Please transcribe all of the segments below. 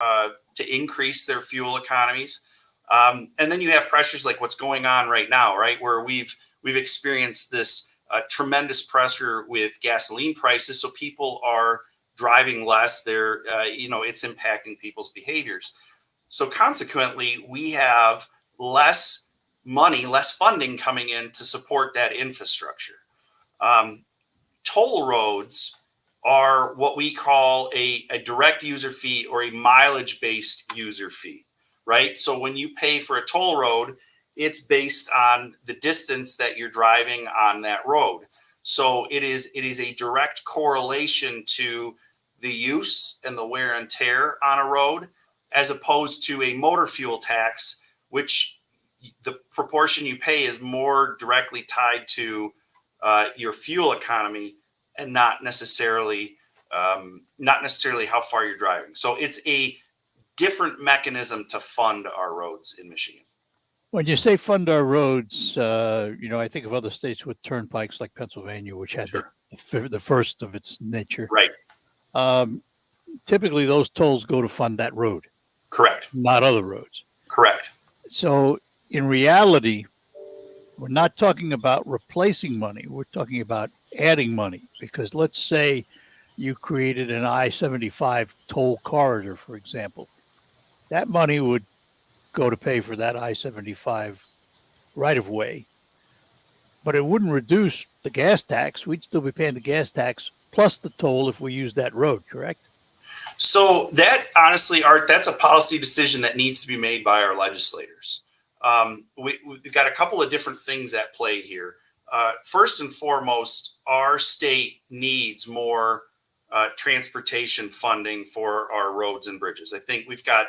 to increase their fuel economies. And then you have pressures like what's going on right now, right, where we've experienced this tremendous pressure with gasoline prices. So people are driving less. They're it's impacting people's behaviors. So consequently, we have less money, less funding coming in to support that infrastructure. Toll roads are what we call a direct user fee or a mileage based user fee, right? So when you pay for a toll road, it's based on the distance that you're driving on that road. So it is a direct correlation to the use and the wear and tear on a road, as opposed to a motor fuel tax, which the proportion you pay is more directly tied to your fuel economy and not necessarily how far you're driving. So it's a different mechanism to fund our roads in Michigan. When you say fund our roads, I think of other states with turnpikes like Pennsylvania, which had Sure. the first of its nature. Right. Typically, those tolls go to fund that road. Correct. Not other roads. Correct. So in reality, we're not talking about replacing money. We're talking about adding money, because let's say you created an I-75 toll corridor, for example. That money would go to pay for that I-75 right-of-way, but it wouldn't reduce the gas tax. We'd still be paying the gas tax plus the toll if we use that road, correct? So that, honestly, Art, that's a policy decision that needs to be made by our legislators. We've got a couple of different things at play here. First and foremost, our state needs more transportation funding for our roads and bridges. I think we've got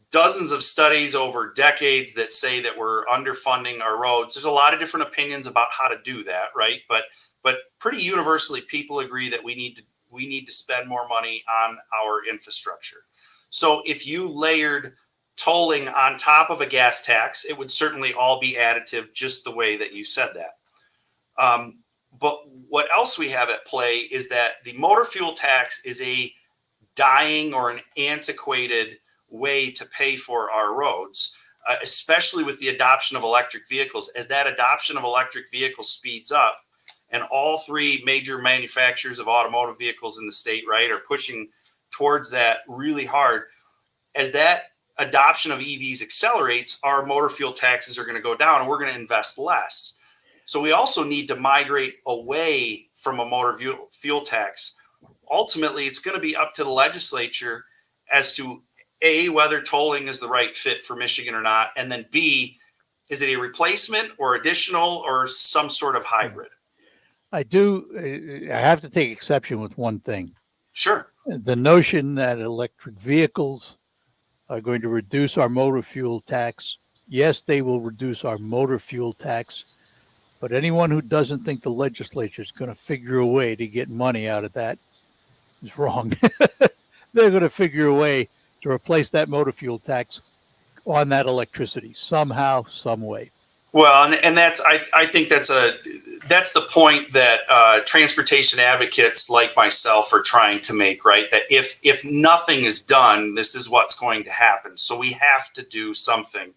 dozens of studies over decades that say that we're underfunding our roads. There's a lot of different opinions about how to do that, right? But pretty universally, people agree that we need to spend more money on our infrastructure. So if you layered tolling on top of a gas tax, it would certainly all be additive, just the way that you said that. But what else we have at play is that the motor fuel tax is a dying or an antiquated way to pay for our roads, especially with the adoption of electric vehicles. As that adoption of electric vehicles speeds up, and all three major manufacturers of automotive vehicles in the state, right, are pushing towards that really hard. As that adoption of EVs accelerates, our motor fuel taxes are going to go down and we're going to invest less. So we also need to migrate away from a motor fuel tax. Ultimately, it's going to be up to the legislature as to A, whether tolling is the right fit for Michigan or not, and then B, is it a replacement or additional or some sort of hybrid? I have to take exception with one thing. Sure. The notion that electric vehicles are going to reduce our motor fuel tax. Yes, they will reduce our motor fuel tax, but anyone who doesn't think the legislature is going to figure a way to get money out of that is wrong. They're going to figure a way to replace that motor fuel tax on that electricity somehow, some way. Well, and that's I think that's the point that transportation advocates like myself are trying to make, right? That if nothing is done, this is what's going to happen. So we have to do something,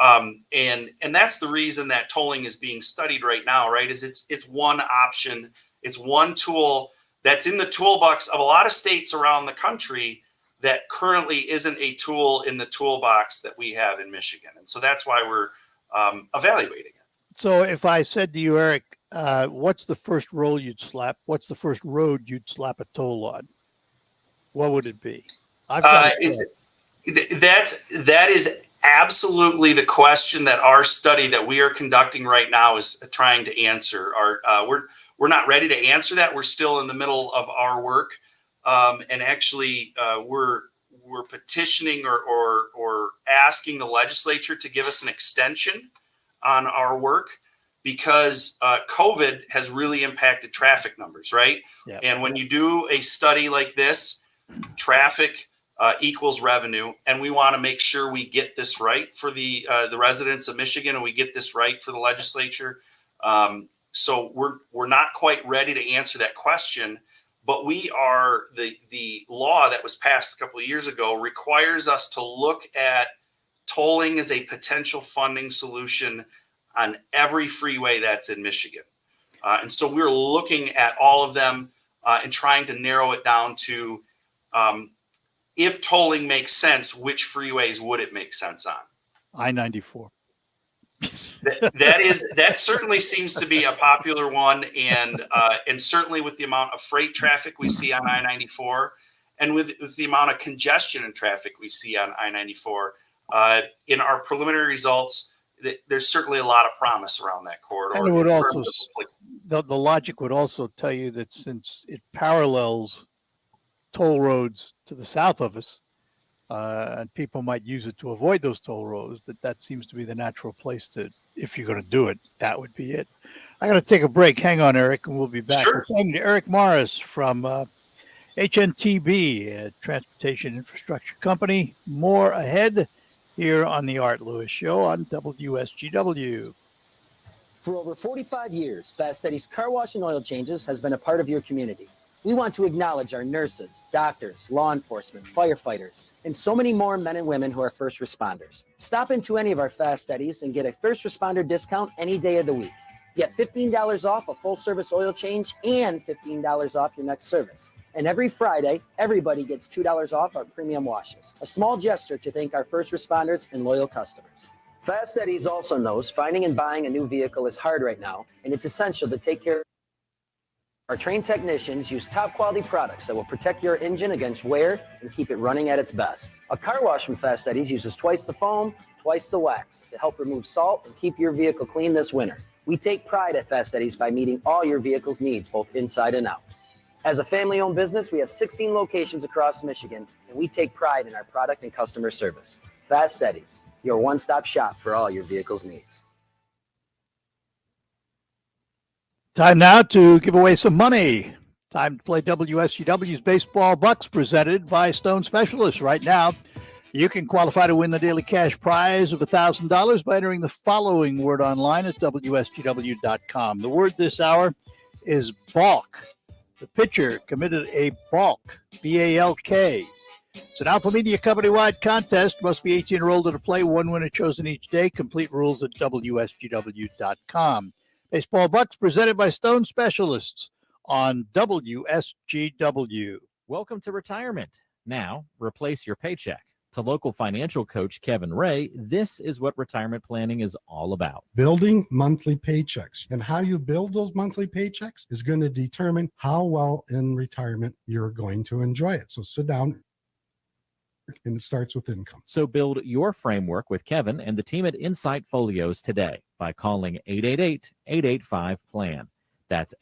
and that's the reason that tolling is being studied right now, right? Is it's one option, it's one tool that's in the toolbox of a lot of states around the country that currently isn't a tool in the toolbox that we have in Michigan, and so that's why we're evaluating it. So if I said to you, Eric, what's the first road you'd slap a toll on? What would it be? That is absolutely the question that our study that we are conducting right now is trying to answer. We're not ready to answer that. We're still in the middle of our work, and actually we're petitioning or asking the legislature to give us an extension on our work, because COVID has really impacted traffic numbers, right? Yeah. And when you do a study like this, traffic equals revenue, and we want to make sure we get this right for the residents of Michigan, and we get this right for the legislature. So we're not quite ready to answer that question, but we are the law that was passed a couple of years ago requires us to look at tolling as a potential funding solution on every freeway that's in Michigan. And so we're looking at all of them and trying to narrow it down to if tolling makes sense, which freeways would it make sense on? I-94. That certainly seems to be a popular one, and certainly with the amount of freight traffic we see on I-94, and with the amount of congestion and traffic we see on I-94, in our preliminary results, there's certainly a lot of promise around that corridor. And it would also, the logic would also tell you that since it parallels toll roads to the south of us, and people might use it to avoid those toll roads, that seems to be the natural place to, if you're going to do it, that would be it. I got to take a break. Hang on, Eric, and we'll be back. Sure. We're talking to Eric Morris from HNTB, a transportation infrastructure company. More ahead here on the Art Lewis Show on WSGW. For over 45 years, Fast Eddie's Car Wash and Oil Changes has been a part of your community. We want to acknowledge our nurses, doctors, law enforcement, firefighters, and so many more men and women who are first responders. Stop into any of our Fast Eddies and get a first responder discount any day of the week. Get $15 off a full service oil change and $15 off your next service. And every Friday, everybody gets $2 off our premium washes. A small gesture to thank our first responders and loyal customers. Fast Eddie's also knows finding and buying a new vehicle is hard right now, and it's essential to take care of. Our trained technicians use top quality products that will protect your engine against wear and keep it running at its best. A car wash from Fast Eddie's uses twice the foam, twice the wax to help remove salt and keep your vehicle clean this winter. We take pride at Fast Eddie's by meeting all your vehicle's needs, both inside and out. As a family-owned business, we have 16 locations across Michigan, and we take pride in our product and customer service. Fast Eddie's, your one-stop shop for all your vehicle's needs. Time now to give away some money. Time to play WSGW's Baseball Bucks, presented by Stone Specialists. Right now, you can qualify to win the daily cash prize of $1,000 by entering the following word online at WSGW.com. The word this hour is balk. The pitcher committed a balk, B-A-L-K. It's an Alpha Media company-wide contest. Must be 18 or older to play. One winner chosen each day. Complete rules at WSGW.com. Baseball Bucks presented by Stone Specialists on WSGW. Welcome to retirement. Now, replace your paycheck. To local financial coach Kevin Ray, this is what retirement planning is all about. Building monthly paychecks. And how you build those monthly paychecks is going to determine how well in retirement you're going to enjoy it. So sit down, and it starts with income. So build your framework with Kevin and the team at Insight Folios today by calling 888-885-PLAN. That's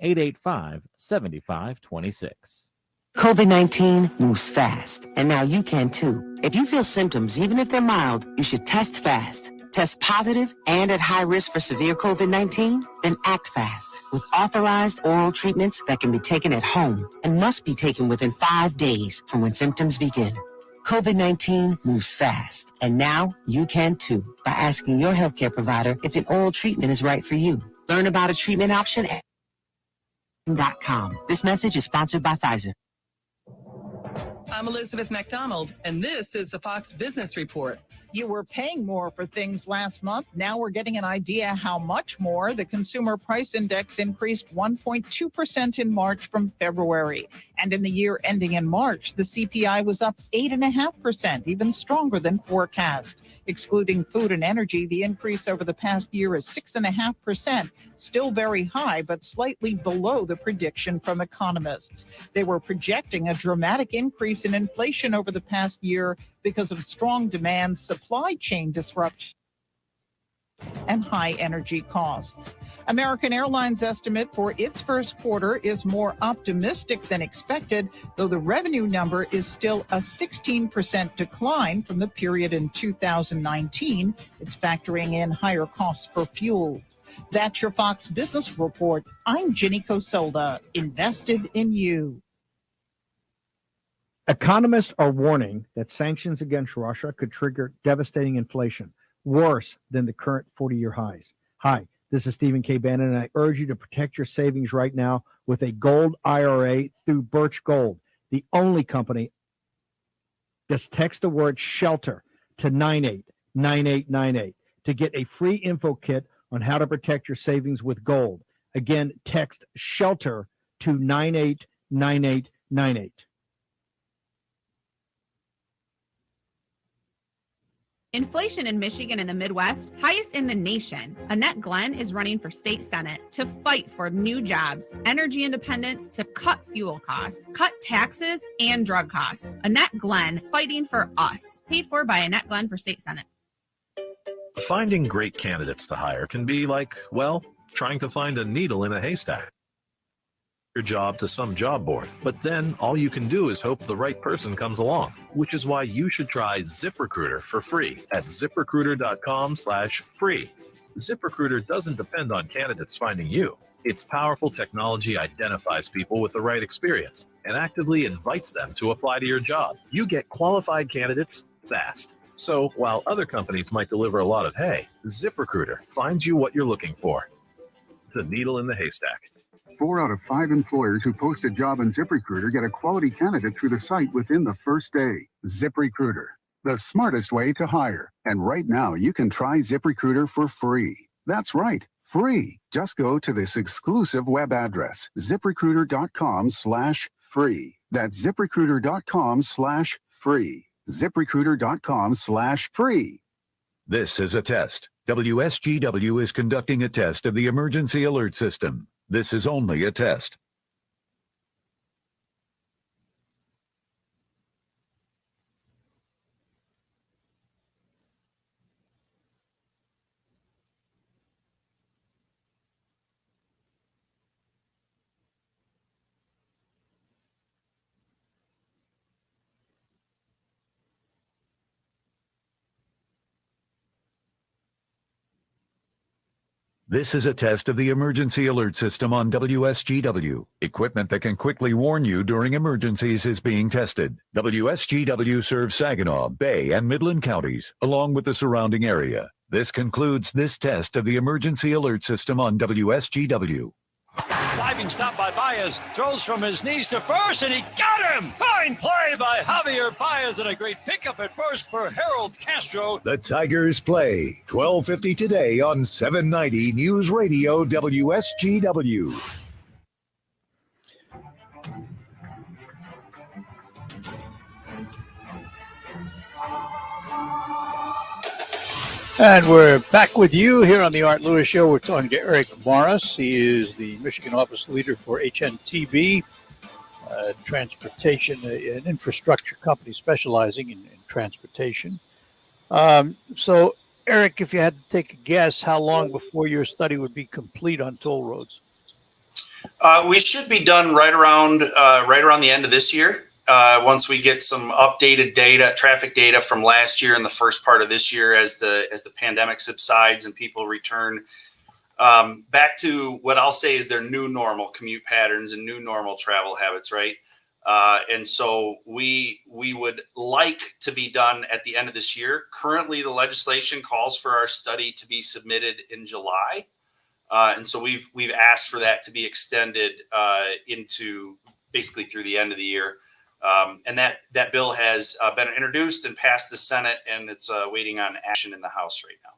888-885-7526. COVID-19 moves fast, and now you can too. If you feel symptoms, even if they're mild, you should test fast. Test positive and at high risk for severe COVID-19? Then act fast with authorized oral treatments that can be taken at home and must be taken within 5 days from when symptoms begin. COVID-19 moves fast, and now you can too by asking your healthcare provider if an oral treatment is right for you. Learn about a treatment option at .com. This message is sponsored by Pfizer. I'm Elizabeth McDonald, and this is the Fox Business Report. You were paying more for things last month. Now we're getting an idea how much more. The Consumer Price Index increased 1.2% in March from February. And in the year ending in March, the CPI was up 8.5%, even stronger than forecast. Excluding food and energy, the increase over the past year is 6.5%, still very high, but slightly below the prediction from economists. They were projecting a dramatic increase in inflation over the past year because of strong demand, supply chain disruption, and high energy costs. American Airlines' estimate for its first quarter is more optimistic than expected, though the revenue number is still a 16% decline from the period in 2019. It's factoring in higher costs for fuel. That's your Fox Business Report. I'm Ginny Cosolda, invested in you. Economists are warning that sanctions against Russia could trigger devastating inflation, worse than the current 40-year highs. Hi, this is Stephen K. Bannon, and I urge you to protect your savings right now with a gold IRA through Birch Gold, the only company. Just text the word shelter to 989898 to get a free info kit on how to protect your savings with gold. Again, text shelter to 989898. Inflation in Michigan and the Midwest, highest in the nation. Annette Glenn is running for state senate to fight for new jobs, energy independence, to cut fuel costs, cut taxes and drug costs. Annette Glenn, fighting for us. Paid for by Annette Glenn for state senate. Finding great candidates to hire can be like, well, trying to find a needle in a haystack. Your job to some job board, but then all you can do is hope the right person comes along, which is why you should try ZipRecruiter for free at ziprecruiter.com/free. ZipRecruiter doesn't depend on candidates finding you. Its powerful technology identifies people with the right experience and actively invites them to apply to your job. You get qualified candidates fast. So while other companies might deliver a lot of hay, ZipRecruiter finds you what you're looking for. The needle in the haystack. 4 out of 5 employers who post a job on ZipRecruiter get a quality candidate through the site within the first day. ZipRecruiter, the smartest way to hire. And right now, you can try ZipRecruiter for free. That's right, free. Just go to this exclusive web address, ziprecruiter.com/free. That's ziprecruiter.com/free. ziprecruiter.com/free. This is a test. WSGW is conducting a test of the emergency alert system. This is only a test. This is a test of the emergency alert system on WSGW. Equipment that can quickly warn you during emergencies is being tested. WSGW serves Saginaw, Bay, and Midland counties, along with the surrounding area. This concludes this test of the emergency alert system on WSGW. Diving stop by Baez, throws from his knees to first, and he got him! Fine play by Javier Baez, and a great pickup at first for Harold Castro. The Tigers play 12:50 today on 790 News Radio WSGW. And we're back with you here on the Art Lewis Show. We're talking to Eric Morris. He is the Michigan office leader for HNTB, transportation, an infrastructure company specializing in transportation. So, Eric, if you had to take a guess, how long before your study would be complete on toll roads? We should be done right around the end of this year. Once we get some updated data, traffic data from last year and the first part of this year, as the pandemic subsides and people return back to what I'll say is their new normal commute patterns and new normal travel habits, right? And so we would like to be done at the end of this year. Currently, the legislation calls for our study to be submitted in July, and so we've asked for that to be extended into basically through the end of the year. And that bill has been introduced and passed the Senate, and it's waiting on action in the House right now.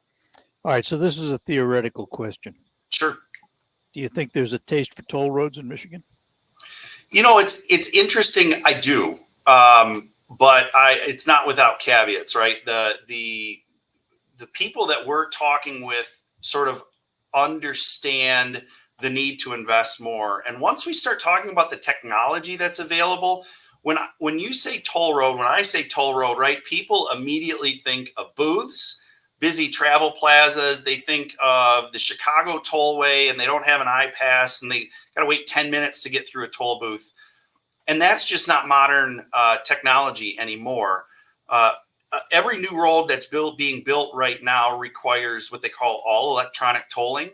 All right, so this is a theoretical question. Sure. Do you think there's a taste for toll roads in Michigan? You know, it's interesting. I do, but it's not without caveats, right? The people that we're talking with sort of understand the need to invest more, and once we start talking about the technology that's available. When you say toll road, when I say toll road, right, people immediately think of booths, busy travel plazas. They think of the Chicago tollway, and they don't have an iPass, and they got to wait 10 minutes to get through a toll booth. And that's just not modern technology anymore. Every new road that's being built right now requires what they call all electronic tolling.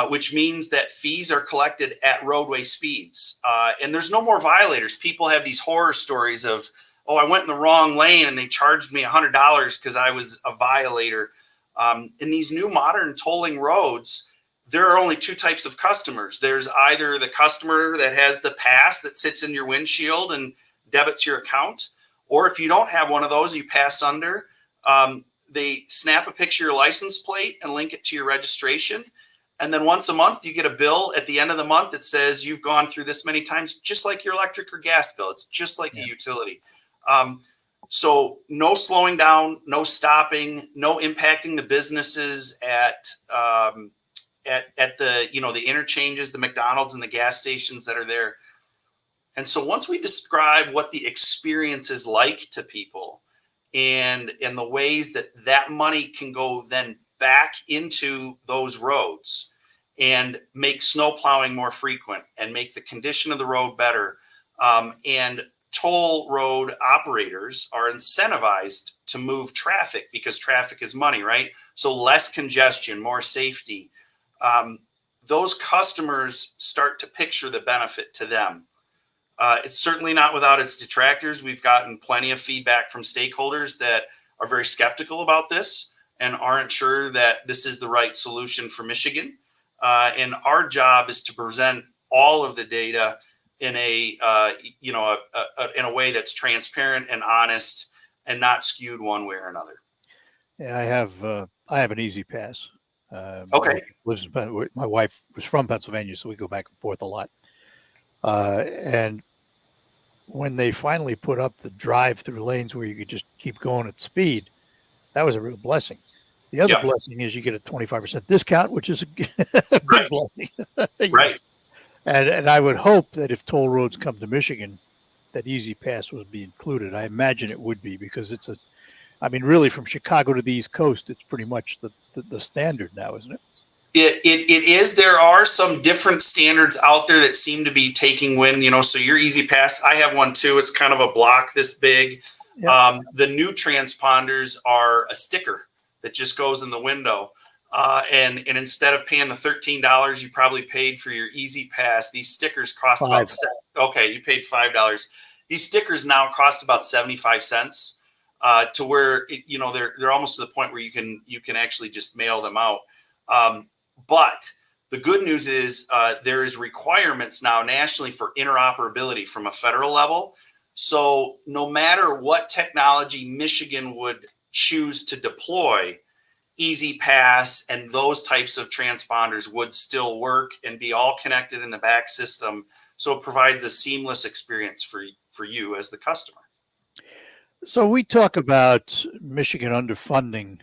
Which means that fees are collected at roadway speeds. And there's no more violators. People have these horror stories of, oh, I went in the wrong lane and they charged me $100 because I was a violator. In these new modern tolling roads, there are only two types of customers. There's either the customer that has the pass that sits in your windshield and debits your account, or if you don't have one of those, you pass under, they snap a picture of your license plate and link it to your registration. And then once a month, you get a bill at the end of the month that says you've gone through this many times, just like your electric or gas bill. It's just like a utility. So no slowing down, no stopping, no impacting the businesses at the, the interchanges, the McDonald's and the gas stations that are there. And so once we describe what the experience is like to people and the ways that money can go then back into those roads and make snow plowing more frequent and make the condition of the road better, and toll road operators are incentivized to move traffic because traffic is money, right? So less congestion, more safety. Those customers start to picture the benefit to them. It's certainly not without its detractors. We've gotten plenty of feedback from stakeholders that are very skeptical about this and aren't sure that this is the right solution for Michigan. And our job is to present all of the data in a way that's transparent and honest and not skewed one way or another. Yeah, I have an Easy Pass. Okay. My wife was from Pennsylvania, so we go back and forth a lot. And when they finally put up the drive-through lanes where you could just keep going at speed, that was a real blessing. The other blessing is you get a 25% discount, which is a big blessing. Right. And I would hope that if toll roads come to Michigan, that Easy Pass would be included. I imagine it would be, because really from Chicago to the East Coast, it's pretty much the standard now, isn't it? It is. There are some different standards out there that seem to be taking wind, so your Easy Pass, I have one too. It's kind of a block this big. Yep. The new transponders are a sticker that just goes in the window. And instead of paying the $13 you probably paid for your Easy Pass, these stickers cost about you paid $5. These stickers now cost about 75 cents, to where they're almost to the point where you can actually just mail them out. But the good news is there is requirements now nationally for interoperability from a federal level. So no matter what technology Michigan would choose to deploy, Easy Pass and those types of transponders would still work and be all connected in the back system. So it provides a seamless experience for you as the customer. So we talk about Michigan underfunding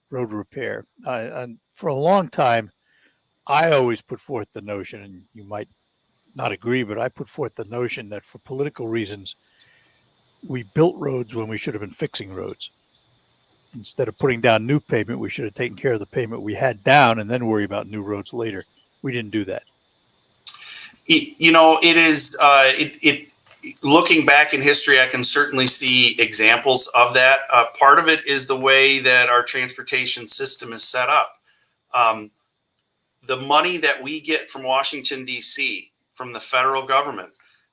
road repair. And for a long time, I always put forth the notion, and you might not agree, but I put forth the notion that for political reasons, we built roads when we should have been fixing roads. Instead of putting down new pavement, we should have taken care of the pavement we had down and then worry about new roads later. We didn't do that. It is, looking back in history, I can certainly see examples of that. Part of it is the way that our transportation system is set up. The money that we get from Washington, D.C., from the federal government,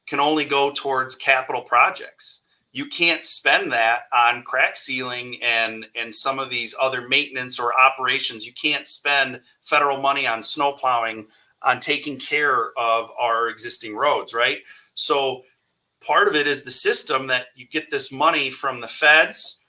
can only go towards capital projects. You can't spend that on crack sealing and some of these other maintenance or operations. You can't spend federal money on snow plowing, on taking care of our existing roads, right? So part of it is the system that you get this money from the feds.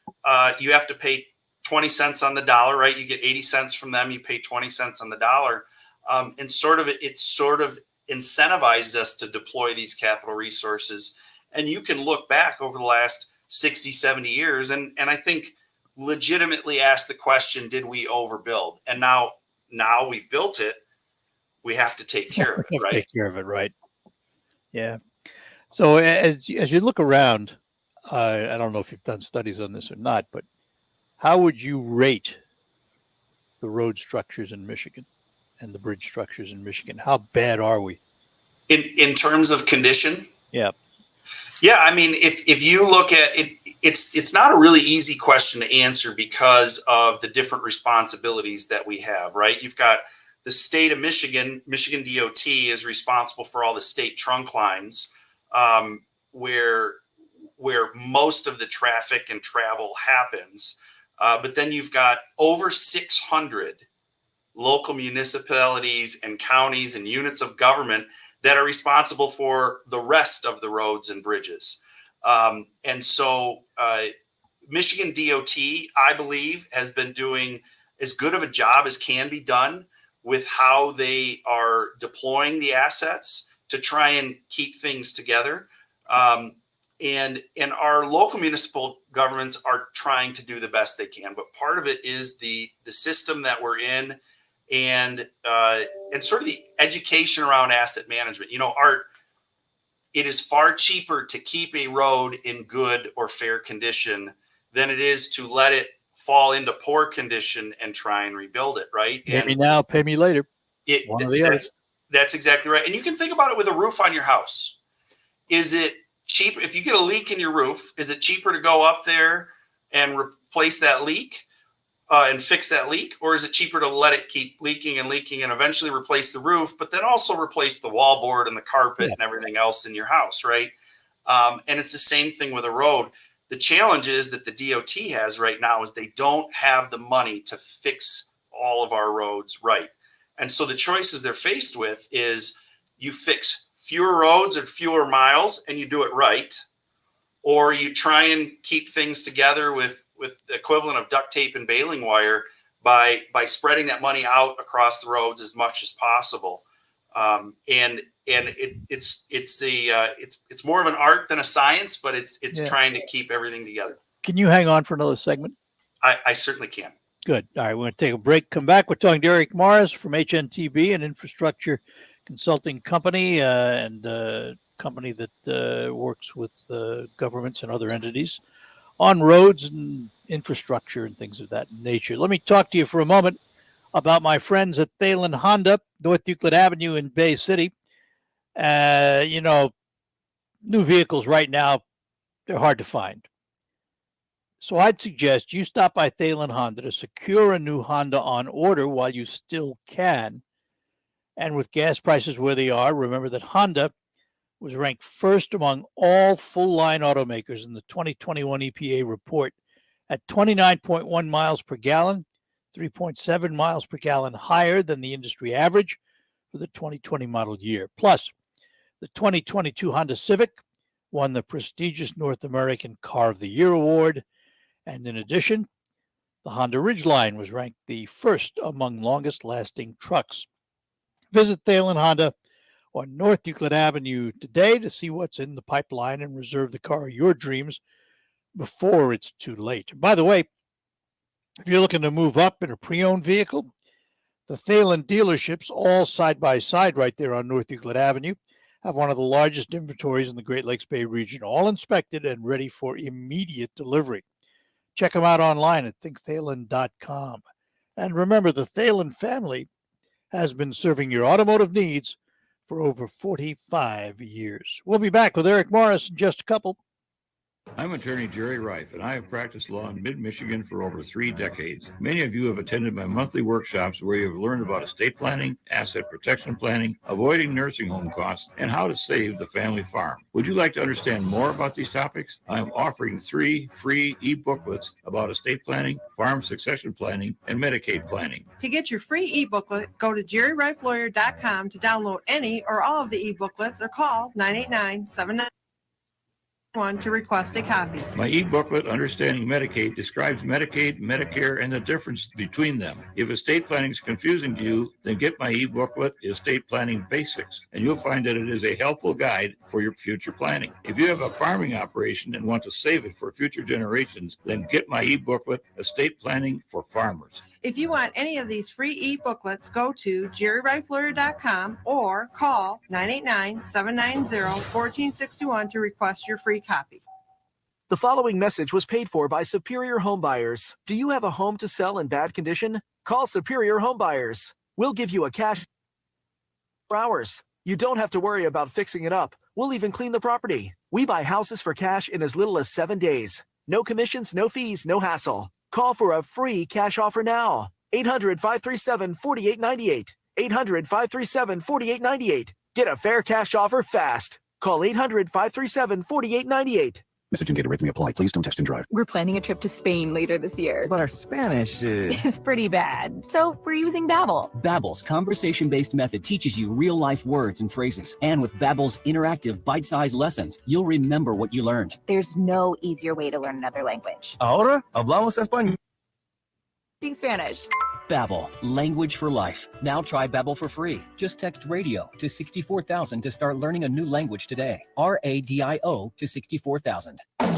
You have to pay 20 cents on the dollar, right? You get 80 cents from them, you pay 20 cents on the dollar. And it sort of incentivized us to deploy these capital resources. And you can look back over the last 60, 70 years and I think legitimately ask the question, did we overbuild? And now we've built it, we have to take care of it, right? Take care of it, right? Yeah. So as you look around, I don't know if you've done studies on this or not, but how would you rate the road structures in Michigan and the bridge structures in Michigan? How bad are we? In terms of condition? Yeah. Yeah, I mean, if you look at it, it's not a really easy question to answer because of the different responsibilities that we have, right? You've got the state of Michigan DOT is responsible for all the state trunk lines, where most of the traffic and travel happens. But then you've got over 600 local municipalities and counties and units of government that are responsible for the rest of the roads and bridges. And so Michigan DOT, I believe, has been doing as good of a job as can be done with how they are deploying the assets to try and keep things together. And our local municipal governments are trying to do the best they can. But part of it is the system that we're in, and sort of the education around asset management. You know, Art, it is far cheaper to keep a road in good or fair condition than it is to let it fall into poor condition and try and rebuild it, right? Pay me now, pay me later. One or the other. That's exactly right. And you can think about it with a roof on your house. Is it cheap if you get a leak in your roof? Is it cheaper to go up there and replace that leak and fix that leak, or is it cheaper to let it keep leaking and leaking and eventually replace the roof, but then also replace the wallboard and the carpet and everything else in your house, right? And it's the same thing with a road. The challenge is that the DOT has right now is they don't have the money to fix all of our roads right. And so the choices they're faced with is you fix fewer roads and fewer miles and you do it right, or you try and keep things together with the equivalent of duct tape and baling wire by spreading that money out across the roads as much as possible. It's more of an art than a science, but it's trying to keep everything together. Can you hang on for another segment? I certainly can. Good. All right, we're going to take a break. Come back. We're talking to Eric Morris from HNTB, an infrastructure consulting company and a company that works with governments and other entities on roads and infrastructure and things of that nature. Let me talk to you for a moment about my friends at Thalen Honda, North Euclid Avenue in Bay City. You know, new vehicles right now, they're hard to find. So I'd suggest you stop by Thalen Honda to secure a new Honda on order while you still can. And with gas prices where they are, remember that Honda was ranked first among all full-line automakers in the 2021 EPA report at 29.1 miles per gallon, 3.7 miles per gallon higher than the industry average for the 2020 model year. Plus, the 2022 Honda Civic won the prestigious North American Car of the Year award. And in addition, the Honda Ridgeline was ranked the first among longest-lasting trucks. Visit Thalen Honda on North Euclid Avenue today to see what's in the pipeline and reserve the car of your dreams before it's too late. By the way, if you're looking to move up in a pre-owned vehicle, the Thalen dealerships, all side by side right there on North Euclid Avenue, have one of the largest inventories in the Great Lakes Bay region, all inspected and ready for immediate delivery. Check them out online at thinkthalen.com. And remember, the Thalen family has been serving your automotive needs for over 45 years. We'll be back with Eric Morris in just a couple. I'm attorney Jerry Reif, and I have practiced law in mid-Michigan for over 3 decades. Many of you have attended my monthly workshops where you have learned about estate planning, asset protection planning, avoiding nursing home costs, and how to save the family farm. Would you like to understand more about these topics? I'm offering 3 free e-booklets about estate planning, farm succession planning, and Medicaid planning. To get your free e-booklet, go to jerryreiflawyer.com to download any or all of the e-booklets or call 989-79 to request a copy. My e-booklet, Understanding Medicaid, describes Medicaid, Medicare, and the difference between them. If estate planning is confusing to you, then get my e-booklet, Estate Planning Basics, and you'll find that it is a helpful guide for your future planning. If you have a farming operation and want to save it for future generations, then get my e-booklet, Estate Planning for Farmers. If you want any of these free e-booklets, go to jerryreiflawyer.com or call 989-790-1461 to request your free copy. The following message was paid for by Superior Home Buyers. Do you have a home to sell in bad condition? Call Superior Home Buyers. We'll give you a cash for hours. You don't have to worry about fixing it up. We'll even clean the property. We buy houses for cash in as little as 7 days. No commissions, no fees, no hassle. Call for a free cash offer now. 800-537-4898. 800-537-4898. Get a fair cash offer fast. Call 800-537-4898. Message and data rate may apply. Please don't text and drive. We're planning a trip to Spain later this year. But our Spanish is... It's pretty bad. So we're using Babbel. Babbel's conversation-based method teaches you real-life words and phrases. And with Babbel's interactive, bite-sized lessons, you'll remember what you learned. There's no easier way to learn another language. Ahora hablamos español. Speak Spanish. Babbel, language for life. Now try Babbel for free. Just text radio to 64,000 to start learning a new language today. RADIO to 64,000. Would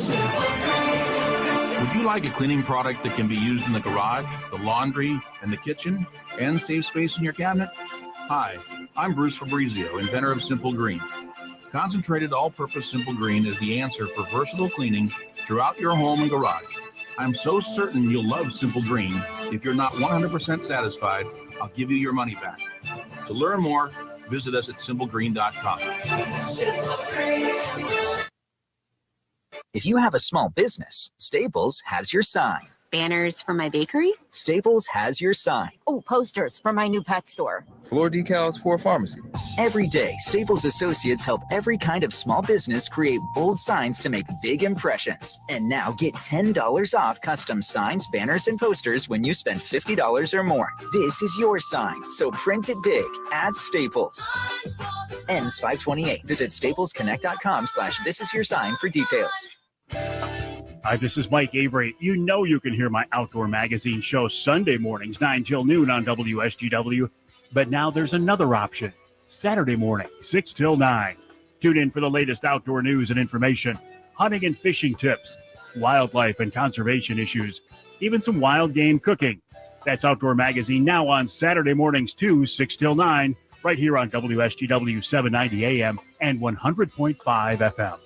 you like a cleaning product that can be used in the garage, the laundry, and the kitchen, and save space in your cabinet? Hi, I'm Bruce Fabrizio, inventor of Simple Green. Concentrated all-purpose Simple Green is the answer for versatile cleaning throughout your home and garage. I'm so certain you'll love Simple Green. If you're not 100% satisfied, I'll give you your money back. To learn more, visit us at simplegreen.com. If you have a small business, Staples has your sign. Banners for my bakery? Staples has your sign. Oh, posters for my new pet store. Floor decals for a pharmacy. Every day, Staples associates help every kind of small business create bold signs to make big impressions. And now get $10 off custom signs, banners, and posters when you spend $50 or more. This is your sign, so print it big at Staples. Ends 5/28. Visit staplesconnect.com/thisisyoursign for details. Hi, this is Mike Avery. You know you can hear my outdoor magazine show Sunday mornings, 9 till noon on WSGW. But now there's another option. Saturday morning, 6 till 9. Tune in for the latest outdoor news and information, hunting and fishing tips, wildlife and conservation issues, even some wild game cooking. That's Outdoor Magazine now on Saturday mornings too, 6 till 9, right here on WSGW 790 AM and 100.5 FM.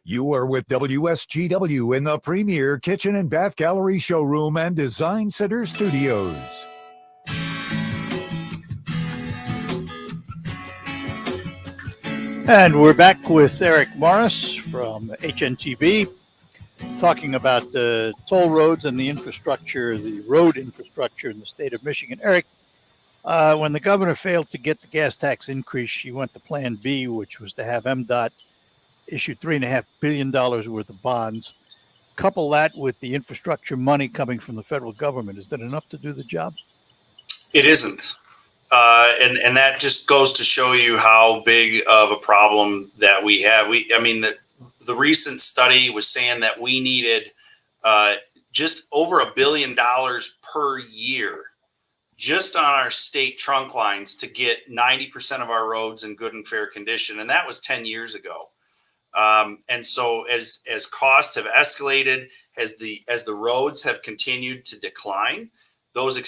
You are with WSGW in the premier kitchen and bath gallery showroom and design center studios. And we're back with Eric Morris from HNTB, talking about the toll roads and the infrastructure, the road infrastructure in the state of Michigan. Eric, when the governor failed to get the gas tax increase, she went to Plan B, which was to have MDOT issue $3.5 billion worth of bonds. Couple that with the infrastructure money coming from the federal government. Is that enough to do the job? It isn't. And that just goes to show you how big of a problem that we have. The recent study was saying that we needed just over $1 billion per year just on our state trunk lines to get 90% of our roads in good and fair condition. And that was 10 years ago. And so as costs have escalated, as the roads have continued to decline, those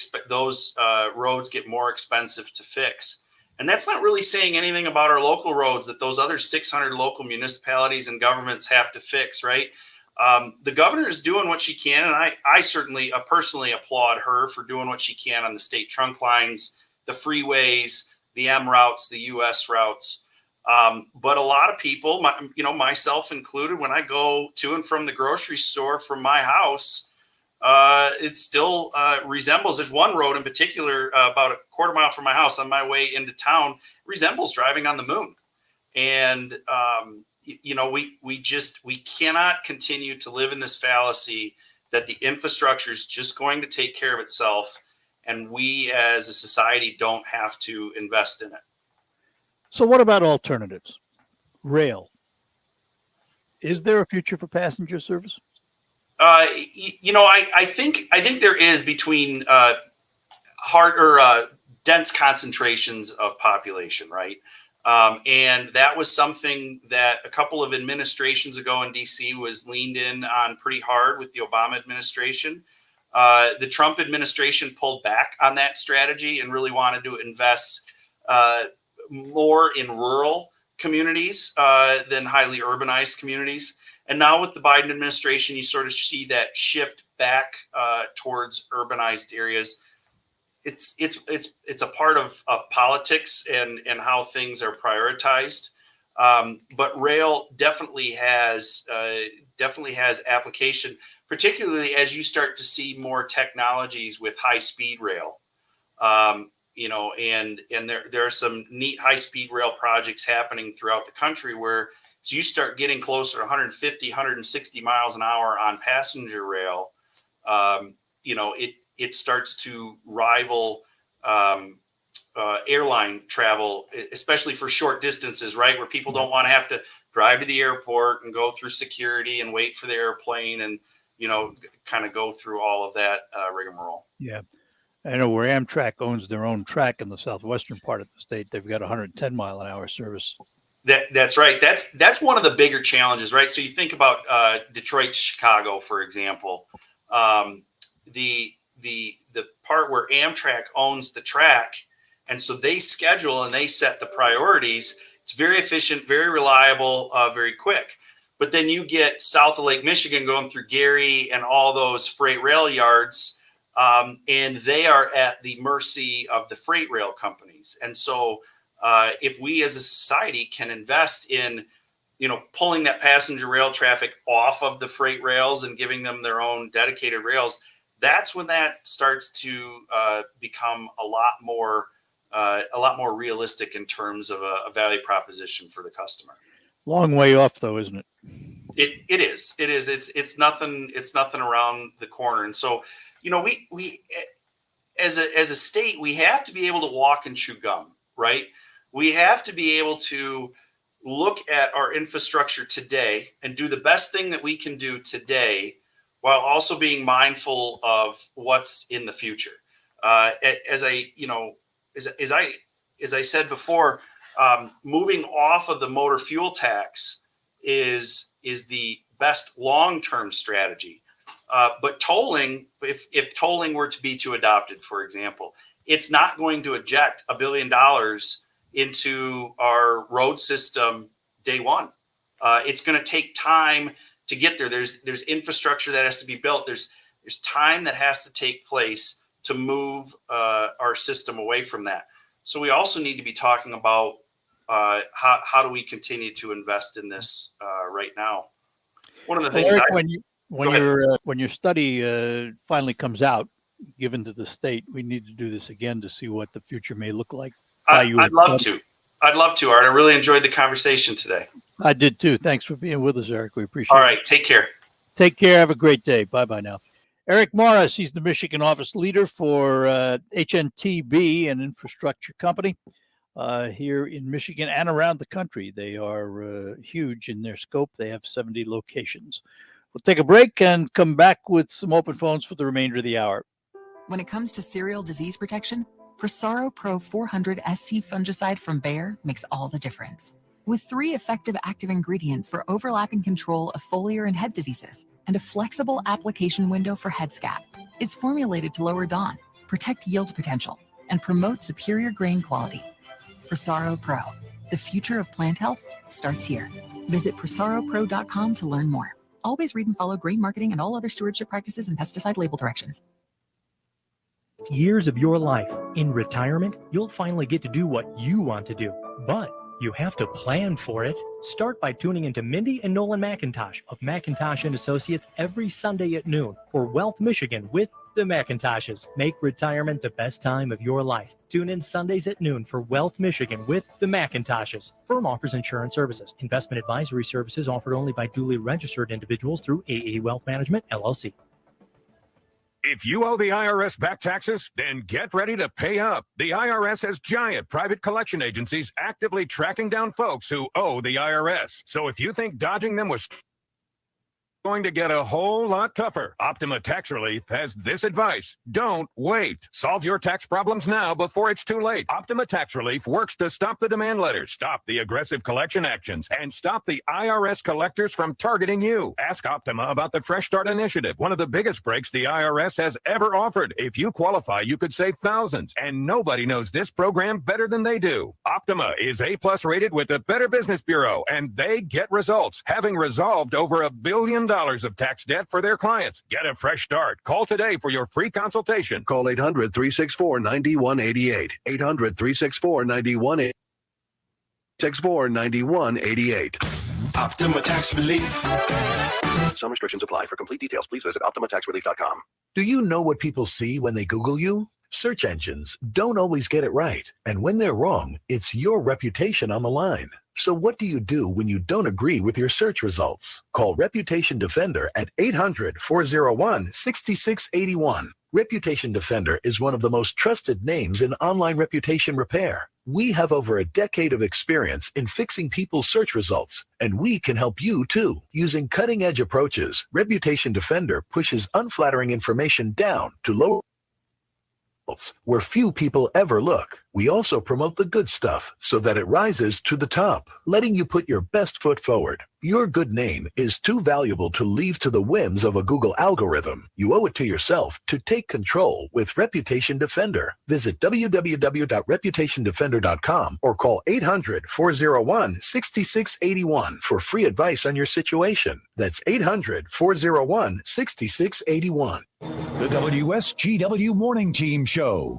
roads get more expensive to fix. And that's not really saying anything about our local roads that those other 600 local municipalities and governments have to fix, right? The governor is doing what she can, and I certainly personally applaud her for doing what she can on the state trunk lines, the freeways, the M routes, the US routes. But a lot of people, myself included, when I go to and from the grocery store from my house, it still resembles, there's one road in particular about a quarter mile from my house on my way into town, resembles driving on the moon. And, we cannot continue to live in this fallacy that the infrastructure is just going to take care of itself. And we as a society don't have to invest in it. So what about alternatives? Rail. Is there a future for passenger service? I think there is between dense concentrations of population, right? And that was something that a couple of administrations ago in DC was leaned in on pretty hard with the Obama administration. The Trump administration pulled back on that strategy and really wanted to invest more in rural communities than highly urbanized communities. And now with the Biden administration, you sort of see that shift back towards urbanized areas. It's a part of politics and how things are prioritized. But rail definitely has application, particularly as you start to see more technologies with high-speed rail. And there are some neat high-speed rail projects happening throughout the country where So you start getting closer to 150, 160 miles an hour on passenger rail. It starts to rival airline travel, especially for short distances, right? Where people don't want to have to drive to the airport and go through security and wait for the airplane and, kind of go through all of that rigmarole. Yeah. I know where Amtrak owns their own track in the southwestern part of the state. They've got 110 mile an hour service. That's right. That's one of the bigger challenges, right? So you think about Detroit, Chicago, for example. The part where Amtrak owns the track, and so they schedule and they set the priorities. It's very efficient, very reliable, very quick. But then you get south of Lake Michigan going through Gary and all those freight rail yards, and they are at the mercy of the freight rail companies. And so if we as a society can invest in, pulling that passenger rail traffic off of the freight rails and giving them their own dedicated rails, that's when that starts to become a lot more realistic in terms of a value proposition for the customer. Long way off, though, isn't it? It is. It's nothing around the corner. And so, we as a state, we have to be able to walk and chew gum, right? We have to be able to look at our infrastructure today and do the best thing that we can do today, while also being mindful of what's in the future. As I said before, moving off of the motor fuel tax is the best long-term strategy. But tolling, if tolling were to be adopted, for example, it's not going to inject $1 billion into our road system day one. It's going to take time to get there. There's infrastructure that has to be built. There's time that has to take place to move our system away from that. So we also need to be talking about how do we continue to invest in this right now. One of the things, Eric, when your study finally comes out, given to the state, we need to do this again to see what the future may look like. I'd love to, Art. I really enjoyed the conversation today. I did too. Thanks for being with us, Eric. We appreciate it. All right. Take care. Take care. Have a great day. Bye-bye now. Eric Morris, he's the Michigan office leader for HNTB, an infrastructure company here in Michigan and around the country. They are huge in their scope. They have 70 locations. We'll take a break and come back with some open phones for the remainder of the hour. When it comes to cereal disease protection, Prosaro Pro 400 SC fungicide from Bayer makes all the difference. With 3 effective active ingredients for overlapping control of foliar and head diseases, and a flexible application window for head scab, it's formulated to lower DON, protect yield potential, and promote superior grain quality. Prosaro Pro, the future of plant health starts here. Visit prosaropro.com to learn more. Always read and follow grain marketing and all other stewardship practices and pesticide label directions. Years of your life. In retirement, you'll finally get to do what you want to do, but you have to plan for it. Start by tuning into Mindy and Nolan McIntosh of McIntosh and Associates every Sunday at noon for Wealth Michigan with the McIntoshes. Make retirement the best time of your life. Tune in Sundays at noon for Wealth Michigan with the McIntoshes. Firm offers insurance services. Investment advisory services offered only by duly registered individuals through AE Wealth Management, LLC. If you owe the IRS back taxes, then get ready to pay up. The IRS has giant private collection agencies actively tracking down folks who owe the IRS. So if you think dodging them was going to get a whole lot tougher, Optima Tax Relief has this advice. Don't wait. Solve your tax problems now before it's too late. Optima Tax Relief works to stop the demand letters, stop the aggressive collection actions, and stop the IRS collectors from targeting you. Ask Optima about the Fresh Start Initiative, one of the biggest breaks the IRS has ever offered. If you qualify, you could save thousands, and nobody knows this program better than they do. Optima is A+ rated with the Better Business Bureau, and they get results, having resolved over $1 billion of tax debt for their clients. Get a fresh start. Call today for your free consultation. Call 800-364-9188. 800-364-9188. Optima Tax Relief. Some restrictions apply. For complete details, please visit OptimaTaxRelief.com. Do you know what people see when they Google you? Search engines don't always get it right. And when they're wrong, it's your reputation on the line. So what do you do when you don't agree with your search results? Call Reputation Defender at 800-401-6681. Reputation Defender is one of the most trusted names in online reputation repair. We have over a decade of experience in fixing people's search results, and we can help you too. Using cutting-edge approaches, Reputation Defender pushes unflattering information down to lower where few people ever look. We also promote the good stuff so that it rises to the top, letting you put your best foot forward. Your good name is too valuable to leave to the whims of a Google algorithm. You owe it to yourself to take control with Reputation Defender. Visit www.reputationdefender.com or call 800-401-6681 for free advice on your situation. That's 800-401-6681. The WSGW Morning Team Show.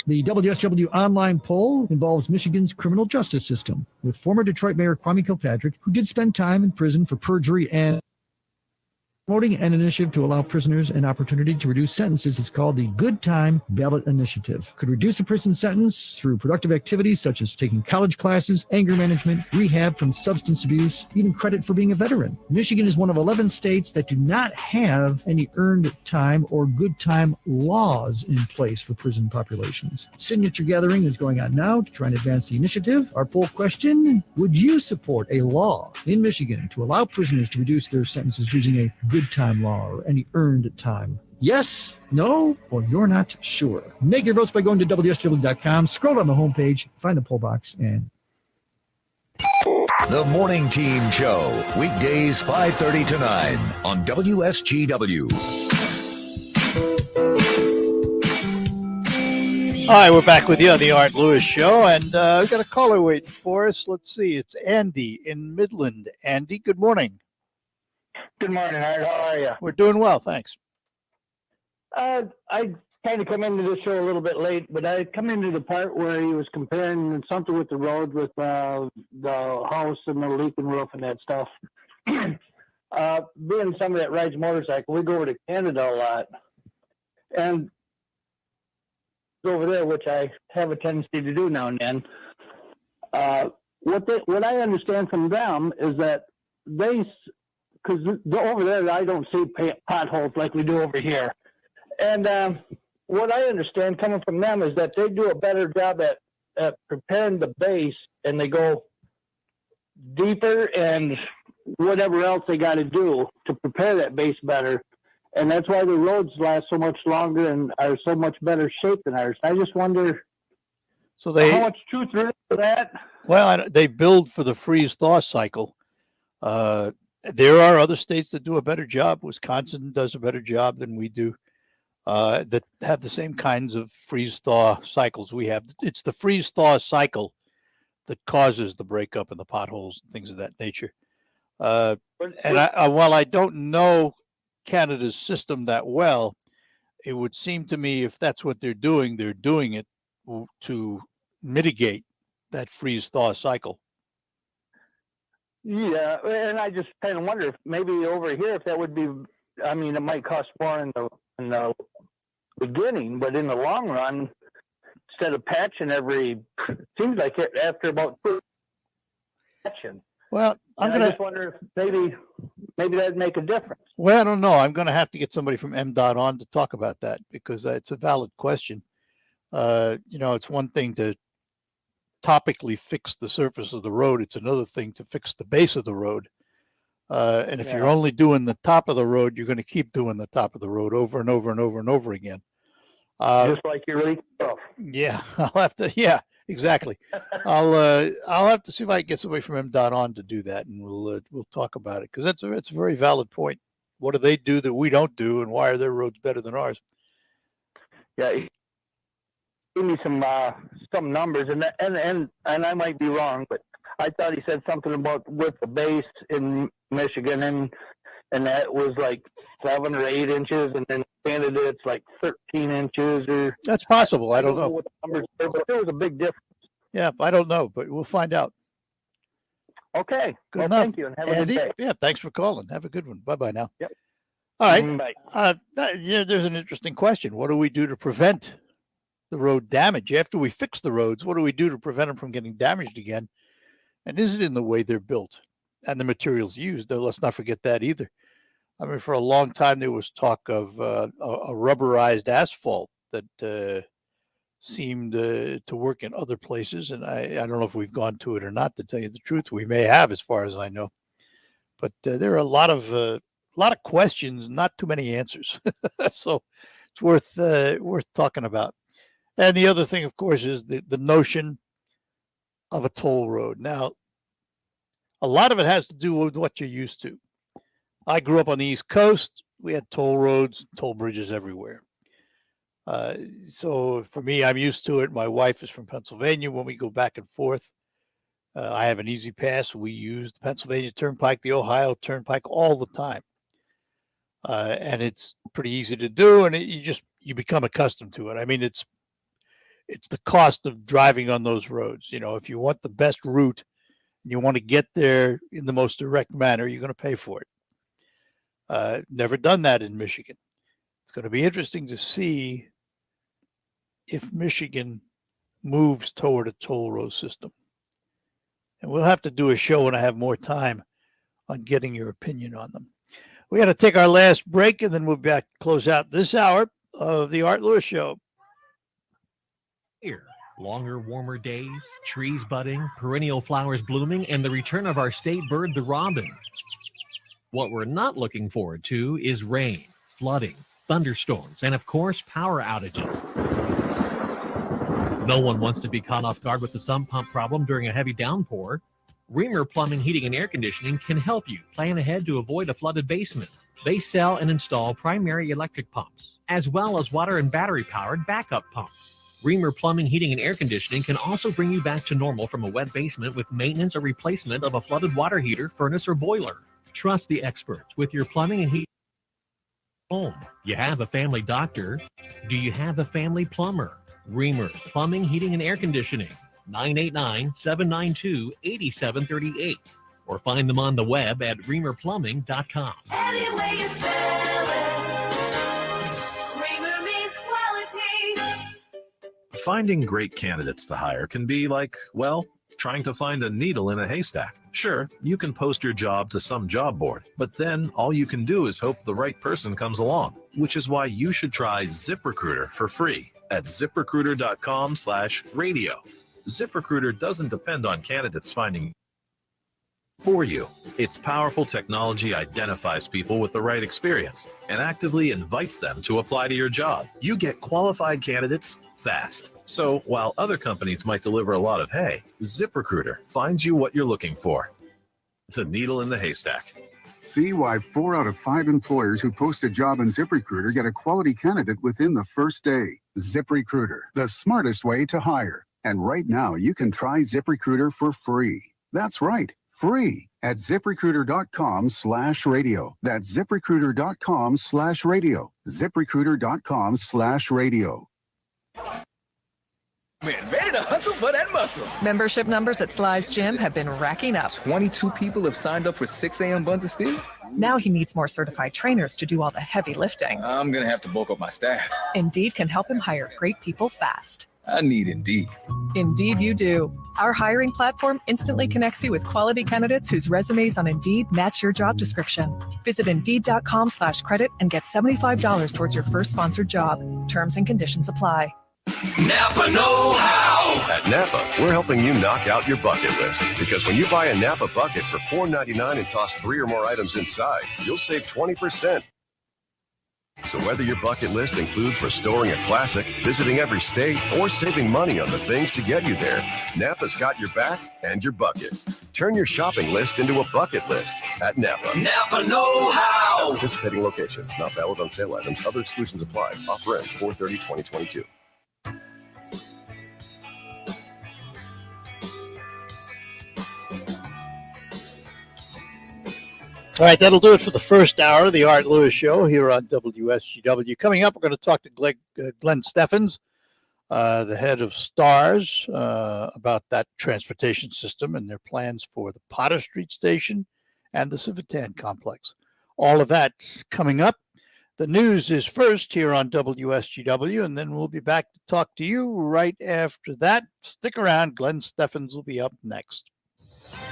The WSW online poll involves Michigan's criminal justice system, with former Detroit Mayor Kwame Kilpatrick, who did spend time in prison for perjury and promoting an initiative to allow prisoners an opportunity to reduce sentences. It's called the Good Time Ballot Initiative. Could reduce a prison sentence through productive activities such as taking college classes, anger management, rehab from substance abuse, even credit for being a veteran. Michigan is one of 11 states that do not have any earned time or good time laws in place for prison populations. Signature gathering is going on now to try and advance the initiative. Our poll question: would you support a law in Michigan to allow prisoners to reduce their sentences using a good time law or any earned time? Yes, no, or you're not sure. Make your votes by going to WSW.com, scroll down the homepage, find the poll box, and The Morning Team Show, weekdays 5:30 to 9 on WSGW. All right, we're back with you on the Art Lewis Show, and we've got a caller waiting for us. Let's see, it's Andy in Midland. Andy, good morning. Good morning, Art. How are you? We're doing well, thanks. I kind of come into this show a little bit late, but I come into the part where he was comparing something with the road with the house and the leaking roof and that stuff. Being somebody that rides motorcycle, we go over to Canada a lot. And over there, which I have a tendency to do now and then, what I understand from them is that because over there I don't see potholes like we do over here. And what I understand coming from them is that they do a better job at preparing the base, and they go deeper and whatever else they got to do to prepare that base better. And that's why the roads last so much longer and are so much better shape than ours. I just wonder how much truth there is to that. Well, they build for the freeze-thaw cycle. There are other states that do a better job. Wisconsin does a better job than we do, that have the same kinds of freeze-thaw cycles we have. It's the freeze-thaw cycle that causes the breakup and the potholes and things of that nature. While I don't know Canada's system that well, it would seem to me if that's what they're doing it to mitigate that freeze-thaw cycle. Yeah, and I just kind of wonder if maybe over here, if that would be, I mean, it might cost more in the beginning, but in the long run, instead of patching it seems like after about patching. Well, I just wonder if maybe that'd make a difference. Well, I don't know. I'm going to have to get somebody from MDOT on to talk about that because it's a valid question. It's one thing to topically fix the surface of the road. It's another thing to fix the base of the road. And if you're only doing the top of the road, you're going to keep doing the top of the road over and over and over and over again. Just like your leak stuff. Yeah, I'll have to. Yeah, exactly. I'll have to see if I can get somebody from MDOT on to do that, and we'll talk about it because it's a very valid point. What do they do that we don't do, and why are their roads better than ours? Yeah, give me some numbers, and I might be wrong, but I thought he said something about with the base in Michigan, and that was like 7 or 8 inches, and then Canada it's like 13 inches. Or that's possible. I don't know what the numbers are, but there was a big difference. Yeah, I don't know, but we'll find out. Okay. Good enough. Thank you, and have Andy, a good day. Yeah, thanks for calling. Have a good one. Bye-bye now. Yep. All right. Bye. There's an interesting question. What do we do to prevent the road damage? After we fix the roads, what do we do to prevent them from getting damaged again? And is it in the way they're built and the materials used? Though let's not forget that either. I mean, for a long time, there was talk of a rubberized asphalt that seemed to work in other places. And I don't know if we've gone to it or not, to tell you the truth. We may have, as far as I know. But there are a lot of questions, not too many answers. So it's worth talking about. And the other thing, of course, is the notion of a toll road. Now, a lot of it has to do with what you're used to. I grew up on the East Coast. We had toll roads, toll bridges everywhere. So for me, I'm used to it. My wife is from Pennsylvania. When we go back and forth, I have an easy pass. We use the Pennsylvania Turnpike, the Ohio Turnpike all the time. And it's pretty easy to do, and you become accustomed to it. I mean, it's the cost of driving on those roads. You know, if you want the best route and you want to get there in the most direct manner, you're going to pay for it. Never done that in Michigan. It's going to be interesting to see if Michigan moves toward a toll road system. And we'll have to do a show when I have more time on getting your opinion on them. We got to take our last break, and then we'll be back to close out this hour of the Art Lewis Show. Here, longer, warmer days, trees budding, perennial flowers blooming, and the return of our state bird, the robin. What we're not looking forward to is rain, flooding, thunderstorms, and of course, power outages. No one wants to be caught off guard with the sump pump problem during a heavy downpour. Reamer Plumbing, Heating, and Air Conditioning can help you plan ahead to avoid a flooded basement. They sell and install primary electric pumps, as well as water and battery-powered backup pumps. Reamer Plumbing, Heating, and Air Conditioning can also bring you back to normal from a wet basement with maintenance or replacement of a flooded water heater, furnace, or boiler. Trust the experts with your plumbing and heating home. You have a family doctor. Do you have a family plumber? Reamer Plumbing, Heating, and Air Conditioning, 989-792-8738. Or find them on the web at reamerplumbing.com. Any way you spell it, Reamer means quality. Finding great candidates to hire can be like, well, trying to find a needle in a haystack. Sure, you can post your job to some job board, but then all you can do is hope the right person comes along, which is why you should try ZipRecruiter for free at ZipRecruiter.com/radio. ZipRecruiter doesn't depend on candidates finding for you. Its powerful technology identifies people with the right experience and actively invites them to apply to your job. You get qualified candidates fast. So while other companies might deliver a lot of hay, ZipRecruiter finds you what you're looking for. The needle in the haystack. See why 4 out of 5 employers who post a job in ZipRecruiter get a quality candidate within the first day. ZipRecruiter, the smartest way to hire. And right now, you can try ZipRecruiter for free. That's right, free at ZipRecruiter.com/radio. That's ZipRecruiter.com/radio. ZipRecruiter.com/radio. Man, ready to hustle for that muscle. Membership numbers at Sly's Gym have been racking up. 22 people have signed up for 6 a.m. buns of steel. Now he needs more certified trainers to do all the heavy lifting. I'm going to have to bulk up my staff. Indeed can help him hire great people fast. I need Indeed. Indeed you do. Our hiring platform instantly connects you with quality candidates whose resumes on Indeed match your job description. Visit Indeed.com/credit and get $75 towards your first sponsored job. Terms and conditions apply. Napa know-how. At Napa, we're helping you knock out your bucket list. Because when you buy a Napa bucket for $4.99 and toss 3 or more items inside, you'll save 20%. So whether your bucket list includes restoring a classic, visiting every state, or saving money on the things to get you there, Napa's got your back and your bucket. Turn your shopping list into a bucket list at Napa. Napa know-how. Participating locations, not valid on sale items. Other exclusions apply. Offer ends 4/30/2022. All right, that'll do it for the first hour of the Art Lewis Show here on WSGW. Coming up, we're going to talk to Glenn Steffens, the head of STARS, about that transportation system and their plans for the Potter Street Station and the Civitan Complex. All of that coming up. The news is first here on WSGW, and then we'll be back to talk to you right after that. Stick around. Glenn Steffens will be up next.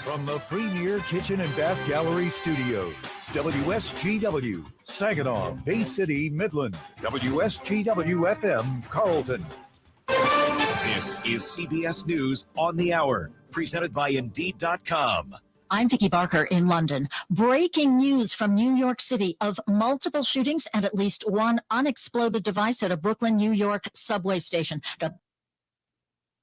From the Premier Kitchen and Bath Gallery Studios, WSGW, Saginaw, Bay City, Midland, WSGW FM, Carlton. This is CBS News on the Hour, presented by Indeed.com. I'm Vicki Barker in London. Breaking news from New York City of multiple shootings and at least one unexploded device at a Brooklyn, New York subway station.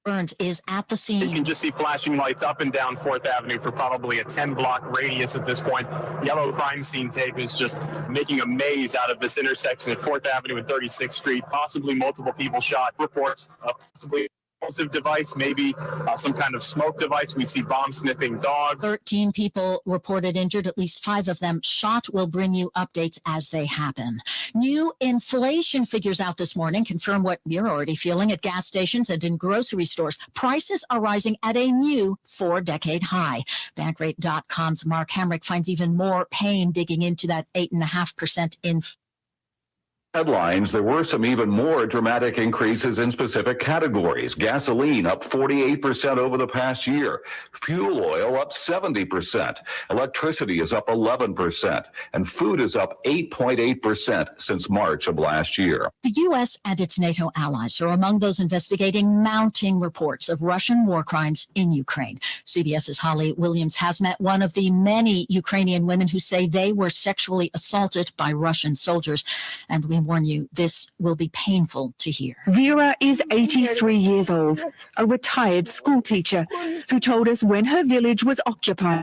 Burns is at the scene. You can just see flashing lights up and down 4th Avenue for probably a 10-block radius at this point. Yellow crime scene tape is just making a maze out of this intersection at 4th Avenue and 36th Street. Possibly multiple people shot. Reports of possibly explosive device, maybe some kind of smoke device. We see bomb-sniffing dogs. 13 people reported injured, at least 5 of them shot. We'll bring you updates as they happen. New inflation figures out this morning confirm what you're already feeling at gas stations and in grocery stores. Prices are rising at a new 4-decade high. Bankrate.com's Mark Hamrick finds even more pain digging into that 8.5% inflation. Headlines, there were some even more dramatic increases in specific categories. Gasoline up 48% over the past year. Fuel oil up 70%. Electricity is up 11%. And food is up 8.8% since March of last year. The U.S. and its NATO allies are among those investigating mounting reports of Russian war crimes in Ukraine. CBS's Holly Williams has met one of the many Ukrainian women who say they were sexually assaulted by Russian soldiers. And we warn you, this will be painful to hear. Vera is 83 years old, a retired school teacher who told us when her village was occupied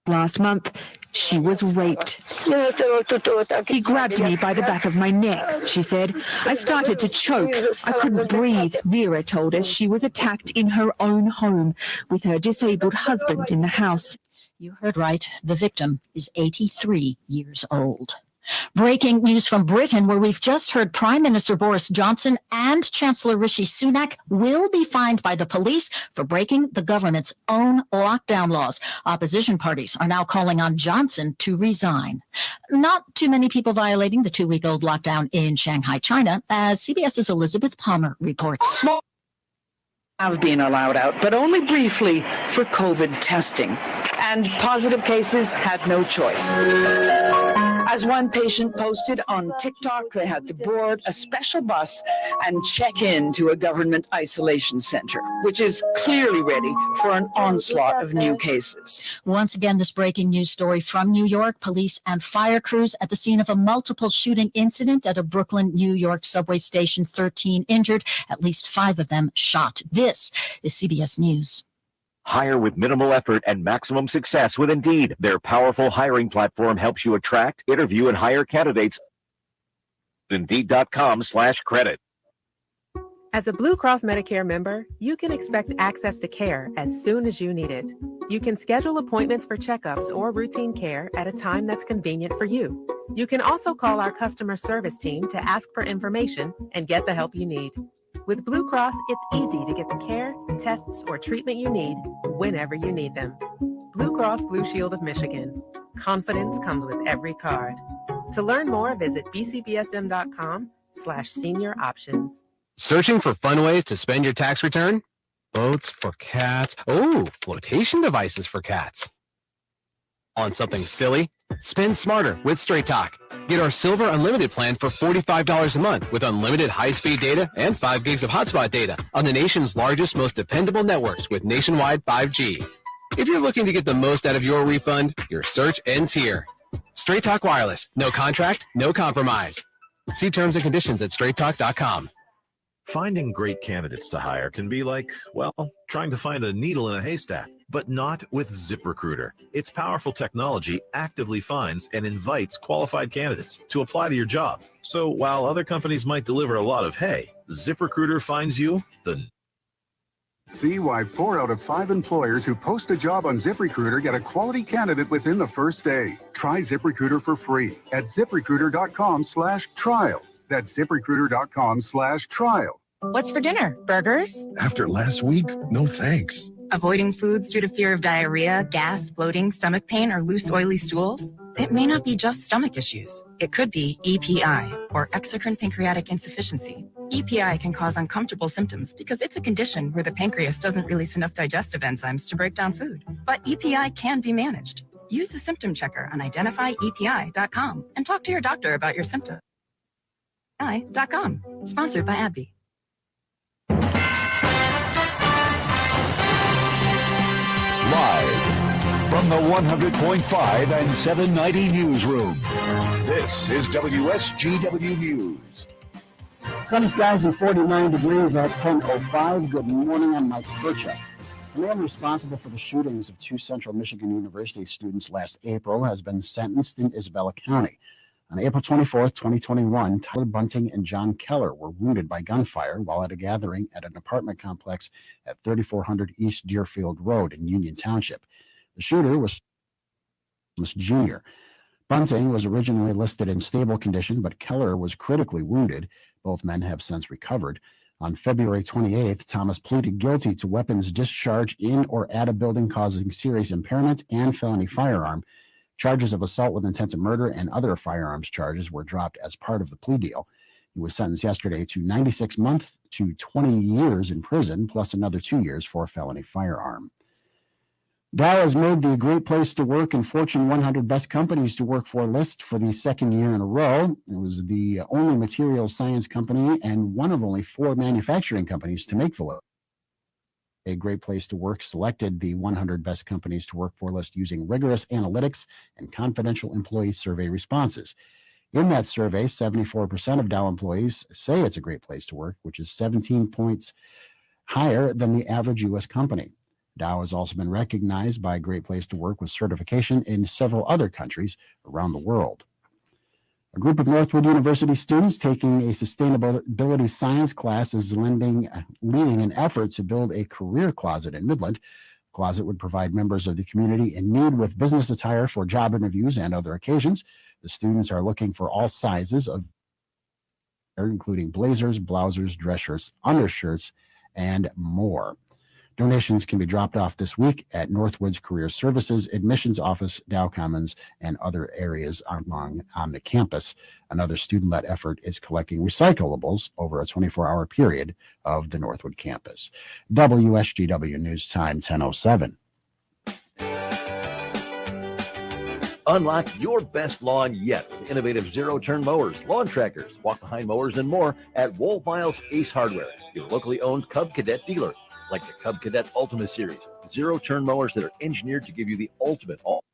last month, she was raped. He grabbed me by the back of my neck, she said. I started to choke. I couldn't breathe. Vera told us she was attacked in her own home with her disabled husband in the house. You heard right. The victim is 83 years old. Breaking news from Britain, where we've just heard Prime Minister Boris Johnson and Chancellor Rishi Sunak will be fined by the police for breaking the government's own lockdown laws. Opposition parties are now calling on Johnson to resign. Not too many people violating the 2-week-old lockdown in Shanghai, China, as CBS's Elizabeth Palmer reports. Have been allowed out, but only briefly for COVID testing. And positive cases had no choice. As one patient posted on TikTok, they had to board a special bus and check in to a government isolation center, which is clearly ready for an onslaught of new cases. Once again, this breaking news story from New York. Police and fire crews at the scene of a multiple shooting incident at a Brooklyn, New York subway station. 13 injured, at least 5 of them shot. This is CBS News. Hire with minimal effort and maximum success with Indeed. Their powerful hiring platform helps you attract, interview, and hire candidates. Indeed.com/credit. As a Blue Cross Medicare member, you can expect access to care as soon as you need it. You can schedule appointments for checkups or routine care at a time that's convenient for you. You can also call our customer service team to ask for information and get the help you need. With Blue Cross, it's easy to get the care, tests, or treatment you need whenever you need them. Blue Cross Blue Shield of Michigan. Confidence comes with every card. To learn more, visit bcbsm.com/senior options. Searching for fun ways to spend your tax return? Boats for cats. Oh, flotation devices for cats. On something silly? Spend smarter with Straight Talk. Get our Silver Unlimited plan for $45 a month with unlimited high-speed data and 5 gigs of hotspot data on the nation's largest, most dependable networks with nationwide 5G. If you're looking to get the most out of your refund, your search ends here. Straight Talk Wireless. No contract, no compromise. See terms and conditions at straighttalk.com. Finding great candidates to hire can be like, well, trying to find a needle in a haystack, but not with ZipRecruiter. Its powerful technology actively finds and invites qualified candidates to apply to your job. So while other companies might deliver a lot of hay, ZipRecruiter finds you the... See why 4 out of 5 employers who post a job on ZipRecruiter get a quality candidate within the first day. Try ZipRecruiter for free at ZipRecruiter.com/trial. That's ZipRecruiter.com/trial. What's for dinner? Burgers? After last week, no thanks. Avoiding foods due to fear of diarrhea, gas, bloating, stomach pain, or loose, oily stools? It may not be just stomach issues. It could be EPI, or exocrine pancreatic insufficiency. EPI can cause uncomfortable symptoms because it's a condition where the pancreas doesn't release enough digestive enzymes to break down food. But EPI can be managed. Use the symptom checker on identifyepi.com and talk to your doctor about your symptoms. EPI.com, sponsored by AbbVie. Live from the 100.5 and 790 newsroom, this is WSGW News. Sunny skies and 49 degrees at 10:05. Good morning, I'm Mike Percha. The man responsible for the shootings of two Central Michigan University students last April has been sentenced in Isabella County. On April 24th, 2021, Tyler Bunting and John Keller were wounded by gunfire while at a gathering at an apartment complex at 3400 East Deerfield Road in Union Township. The shooter was Jr. Bunting was originally listed in stable condition, but Keller was critically wounded. Both men have since recovered. On February 28th, Thomas pleaded guilty to weapons discharged in or at a building causing serious impairment and felony firearm. Charges of assault with intent to murder and other firearms charges were dropped as part of the plea deal. He was sentenced yesterday to 96 months to 20 years in prison, plus another 2 years for a felony firearm. Dow has made the Great Place to Work and Fortune 100 Best Companies to Work For list for the second year in a row. It was the only materials science company and one of only 4 manufacturing companies to make the list. A Great Place to Work selected the 100 Best Companies to Work For list using rigorous analytics and confidential employee survey responses. In that survey, 74% of Dow employees say it's a great place to work, which is 17 points higher than the average U.S. company. Dow has also been recognized by Great Place to Work with certification in several other countries around the world. A group of Northwood University students taking a sustainability science class is leading an effort to build a career closet in Midland. The closet would provide members of the community in need with business attire for job interviews and other occasions. The students are looking for all sizes of, including blazers, blouses, dress shirts, undershirts, and more. Donations can be dropped off this week at Northwood's Career Services, Admissions Office, Dow Commons, and other areas on the campus. Another student-led effort is collecting recyclables over a 24-hour period of the Northwood campus. WSGW News Time, 10:07. Unlock your best lawn yet with innovative zero-turn mowers, lawn tractors, walk-behind mowers, and more at Wohlfeil's Ace Hardware, your locally owned Cub Cadet dealer. Like the Cub Cadet Ultima Series, zero-turn mowers that are engineered to give you the ultimate all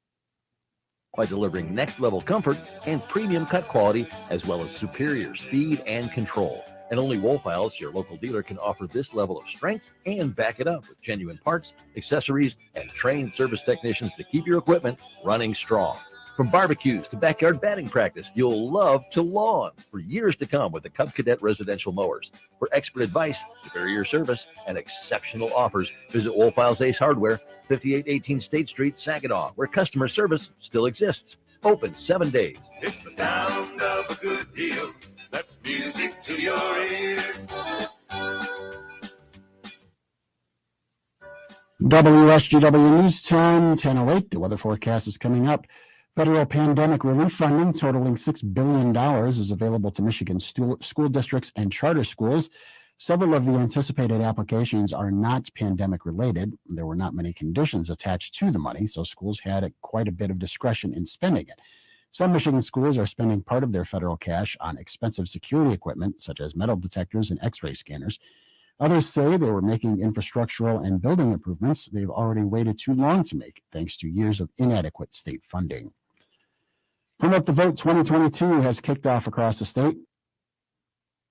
by delivering next-level comfort and premium cut quality, as well as superior speed and control. And only Wohlfeil's, your local dealer, can offer this level of strength and back it up with genuine parts, accessories, and trained service technicians to keep your equipment running strong. From barbecues to backyard batting practice, you'll love to lawn for years to come with the Cub Cadet residential mowers. For expert advice, superior service, and exceptional offers, visit Wohlfeil's Ace Hardware, 5818 State Street, Saginaw, where customer service still exists. Open 7 days. It's the sound of a good deal. That's music to your ears. WSGW News Time, 10:08. The weather forecast is coming up. Federal pandemic relief funding totaling $6 billion is available to Michigan school districts and charter schools. Several of the anticipated applications are not pandemic related. There were not many conditions attached to the money, so schools had quite a bit of discretion in spending it. Some Michigan schools are spending part of their federal cash on expensive security equipment, such as metal detectors and x-ray scanners. Others say they were making infrastructural and building improvements they've already waited too long to make, thanks to years of inadequate state funding. Promote the Vote 2022 has kicked off across the state.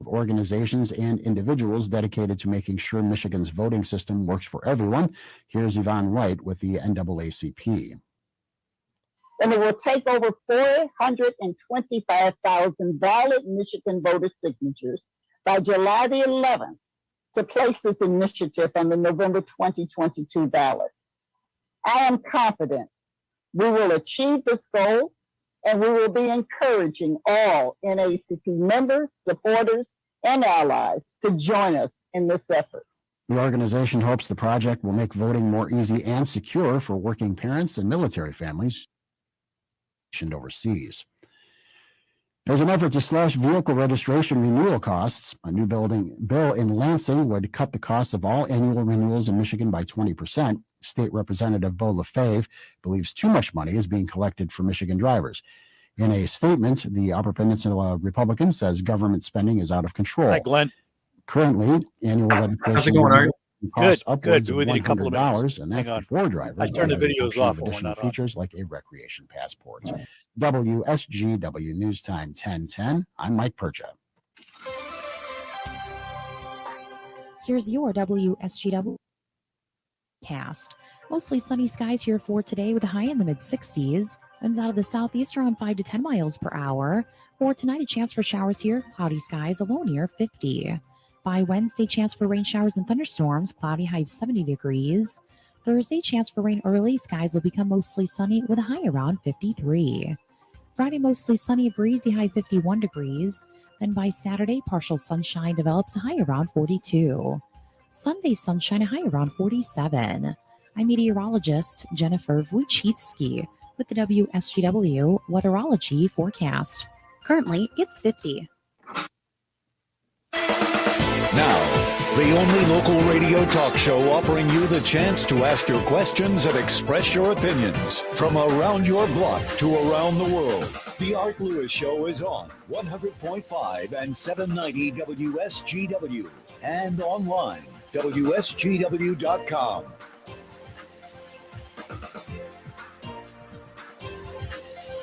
Organizations and individuals dedicated to making sure Michigan's voting system works for everyone. Here's Yvonne White with the NAACP. And it will take over 425,000 valid Michigan voter signatures by July the 11th to place this initiative on the November 2022 ballot. I am confident we will achieve this goal, and we will be encouraging all NAACP members, supporters, and allies to join us in this effort. The organization hopes the project will make voting more easy and secure for working parents and military families overseas. There's an effort to slash vehicle registration renewal costs. A new building bill in Lansing would cut the cost of all annual renewals in Michigan by 20%. State Representative Bo LaFave believes too much money is being collected for Michigan drivers. In a statement, the Upper Peninsula Republican says government spending is out of control. Hi, Glenn. Currently, annual registration How's it going, Art? costs Good. upwards of Be with you in a couple of $100, minutes. and that's Hang on. before drivers I turned the may have videos function off of when we're additional not on. features like a recreation passports. WSGW News Time 1010. I'm Mike Percha. Here's your WSGW cast. Mostly sunny skies here for today with a high in the mid-60s. Winds out of the southeast around 5 to 10 miles per hour. For tonight, a chance for showers here. Cloudy skies, a low near 50. By Wednesday, chance for rain showers and thunderstorms. Cloudy, high of 70 degrees. Thursday, chance for rain early. Skies will become mostly sunny with a high around 53. Friday, mostly sunny, breezy, high 51 degrees. Then by Saturday, partial sunshine develops, a high around 42. Sunday, sunshine, a high around 47. I'm meteorologist Jennifer Wojcicki with the WSGW Weatherology Forecast. Currently, it's 50. Now, the only local radio talk show offering you the chance to ask your questions and express your opinions from around your block to around the world. The Art Lewis Show is on 100.5 and 790 WSGW and online, WSGW.com.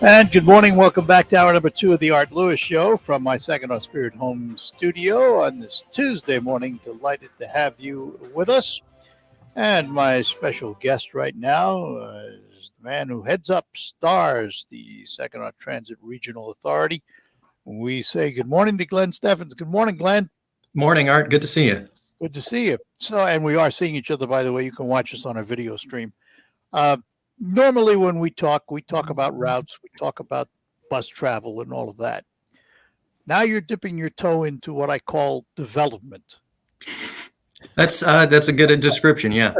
And good morning. Welcome back to hour number 2 of the Art Lewis Show from my Saginaw Spirit Home studio on this Tuesday morning. Delighted to have you with us. And my special guest right now is the man who heads up STARS, the Saginaw Transit Regional Authority. We say good morning to Glenn Steffens. Good morning, Glenn. Morning, Art. Good to see you. Good to see you. So, and we are seeing each other, by the way. You can watch us on our video stream. Normally when we talk about routes, we talk about bus travel and all of that. Now you're dipping your toe into what I call development. That's a good description, yeah.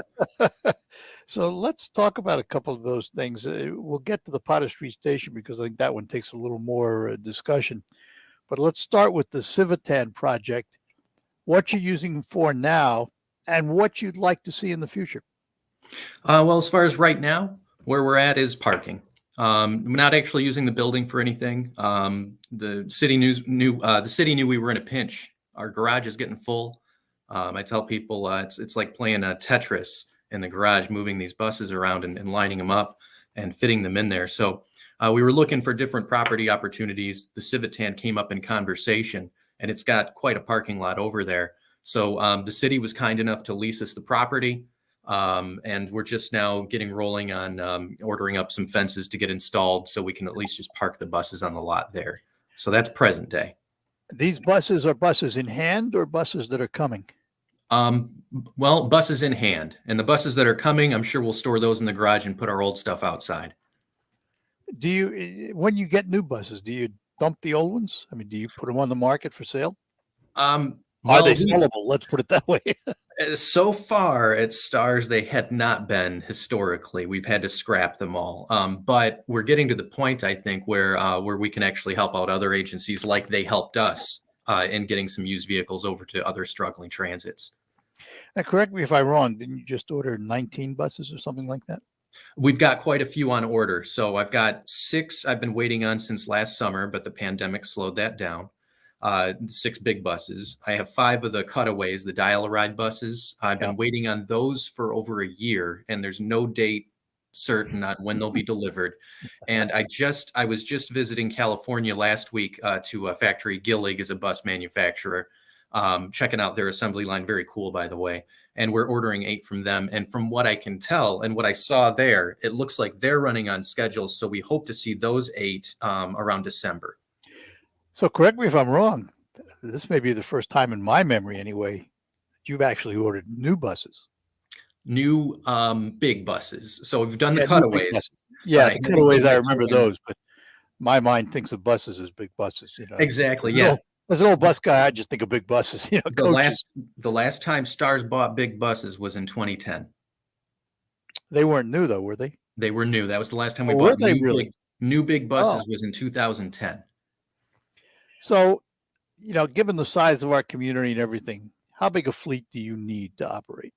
So let's talk about a couple of those things. We'll get to the Potter Street Station because I think that one takes a little more discussion. But let's start with the Civitan project, what you're using for now and what you'd like to see in the future. Well, as far as right now, where we're at is parking. We're not actually using the building for anything. The city knew we were in a pinch. Our garage is getting full. I tell people it's like playing a Tetris in the garage, moving these buses around and lining them up and fitting them in there. So we were looking for different property opportunities. The Civitan came up in conversation, and it's got quite a parking lot over there. So the city was kind enough to lease us the property. And we're just now getting rolling on ordering up some fences to get installed so we can at least just park the buses on the lot there. So that's present day. These buses are buses in hand or buses that are coming? Well, buses in hand. And the buses that are coming, I'm sure we'll store those in the garage and put our old stuff outside. Do you, when you get new buses, do you dump the old ones? I mean, do you put them on the market for sale? Are they sellable? Let's put it that way. So far at STARS, they had not been historically. We've had to scrap them all. But we're getting to the point, I think, where we can actually help out other agencies like they helped us in getting some used vehicles over to other struggling transits. Now, correct me if I'm wrong. Didn't you just order 19 buses or something like that? We've got quite a few on order. So I've got 6 I've been waiting on since last summer, but the pandemic slowed that down. 6 big buses. I have 5 of the cutaways, the dial-a-ride buses. I've been waiting on those for over a year, and there's no date certain on when they'll be delivered. And I was just visiting California last week to a factory. Gillig is a bus manufacturer. Checking out their assembly line. Very cool, by the way. And we're ordering 8 from them. And from what I can tell and what I saw there, it looks like they're running on schedule. So we hope to see those 8 around December. So correct me if I'm wrong. This may be the first time in my memory anyway, you've actually ordered new buses. New big buses. So we've done the cutaways. Yeah, right. The cutaways, I remember those, but my mind thinks of buses as big buses. You know, exactly. Yeah. As an old bus guy, I just think of big buses. You know, the last time STARS bought big buses was in 2010. They weren't new though, were they? They were new. That was the last time we bought new big buses was in 2010. So, given the size of our community and everything, how big a fleet do you need to operate?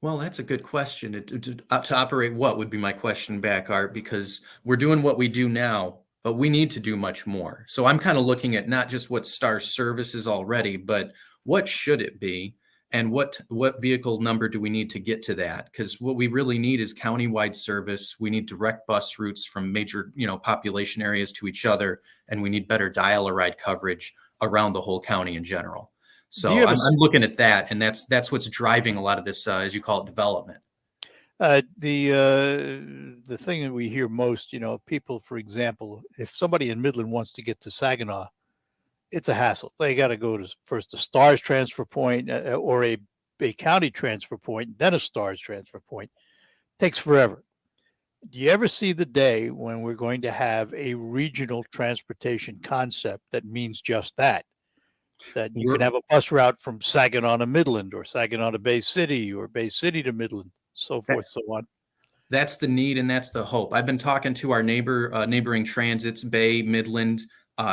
Well, that's a good question. To operate what would be my question back, Art, because we're doing what we do now, but we need to do much more. So I'm kind of looking at not just what Star Service is already, but what should it be, and what vehicle number do we need to get to that? Because what we really need is countywide service. We need direct bus routes from major, population areas to each other, and we need better dial-a-ride coverage around the whole county in general. Do you So ever I'm see- looking at that, and that's what's driving a lot of this, as you call it, development. The thing that we hear most, people, for example, if somebody in Midland wants to get to Saginaw, it's a hassle. They got to go to first the Stars transfer point or a county transfer point, then a Stars transfer point. Takes forever. Do you ever see the day when we're going to have a regional transportation concept that means just that? That you can have a bus route from Saginaw to Midland, or Saginaw to Bay City, or Bay City to Midland, so forth, so on. That's the need, and that's the hope. I've been talking to our neighboring transits, Bay, Midland,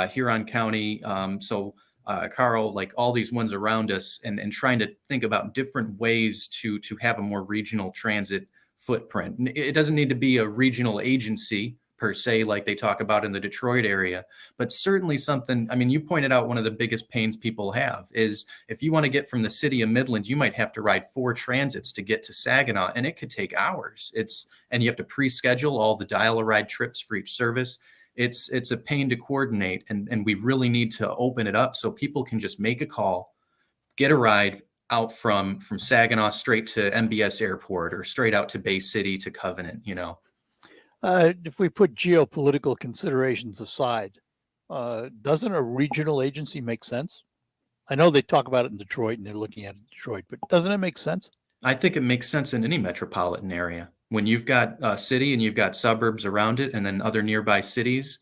Huron County, Carl, like all these ones around us, and trying to think about different ways to have a more regional transit footprint. It doesn't need to be a regional agency per se, like they talk about in the Detroit area, but certainly something. I mean, you pointed out one of the biggest pains people have is if you want to get from the city of Midland, you might have to ride 4 transits to get to Saginaw, and it could take hours. And you have to pre-schedule all the dial-a-ride trips for each service. It's a pain to coordinate, and we really need to open it up so people can just make a call, get a ride out from Saginaw straight to MBS Airport, or straight out to Bay City to Covenant, If we put geopolitical considerations aside, doesn't a regional agency make sense? I know they talk about it in Detroit and they're looking at it in Detroit, but doesn't it make sense? I think it makes sense in any metropolitan area. When you've got a city and you've got suburbs around it, and then other nearby cities,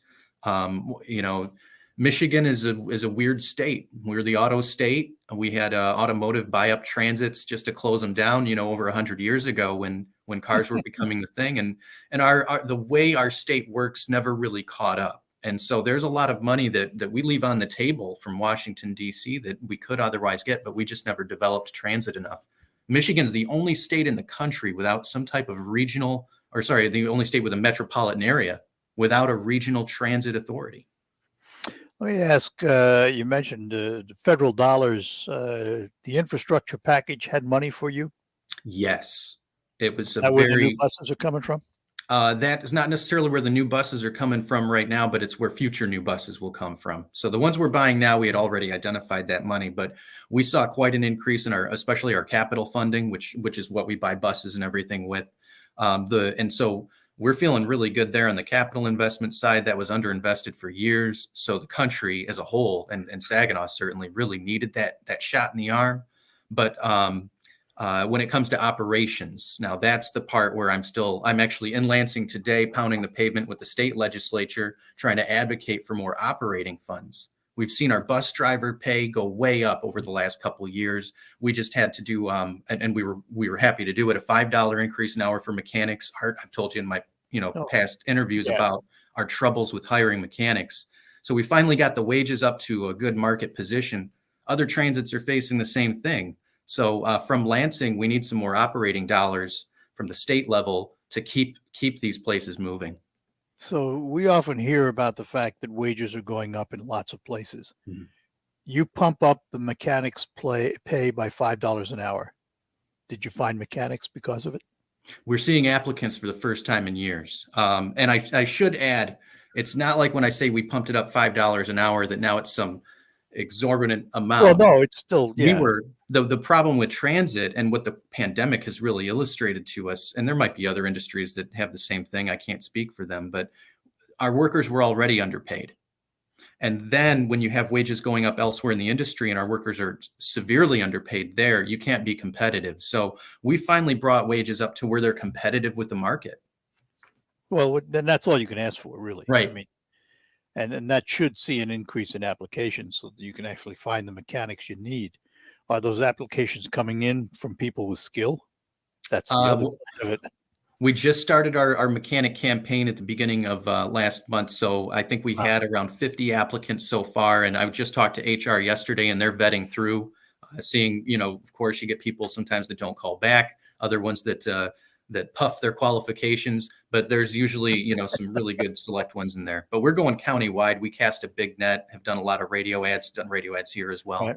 Michigan is a weird state. We're the auto state. We had automotive buy up transits just to close them down, over 100 years ago when cars were becoming the thing. And the way our state works never really caught up. And so there's a lot of money that we leave on the table from Washington, D.C. that we could otherwise get, but we just never developed transit enough. Michigan's the only state in the country without some type of the only state with a metropolitan area without a regional transit authority. Let me ask, you mentioned the federal dollars, the infrastructure package had money for you? Yes. It was Is that where the new buses are coming from? That is not necessarily where the new buses are coming from right now, but it's where future new buses will come from. So the ones we're buying now, we had already identified that money, but we saw quite an increase in especially our capital funding, which is what we buy buses and everything with. And so we're feeling really good there on the capital investment side. That was underinvested for years. So the country as a whole, and Saginaw certainly really needed that shot in the arm. But when it comes to operations, now that's the part where I'm actually in Lansing today, pounding the pavement with the state legislature, trying to advocate for more operating funds. We've seen our bus driver pay go way up over the last couple of years. We just had to do, and we were happy to do it, a $5 increase an hour for mechanics. Art, I've told you in my past interviews about our troubles with hiring mechanics. So we finally got the wages up to a good market position. Other transits are facing the same thing. So from Lansing, we need some more operating dollars from the state level to keep these places moving. So we often hear about the fact that wages are going up in lots of places. Mm-hmm. You pump up the mechanics pay by $5 an hour. Did you find mechanics because of it? We're seeing applicants for the first time in years. And I should add, it's not like when I say we pumped it up $5 an hour that now it's some exorbitant amount. Well, no, it's still, we were the problem with transit, and what the pandemic has really illustrated to us, and there might be other industries that have the same thing. I can't speak for them, but our workers were already underpaid. And then when you have wages going up elsewhere in the industry and our workers are severely underpaid there, you can't be competitive. So we finally brought wages up to where they're competitive with the market. Well, then that's all you can ask for, really. Right. I mean, and that should see an increase in applications so that you can actually find the mechanics you need. Are those applications coming in from people with skill? That's the other side of it. We just started our mechanic campaign at the beginning of last month. So I think we had around 50 applicants so far. And I just talked to HR yesterday, and they're vetting through, seeing, of course, you get people sometimes that don't call back, other ones that puff their qualifications. But there's usually, some really good select ones in there. But we're going countywide. We cast a big net, have done a lot of radio ads, done radio ads here as well.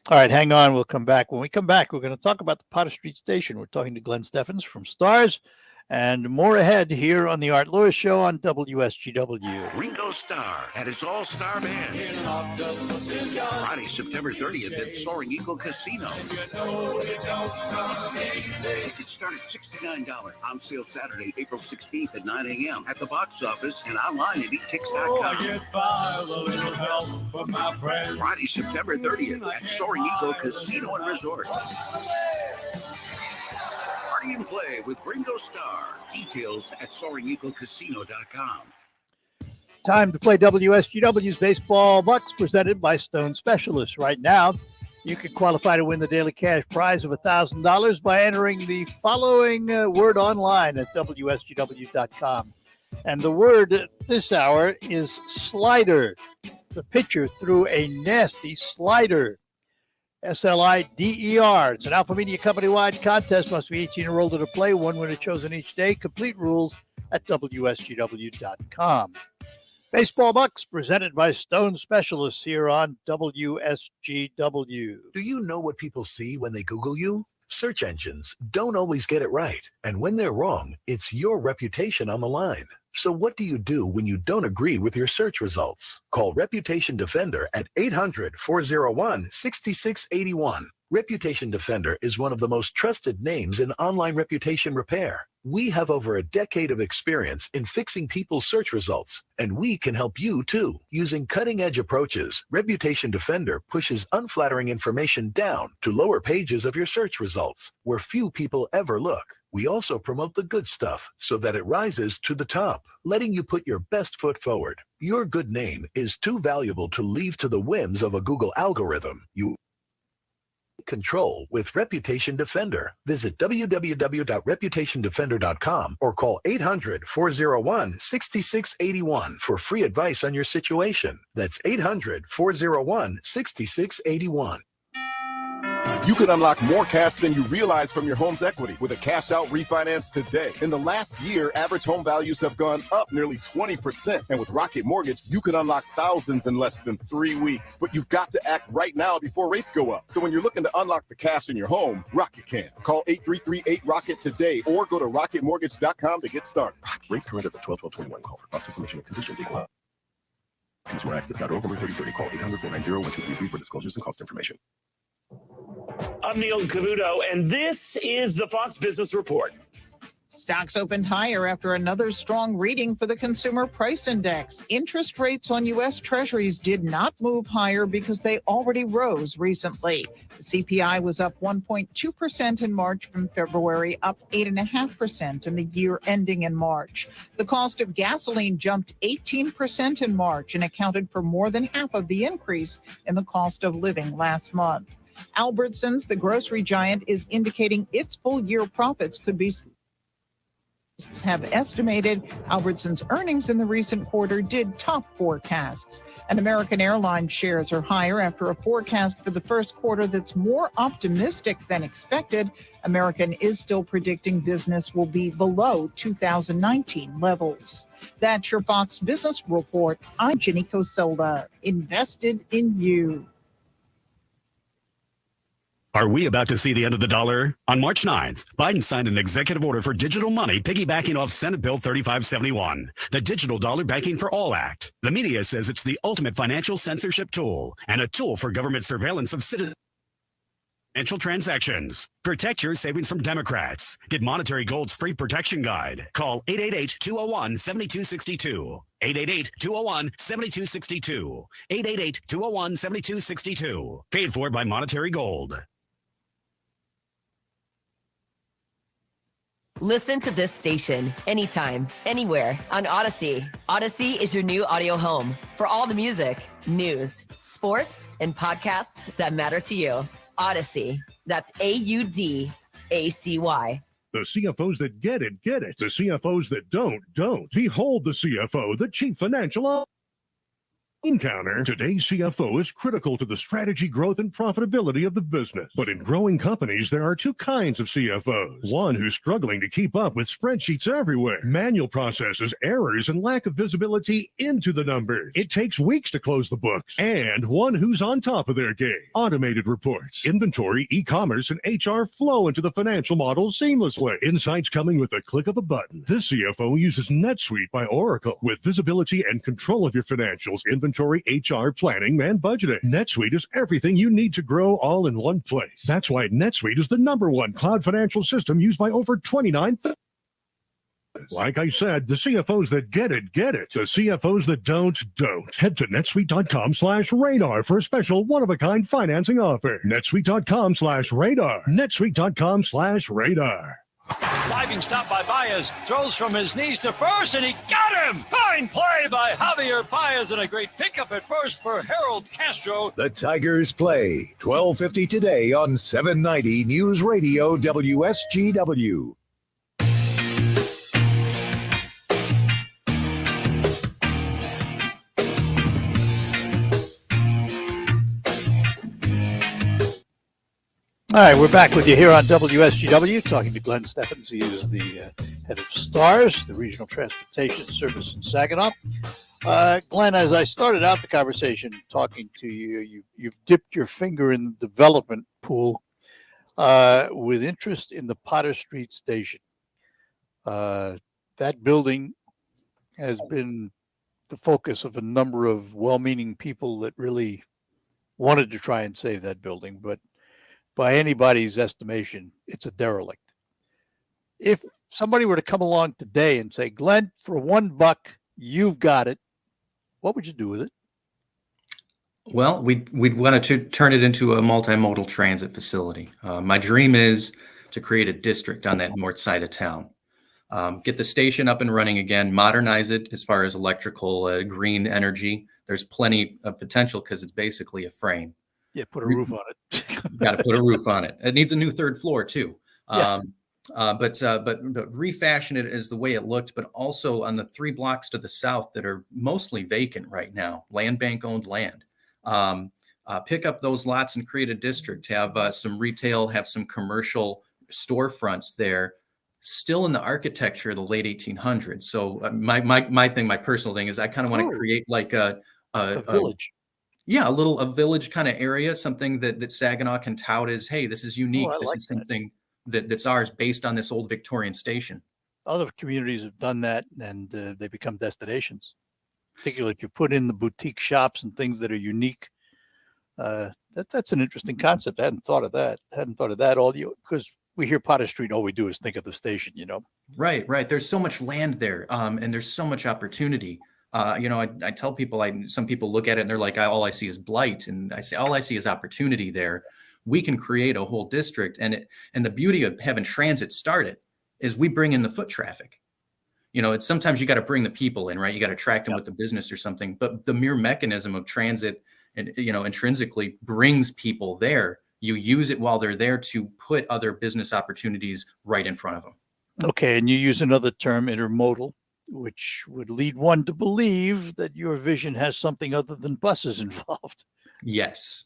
All right, hang on. We'll come back. When we come back, we're going to talk about the Potter Street Station. We're talking to Glenn Steffens from STARS, and more ahead here on the Art Lewis Show on WSGW. Ringo Starr and his all-star band. Friday, September 30th at Soaring Eagle Casino. Tickets start at $69. On sale Saturday, April 16th at 9 a.m. at the box office and online at etix.com. Friday, September 30th at Soaring Eagle Casino and Resort. Party and play with Ringo Starr. Details at SoaringEagleCasino.com. Time to play WSGW's Baseball Bucks, presented by Stone Specialists. Right now, you can qualify to win the daily cash prize of $1,000 by entering the following word online at WSGW.com. And the word this hour is slider. The pitcher threw a nasty slider. SLIDER. It's an Alpha Media company-wide contest. Must be 18 or older to play. One winner chosen each day. Complete rules at WSGW.com. Baseball Bucks, presented by Stone Specialists here on WSGW. Do you know what people see when they Google you? Search engines don't always get it right. And when they're wrong, it's your reputation on the line. So what do you do when you don't agree with your search results? Call Reputation Defender at 800-401-6681. Reputation Defender is one of the most trusted names in online reputation repair. We have over a decade of experience in fixing people's search results, and we can help you too. Using cutting-edge approaches, Reputation Defender pushes unflattering information down to lower pages of your search results, where few people ever look. We also promote the good stuff so that it rises to the top, letting you put your best foot forward. Your good name is too valuable to leave to the whims of a Google algorithm. You control with Reputation Defender. Visit www.reputationdefender.com or call 800-401-6681 for free advice on your situation. That's 800-401-6681. You can unlock more cash than you realize from your home's equity with a cash out refinance today. In the last year, average home values have gone up nearly 20%. And with Rocket Mortgage, you can unlock thousands in less than 3 weeks. But you've got to act right now before rates go up. So when you're looking to unlock the cash in your home, Rocket can. Call 8338-ROCKET today or go to rocketmortgage.com to get started. Rates current as of 12/12/21. Call for cost information and conditions equal. Consumer access at October 3030. Call 800-490-1233 for disclosures and cost information. I'm Neil Cavuto, and this is the Fox Business Report. Stocks opened higher after another strong reading for the Consumer Price Index. Interest rates on U.S. Treasuries did not move higher because they already rose recently. The CPI was up 1.2% in March from February, up 8.5% in the year ending in March. The cost of gasoline jumped 18% in March and accounted for more than half of the increase in the cost of living last month. Albertsons, the grocery giant, is indicating its full-year profits could be have estimated. Albertsons' earnings in the recent quarter did top forecasts. And American Airlines shares are higher after a forecast for the first quarter that's more optimistic than expected. American is still predicting business will be below 2019 levels. That's your Fox Business Report. I'm Jenny Cosola, invested in you. Are we about to see the end of the dollar? On March 9th, Biden signed an executive order for digital money piggybacking off Senate Bill 3571, the Digital Dollar Banking for All Act. The media says it's the ultimate financial censorship tool and a tool for government surveillance of citizens' financial transactions. Protect your savings from Democrats. Get Monetary Gold's free protection guide. Call 888-201-7262. 888-201-7262. 888-201-7262. Paid for by Monetary Gold. Listen to this station anytime, anywhere on Odyssey. Odyssey is your new audio home for all the music, news, sports, and podcasts that matter to you. Odyssey. That's AUDACY. The CFOs that get it, get it. The CFOs that don't, don't. Behold the CFO, the Chief Financial Officer. Encounter. Today's CFO is critical to the strategy, growth, and profitability of the business. But in growing companies, there are two kinds of CFOs. One who's struggling to keep up with spreadsheets everywhere, manual processes, errors, and lack of visibility into the numbers. It takes weeks to close the books. And one who's on top of their game. Automated reports, inventory, e-commerce, and HR flow into the financial model seamlessly. Insights coming with a click of a button. This CFO uses NetSuite by Oracle with visibility and control of your financials, inventory, HR, planning, and budgeting. NetSuite is everything you need to grow all in one place. That's why NetSuite is the #1 cloud financial system used by over 29,000. Like I said, the CFOs that get it, get it. The CFOs that don't, don't. Head to netsuite.com/radar for a special one-of-a-kind financing offer. netsuite.com/radar. netsuite.com/radar. Diving stop by Baez, throws from his knees to first, and he got him! Fine play by Javier Baez, and a great pickup at first for Harold Castro. The Tigers play 12:50 today on 790 News Radio WSGW. All right, we're back with you here on WSGW, talking to Glenn Stephens. He is the head of STARS, the Regional Transportation Service in Saginaw. Glenn, as I started out the conversation talking to you, you've dipped your finger in the development pool with interest in the Potter Street Station. That building has been the focus of a number of well-meaning people that really wanted to try and save that building, but by anybody's estimation, it's a derelict. If somebody were to come along today and say, Glenn, for $1, you've got it, what would you do with it? Well, we'd want to turn it into a multimodal transit facility. My dream is to create a district on that north side of town. Get the station up and running again, modernize it as far as electrical, green energy. There's plenty of potential because it's basically a frame. Yeah, put a roof on it. Got to put a roof on it. It needs a new third floor too. But refashion it as the way it looked, but also on the 3 blocks to the south that are mostly vacant right now, land bank owned land. Pick up those lots and create a district. Have some retail, have some commercial storefronts there, still in the architecture of the late 1800s. So my personal thing is I kind of want to create like a village. Yeah, a village kind of area, something that Saginaw can tout as, hey, this is unique. This is something that's ours based on this old Victorian station. Other communities have done that, and they become destinations. Particularly if you put in the boutique shops and things that are unique. That's an interesting concept. I hadn't thought of that. Because we hear Potter Street, all we do is think of the station, you know. Right. There's so much land there, and there's so much opportunity. I tell people, some people look at it and they're like, all I see is blight. And I say, all I see is opportunity there. We can create a whole district. And the beauty of having transit started is we bring in the foot traffic. It's sometimes you got to bring the people in, right? You got to attract them with the business or something. But the mere mechanism of transit, and intrinsically brings people there. You use it while they're there to put other business opportunities right in front of them. Okay. And you use another term, intermodal, which would lead one to believe that your vision has something other than buses involved. Yes.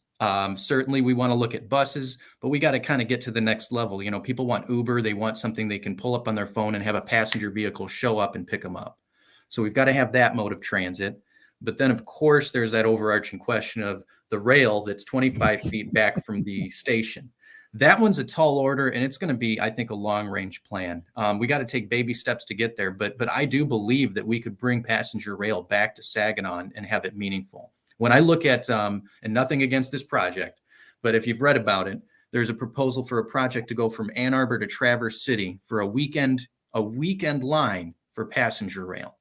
Certainly we want to look at buses, but we got to kind of get to the next level. People want Uber. They want something they can pull up on their phone and have a passenger vehicle show up and pick them up. So we've got to have that mode of transit. But then, of course, there's that overarching question of the rail that's 25 feet back from the station. That one's a tall order, and it's going to be, I think, a long-range plan. We got to take baby steps to get there, but I do believe that we could bring passenger rail back to Saginaw and have it meaningful. When I look at, and nothing against this project, but if you've read about it, there's a proposal for a project to go from Ann Arbor to Traverse City for a weekend line for passenger rail.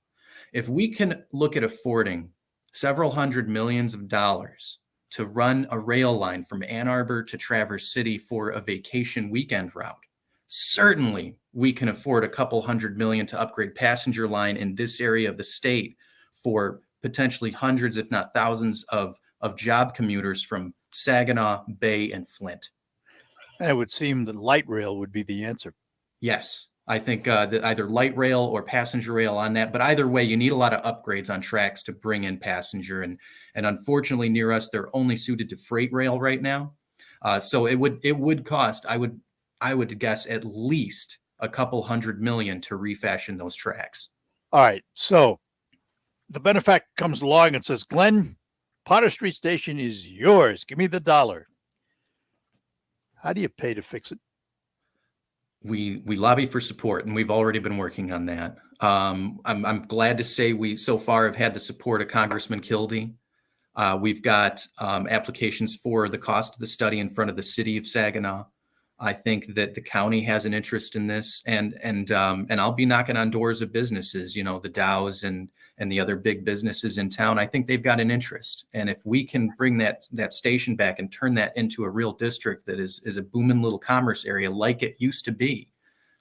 If we can look at affording several hundred millions of dollars to run a rail line from Ann Arbor to Traverse City for a vacation weekend route, certainly we can afford a couple $100 million to upgrade passenger line in this area of the state for potentially hundreds, if not thousands of job commuters from Saginaw, Bay, and Flint. And it would seem that light rail would be the answer. Yes, I think that either light rail or passenger rail on that. But either way, you need a lot of upgrades on tracks to bring in passenger. And unfortunately, near us, they're only suited to freight rail right now. So it would cost, I would guess, at least a couple $100 million to refashion those tracks. All right. So the benefactor comes along and says, Glenn, Potter Street Station is yours. Give me the $1. How do you pay to fix it? We lobby for support, and we've already been working on that. I'm glad to say we so far have had the support of Congressman Kildee. We've got applications for the cost of the study in front of the city of Saginaw. I think that the county has an interest in this, and I'll be knocking on doors of businesses, you know, the Dows and the other big businesses in town. I think they've got an interest, and if we can bring that station back and turn that into a real district that is a booming little commerce area like it used to be,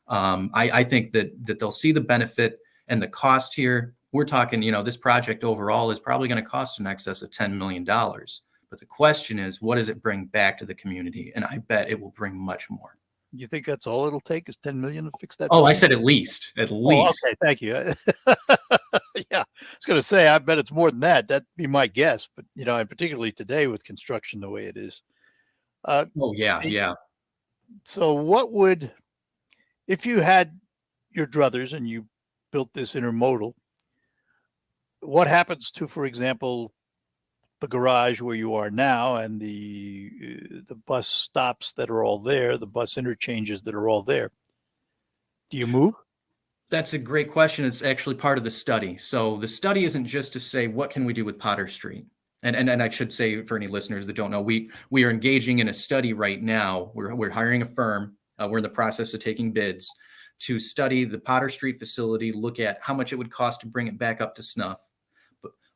I think that they'll see the benefit and the cost here. We're talking, you know, this project overall is probably going to cost in excess of $10 million. But the question is, what does it bring back to the community? And I bet it will bring much more. You think that's all it'll take is $10 million to fix that? Oh, I building? said at least. Oh, okay, thank you. Yeah, I was going to say, I bet it's more than that. That'd be my guess. But, you know, and particularly today with construction the way it is. Oh, yeah. So what would, if you had your druthers and you built this intermodal, what happens to, for example, the garage where you are now and the bus stops that are all there, the bus interchanges that are all there? Do you move? That's a great question. It's actually part of the study. So the study isn't just to say, what can we do with Potter Street? And I should say, for any listeners that don't know, we are engaging in a study right now. We're hiring a firm. We're in the process of taking bids to study the Potter Street facility, look at how much it would cost to bring it back up to snuff,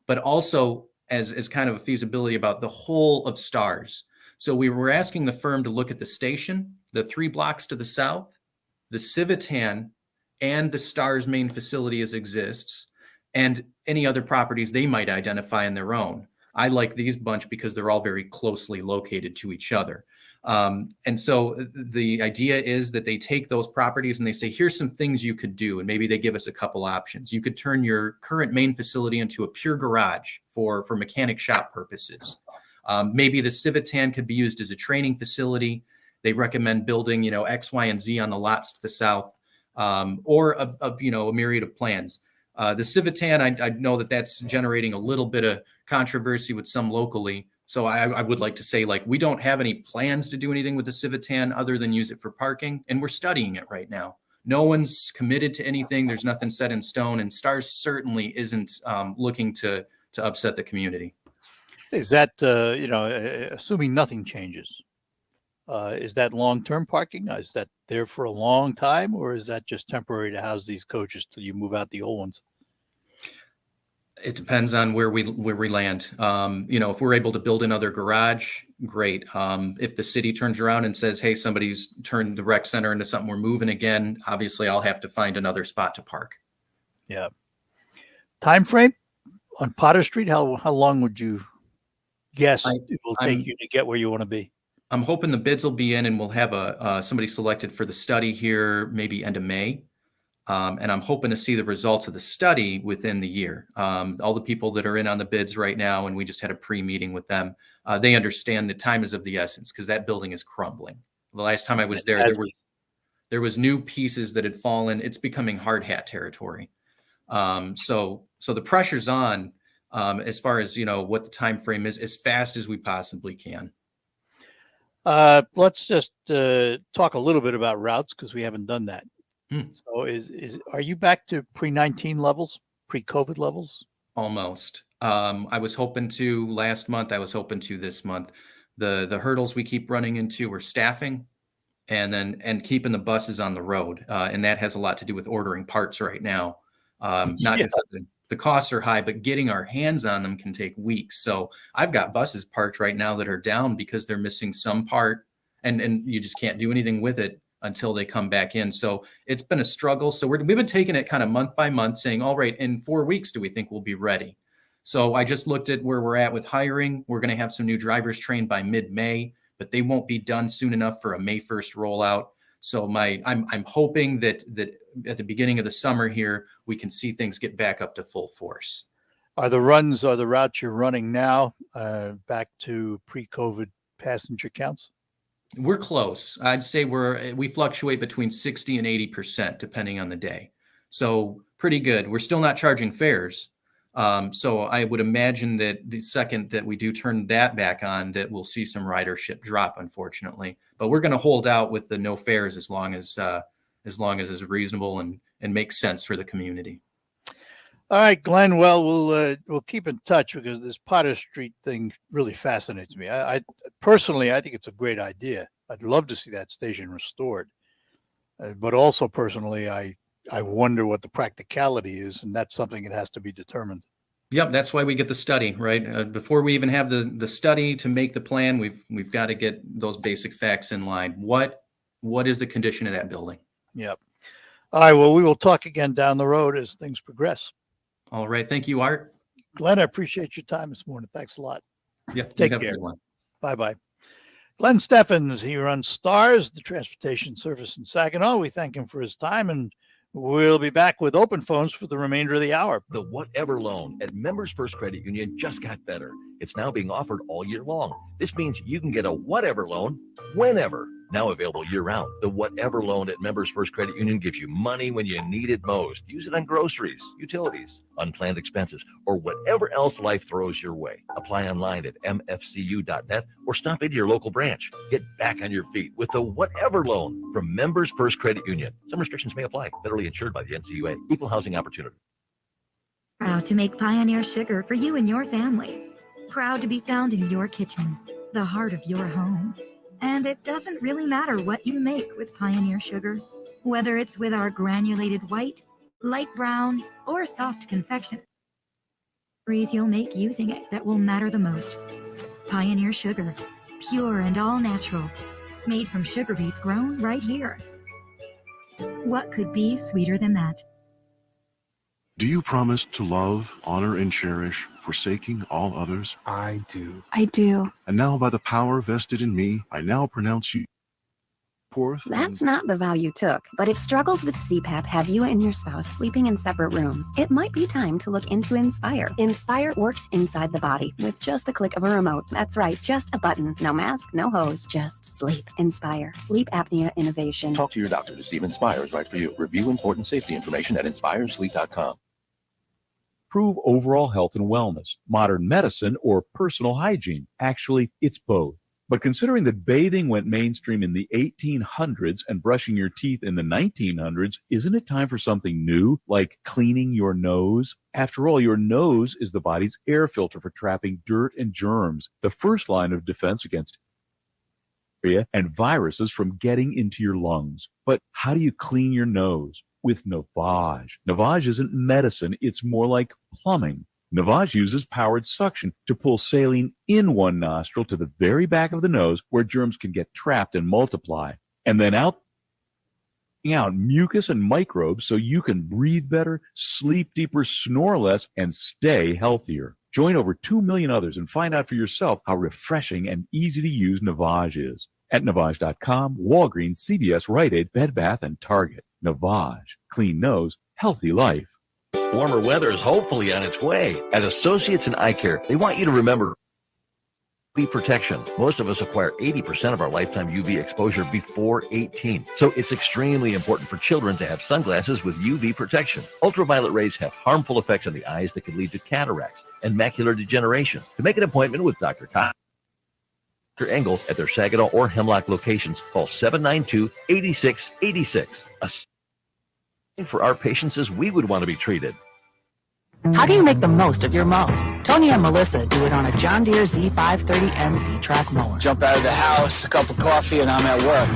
but also as kind of a feasibility about the whole of STARS. So we were asking the firm to look at the station, the 3 blocks to the south, the Civitan, and the STARS main facility as exists, and any other properties they might identify in their own. I like these bunch because they're all very closely located to each other. And so the idea is that they take those properties and they say, here's some things you could do. And maybe they give us a couple options. You could turn your current main facility into a pure garage for mechanic shop purposes. Maybe the Civitan could be used as a training facility. They recommend building, you know, X, Y, and Z on the lots to the south, or a myriad of plans. The Civitan, I know that's generating a little bit of controversy with some locally. So I would like to say, like, we don't have any plans to do anything with the Civitan other than use it for parking, and we're studying it right now. No one's committed to anything. There's nothing set in stone, and STARS certainly isn't looking to upset the community. Is that, assuming nothing changes, is that long-term parking? Is that there for a long time, or is that just temporary to house these coaches till you move out the old ones? It depends on where we land. If we're able to build another garage, great. If the city turns around and says, hey, somebody's turned the rec center into something we're moving again, obviously I'll have to find another spot to park. Yeah. Time frame on Potter Street, how long would you guess it will take you to get where you want to be? I'm hoping the bids will be in and we'll have somebody selected for the study here, maybe end of May. And I'm hoping to see the results of the study within the year. All the people that are in on the bids right now, and we just had a pre-meeting with them, they understand the time is of the essence because that building is crumbling. The last time I was there, there was new pieces that had fallen. It's becoming hard hat territory. So the pressure's on as far as, what the time frame is, as fast as we possibly can. Let's just talk a little bit about routes because we haven't done that. So are you back to pre-19 levels, pre-COVID levels? Almost. I was hoping to last month. I was hoping to this month. The hurdles we keep running into are staffing and keeping the buses on the road. And that has a lot to do with ordering parts right now. Not just the costs are high, but getting our hands on them can take weeks. So I've got buses parked right now that are down because they're missing some part and you just can't do anything with it until they come back in. So it's been a struggle. So we've been taking it kind of month by month saying, all right, in 4 weeks, do we think we'll be ready? So I just looked at where we're at with hiring. We're going to have some new drivers trained by mid-May, but they won't be done soon enough for a May 1st rollout. So I'm hoping that at the beginning of the summer here, we can see things get back up to full force. Are the routes you're running now back to pre-COVID passenger counts? We're close. I'd say we fluctuate between 60 and 80% depending on the day. So pretty good. We're still not charging fares. So I would imagine that the second that we do turn that back on, that we'll see some ridership drop, unfortunately. But we're going to hold out with the no fares as long as it's reasonable and makes sense for the community. All right, Glenn. Well, we'll keep in touch because this Potter Street thing really fascinates me. I personally, I think it's a great idea. I'd love to see that station restored. But also personally, I wonder what the practicality is, and that's something that has to be determined. Yep, that's why we get the study, right? Before we even have the study to make the plan, we've got to get those basic facts in line. What is the condition of that building? Yep. All right. Well, we will talk again down the road as things progress. All right. Thank you, Art. Glenn, I appreciate your time this morning. Thanks a lot. Yeah. Take care. Bye-bye. Glenn Steffens, he runs STARS, the transportation service in Saginaw. We thank him for his time, and we'll be back with open phones for the remainder of the hour. The Whatever Loan at Members First Credit Union just got better. It's now being offered all year long. This means you can get a whatever loan whenever. Now available year-round. The Whatever Loan at Members First Credit Union gives you money when you need it most. Use it on groceries, utilities, unplanned expenses, or whatever else life throws your way. Apply online at mfcu.net or stop into your local branch. Get back on your feet with the Whatever Loan from Members First Credit Union. Some restrictions may apply. Federally insured by the NCUA. Equal housing opportunity. Proud to make Pioneer Sugar for you and your family. Proud to be found in your kitchen, the heart of your home. And it doesn't really matter what you make with Pioneer Sugar, whether it's with our granulated white, light brown, or soft confection. You'll make using it that will matter the most. Pioneer Sugar, pure and all natural, made from sugar beets grown right here. What could be sweeter than that? Do you promise to love, honor, and cherish, forsaking all others? I do. I do. And now, by the power vested in me, I now pronounce you forth. That's not the vow you took, but if struggles with CPAP have you and your spouse sleeping in separate rooms, it might be time to look into Inspire. Inspire works inside the body with just a click of a remote. That's right, just a button. No mask, no hose, just sleep. Inspire. Sleep apnea innovation. Talk to your doctor to see if Inspire is right for you. Review important safety information at inspiresleep.com. Improve overall health and wellness, modern medicine, or personal hygiene. Actually, it's both. But considering that bathing went mainstream in the 1800s and brushing your teeth in the 1900s, isn't it time for something new, like cleaning your nose? After all, your nose is the body's air filter for trapping dirt and germs, the first line of defense against bacteria and viruses from getting into your lungs. But how do you clean your nose? With Navage. Navage isn't medicine, it's more like plumbing. Navage uses powered suction to pull saline in one nostril to the very back of the nose where germs can get trapped and multiply, and then out mucus and microbes so you can breathe better, sleep deeper, snore less, and stay healthier. Join over 2 million others and find out for yourself how refreshing and easy to use Navage is. At Navage.com, Walgreens, CVS, Rite Aid, Bed Bath, and Target. Navage. Clean nose, healthy life. Warmer weather is hopefully on its way. At Associates in Eye Care, they want you to remember UV protection. Most of us acquire 80% of our lifetime UV exposure before 18. So it's extremely important for children to have sunglasses with UV protection. Ultraviolet rays have harmful effects on the eyes that can lead to cataracts and macular degeneration. To make an appointment with Dr. Engel at their Saginaw or Hemlock locations, call 792-8686. For our patients as we would want to be treated. How do you make the most of your mow? Tony and Melissa do it on a John Deere Z530M Z-Track mower. Jump out of the house, a cup of coffee, and I'm at work.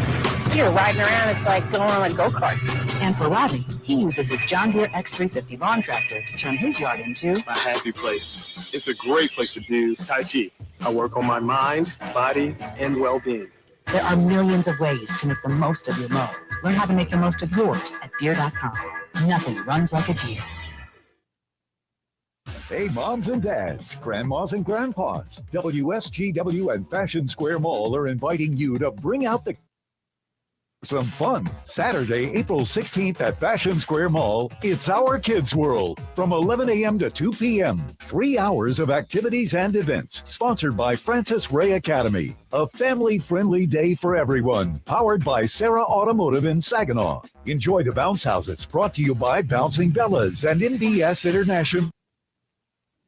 You're riding around, it's like going on a go-kart. And for Robbie, he uses his John Deere X350 lawn tractor to turn his yard into a happy place. It's a great place to do Tai Chi. I work on my mind, body, and well-being. There are millions of ways to make the most of your mow. Learn how to make the most of yours at Deere.com. Nothing runs like a Deere. Hey, moms and dads, grandmas and grandpas, WSGW and Fashion Square Mall are inviting you to bring out the Some fun. Saturday, April 16th at Fashion Square Mall. It's Our Kids World from 11 a.m. to 2 p.m. 3 hours of activities and events. Sponsored by Francis Ray Academy. A family-friendly day for everyone. Powered by Sarah Automotive in Saginaw. Enjoy the bounce houses. Brought to you by Bouncing Bellas and MBS International.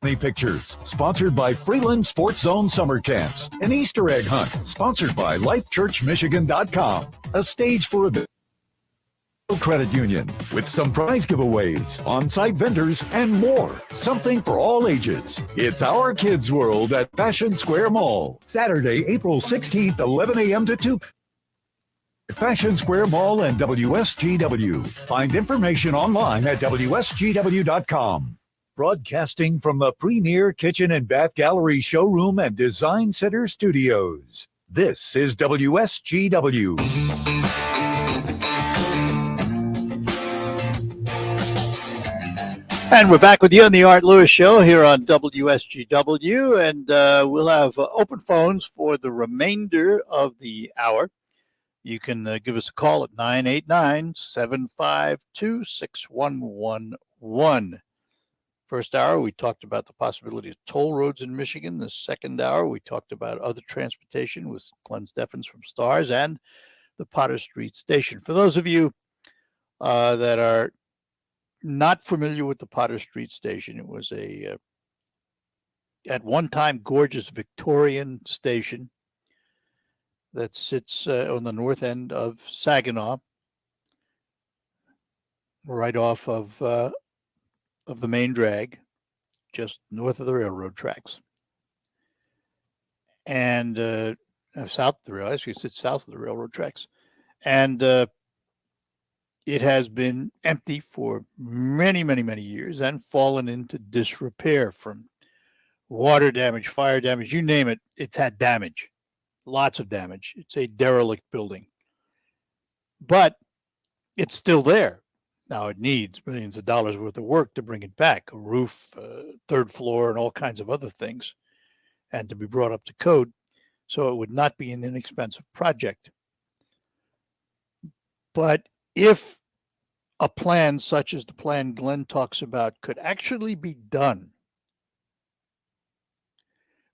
Pictures, sponsored by Freeland Sports Zone Summer Camps, an Easter egg hunt, sponsored by LifeChurchMichigan.com, a stage for a credit union with some prize giveaways, on-site vendors, and more. Something for all ages. It's Our Kids World at Fashion Square Mall, Saturday, April 16th, 11 a.m. to 2 Fashion Square Mall and WSGW. Find information online at WSGW.com. Broadcasting from the Premier Kitchen and Bath Gallery Showroom and Design Center Studios. This is WSGW. And we're back with you on the Art Lewis Show here on WSGW, and we'll have open phones for the remainder of the hour. You can give us a call at 989-752-6111. First hour, we talked about the possibility of toll roads in Michigan. The second hour, we talked about other transportation with Glenn Steffens from STARS and the Potter Street Station. For those of you that are not familiar with the Potter Street Station, it was a, at one time, gorgeous Victorian station that sits on the north end of Saginaw, right off of the main drag, just north of the railroad tracks. And south of the rail, actually it sits south of the railroad tracks. And it has been empty for many, many, many years and fallen into disrepair from water damage, fire damage, you name it, it's had damage, lots of damage. It's a derelict building. But it's still there. Now, it needs millions of dollars worth of work to bring it back, a roof, third floor, and all kinds of other things, and to be brought up to code. So it would not be an inexpensive project. But if a plan such as the plan Glenn talks about could actually be done,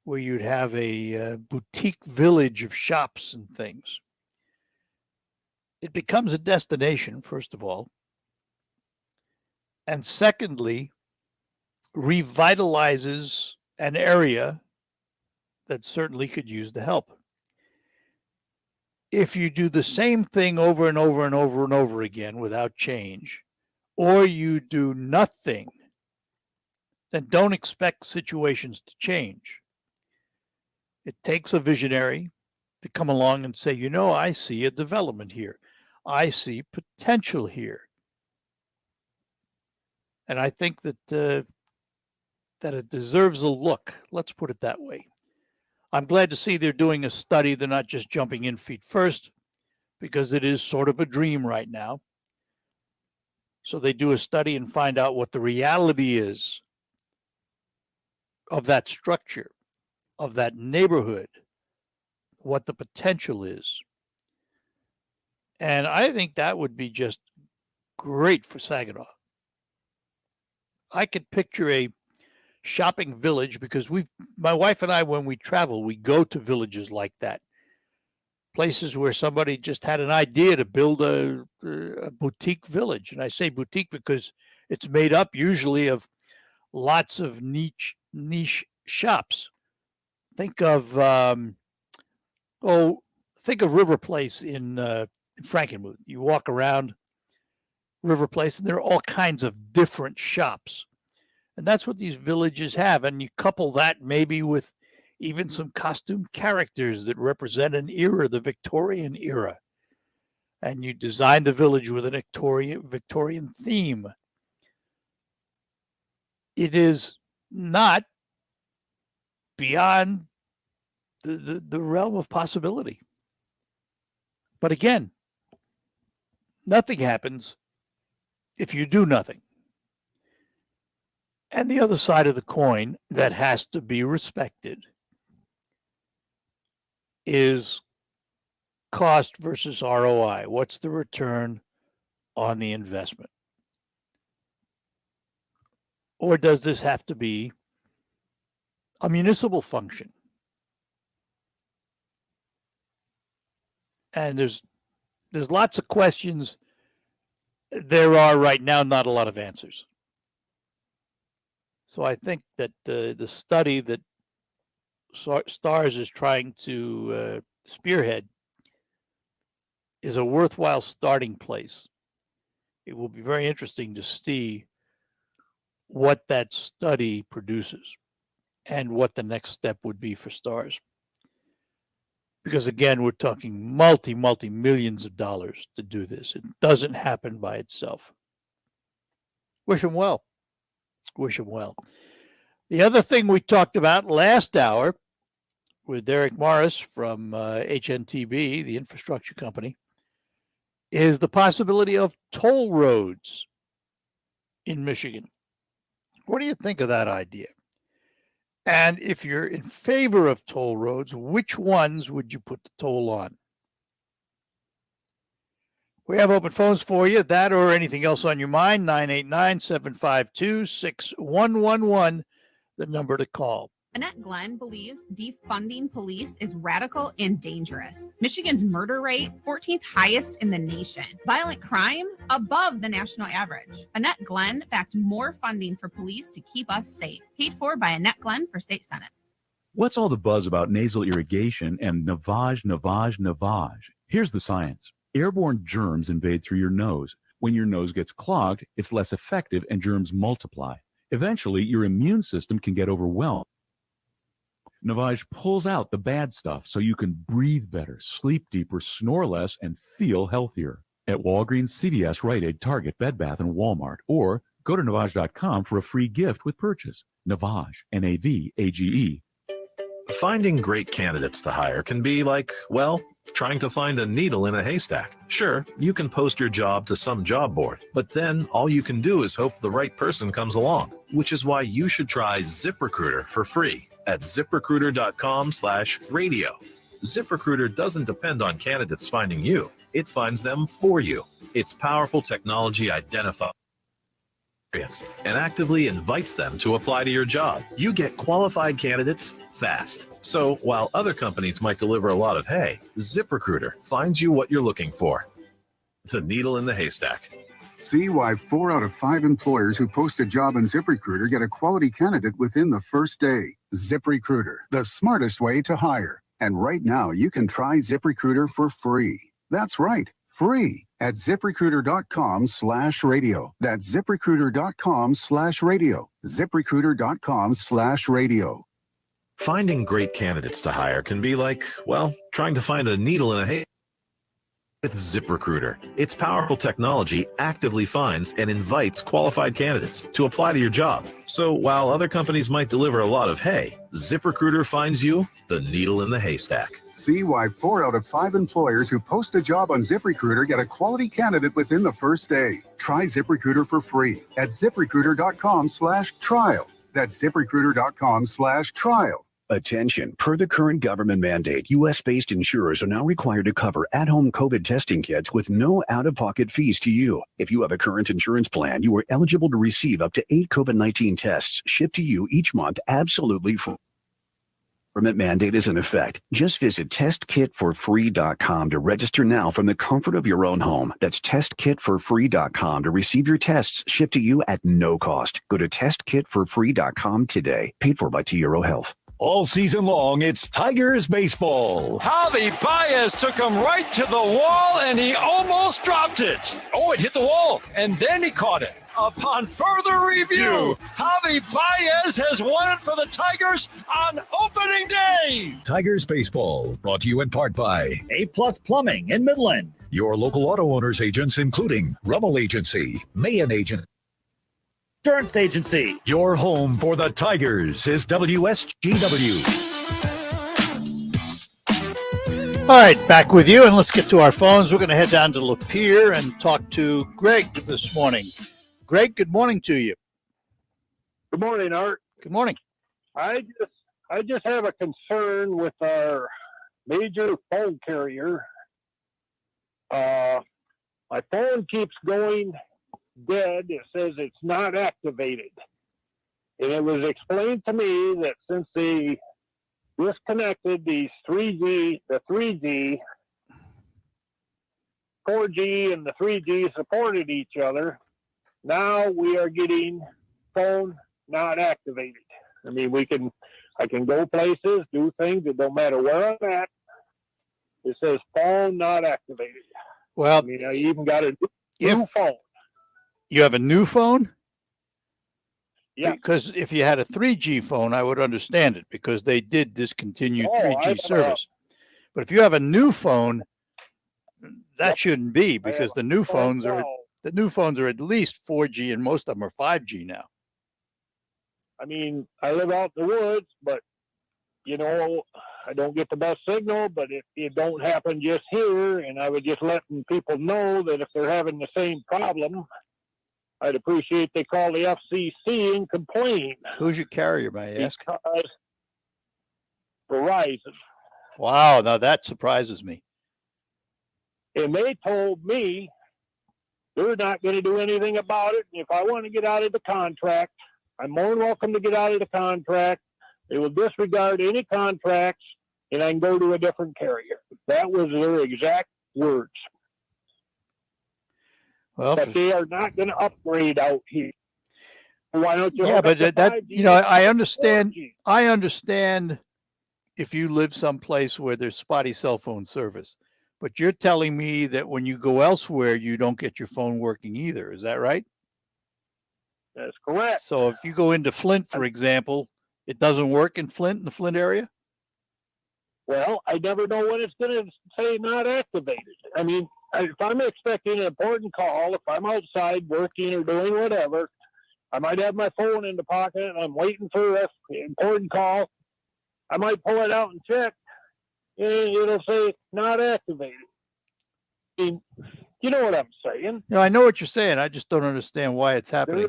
where you'd have a boutique village of shops and things, it becomes a destination, first of all. And secondly, revitalizes an area that certainly could use the help. If you do the same thing over and over and over and over again without change, or you do nothing, then don't expect situations to change. It takes a visionary to come along and say, you know, I see a development here. I see potential here. And I think that that it deserves a look. Let's put it that way. I'm glad to see they're doing a study. They're not just jumping in feet first, because it is sort of a dream right now. So they do a study and find out what the reality is of that structure, of that neighborhood, what the potential is. And I think that would be just great for Saginaw. I could picture a shopping village, because my wife and I, when we travel, we go to villages like that. Places where somebody just had an idea to build a boutique village. And I say boutique because it's made up usually of lots of niche shops. Think of River Place in Frankenmuth. You walk around River Place and there are all kinds of different shops. And that's what these villages have. And you couple that maybe with even some costume characters that represent an era, the Victorian era. And you design the village with a Victorian theme. It is not beyond the realm of possibility. But again, nothing happens if you do nothing. And the other side of the coin that has to be respected is cost versus ROI? What's the return on the investment? Or does this have to be a municipal function? And there's lots of questions. There are right now not a lot of answers. So I think that the study that STARS is trying to spearhead is a worthwhile starting place. It will be very interesting to see what that study produces and what the next step would be for STARS. Because again, we're talking multi millions of dollars to do this. It doesn't happen by itself. Wish him well. Wish him well. The other thing we talked about last hour with Derek Morris from HNTB, the infrastructure company, is the possibility of toll roads in Michigan. What do you think of that idea? And if you're in favor of toll roads, which ones would you put the toll on? We have open phones for you. That or anything else on your mind, 989-752-6111, the number to call. Annette Glenn believes defunding police is radical and dangerous. Michigan's murder rate, 14th highest in the nation. Violent crime, above the national average. Annette Glenn backed more funding for police to keep us safe. Paid for by Annette Glenn for State Senate. What's all the buzz about nasal irrigation and navage? Here's the science. Airborne germs invade through your nose. When your nose gets clogged, it's less effective and germs multiply. Eventually, your immune system can get overwhelmed. Navage pulls out the bad stuff so you can breathe better, sleep deeper, snore less, and feel healthier. At Walgreens, CVS, Rite Aid, Target, Bed Bath, and Walmart. Or go to Navage.com for a free gift with purchase. Navage, Navage. Finding great candidates to hire can be like, well, trying to find a needle in a haystack. Sure, you can post your job to some job board, but then all you can do is hope the right person comes along, which is why you should try ZipRecruiter for free at ZipRecruiter.com/radio. ZipRecruiter doesn't depend on candidates finding you. It finds them for you. Its powerful technology identifies and actively invites them to apply to your job. You get qualified candidates fast. So while other companies might deliver a lot of hay, ZipRecruiter finds you what you're looking for. The needle in the haystack. See why 4 out of 5 employers who post a job on ZipRecruiter get a quality candidate within the first day. ZipRecruiter, the smartest way to hire. And right now, you can try ZipRecruiter for free. That's right, free at ZipRecruiter.com/radio. That's ZipRecruiter.com/radio. ZipRecruiter.com/radio. Finding great candidates to hire can be like, well, trying to find a needle in a haystack. With ZipRecruiter, its powerful technology actively finds and invites qualified candidates to apply to your job. So while other companies might deliver a lot of hay, ZipRecruiter finds you the needle in the haystack. See why 4 out of 5 employers who post a job on ZipRecruiter get a quality candidate within the first day. Try ZipRecruiter for free at ZipRecruiter.com/trial. That's ZipRecruiter.com/trial. Attention, per the current government mandate, U.S.-based insurers are now required to cover at-home COVID testing kits with no out-of-pocket fees to you. If you have a current insurance plan, you are eligible to receive up to 8 COVID-19 tests shipped to you each month absolutely free. Government mandate is in effect. Just visit testkitforfree.com to register now from the comfort of your own home. That's testkitforfree.com to receive your tests shipped to you at no cost. Go to testkitforfree.com today. Paid for by T. Euro Health. All season long, it's Tigers baseball. Javi Baez took him right to the wall, and he almost dropped it. Oh, it hit the wall, and then he caught it. Upon further review, Javi Baez has won it for the Tigers on opening day. Tigers baseball, brought to you in part by A-Plus Plumbing in Midland. Your local auto owners agents, including Rummel Agency, Mayan Agent, Insurance Agency. Your home for the Tigers is WSGW. All right, back with you, and let's get to our phones. We're going to head down to Lapeer and talk to Greg this morning. Greg, good morning to you. Good morning, Art. Good morning. I just have a concern with our major phone carrier, My phone keeps going dead. It says it's not activated. And it was explained to me that since they disconnected these 3G, the 3G, 4G and the 3G supported each other, now we are getting phone not activated. I mean, I can go places, do things, it don't matter where I'm at. It says phone not activated. Well, I mean, I even got a new phone. You have a new phone? Yeah. Because if you had a 3G phone, I would understand it because they did discontinue 3G service. But if you have a new phone, that shouldn't be, because the new phones are at least 4G and most of them are 5G now. I mean, I live out in the woods, but you know, I don't get the best signal, but it don't happen just here. And I was just letting people know that if they're having the same problem, I'd appreciate they call the FCC and complain. Who's your carrier, may I ask? Because Verizon. Wow, now that surprises me. And they told me they're not going to do anything about it. And if I want to get out of the contract, I'm more than welcome to get out of the contract. They will disregard any contracts, and I can go to a different carrier. That was their exact words. Well, but they are not going to upgrade out here. Why don't you? Yeah, but that 5G? you know, I understand. I understand if you live someplace where there's spotty cell phone service, but you're telling me that when you go elsewhere, you don't get your phone working either. Is that right? That's correct. So if you go into Flint, for example, it doesn't work in Flint, in the Flint area? Well, I never know when it's going to say not activated. I mean, if I'm expecting an important call, if I'm outside working or doing whatever, I might have my phone in the pocket and I'm waiting for an important call. I might pull it out and check, and it'll say not activated. I mean, you know what I'm saying? No, I know what you're saying. I just don't understand why it's happening.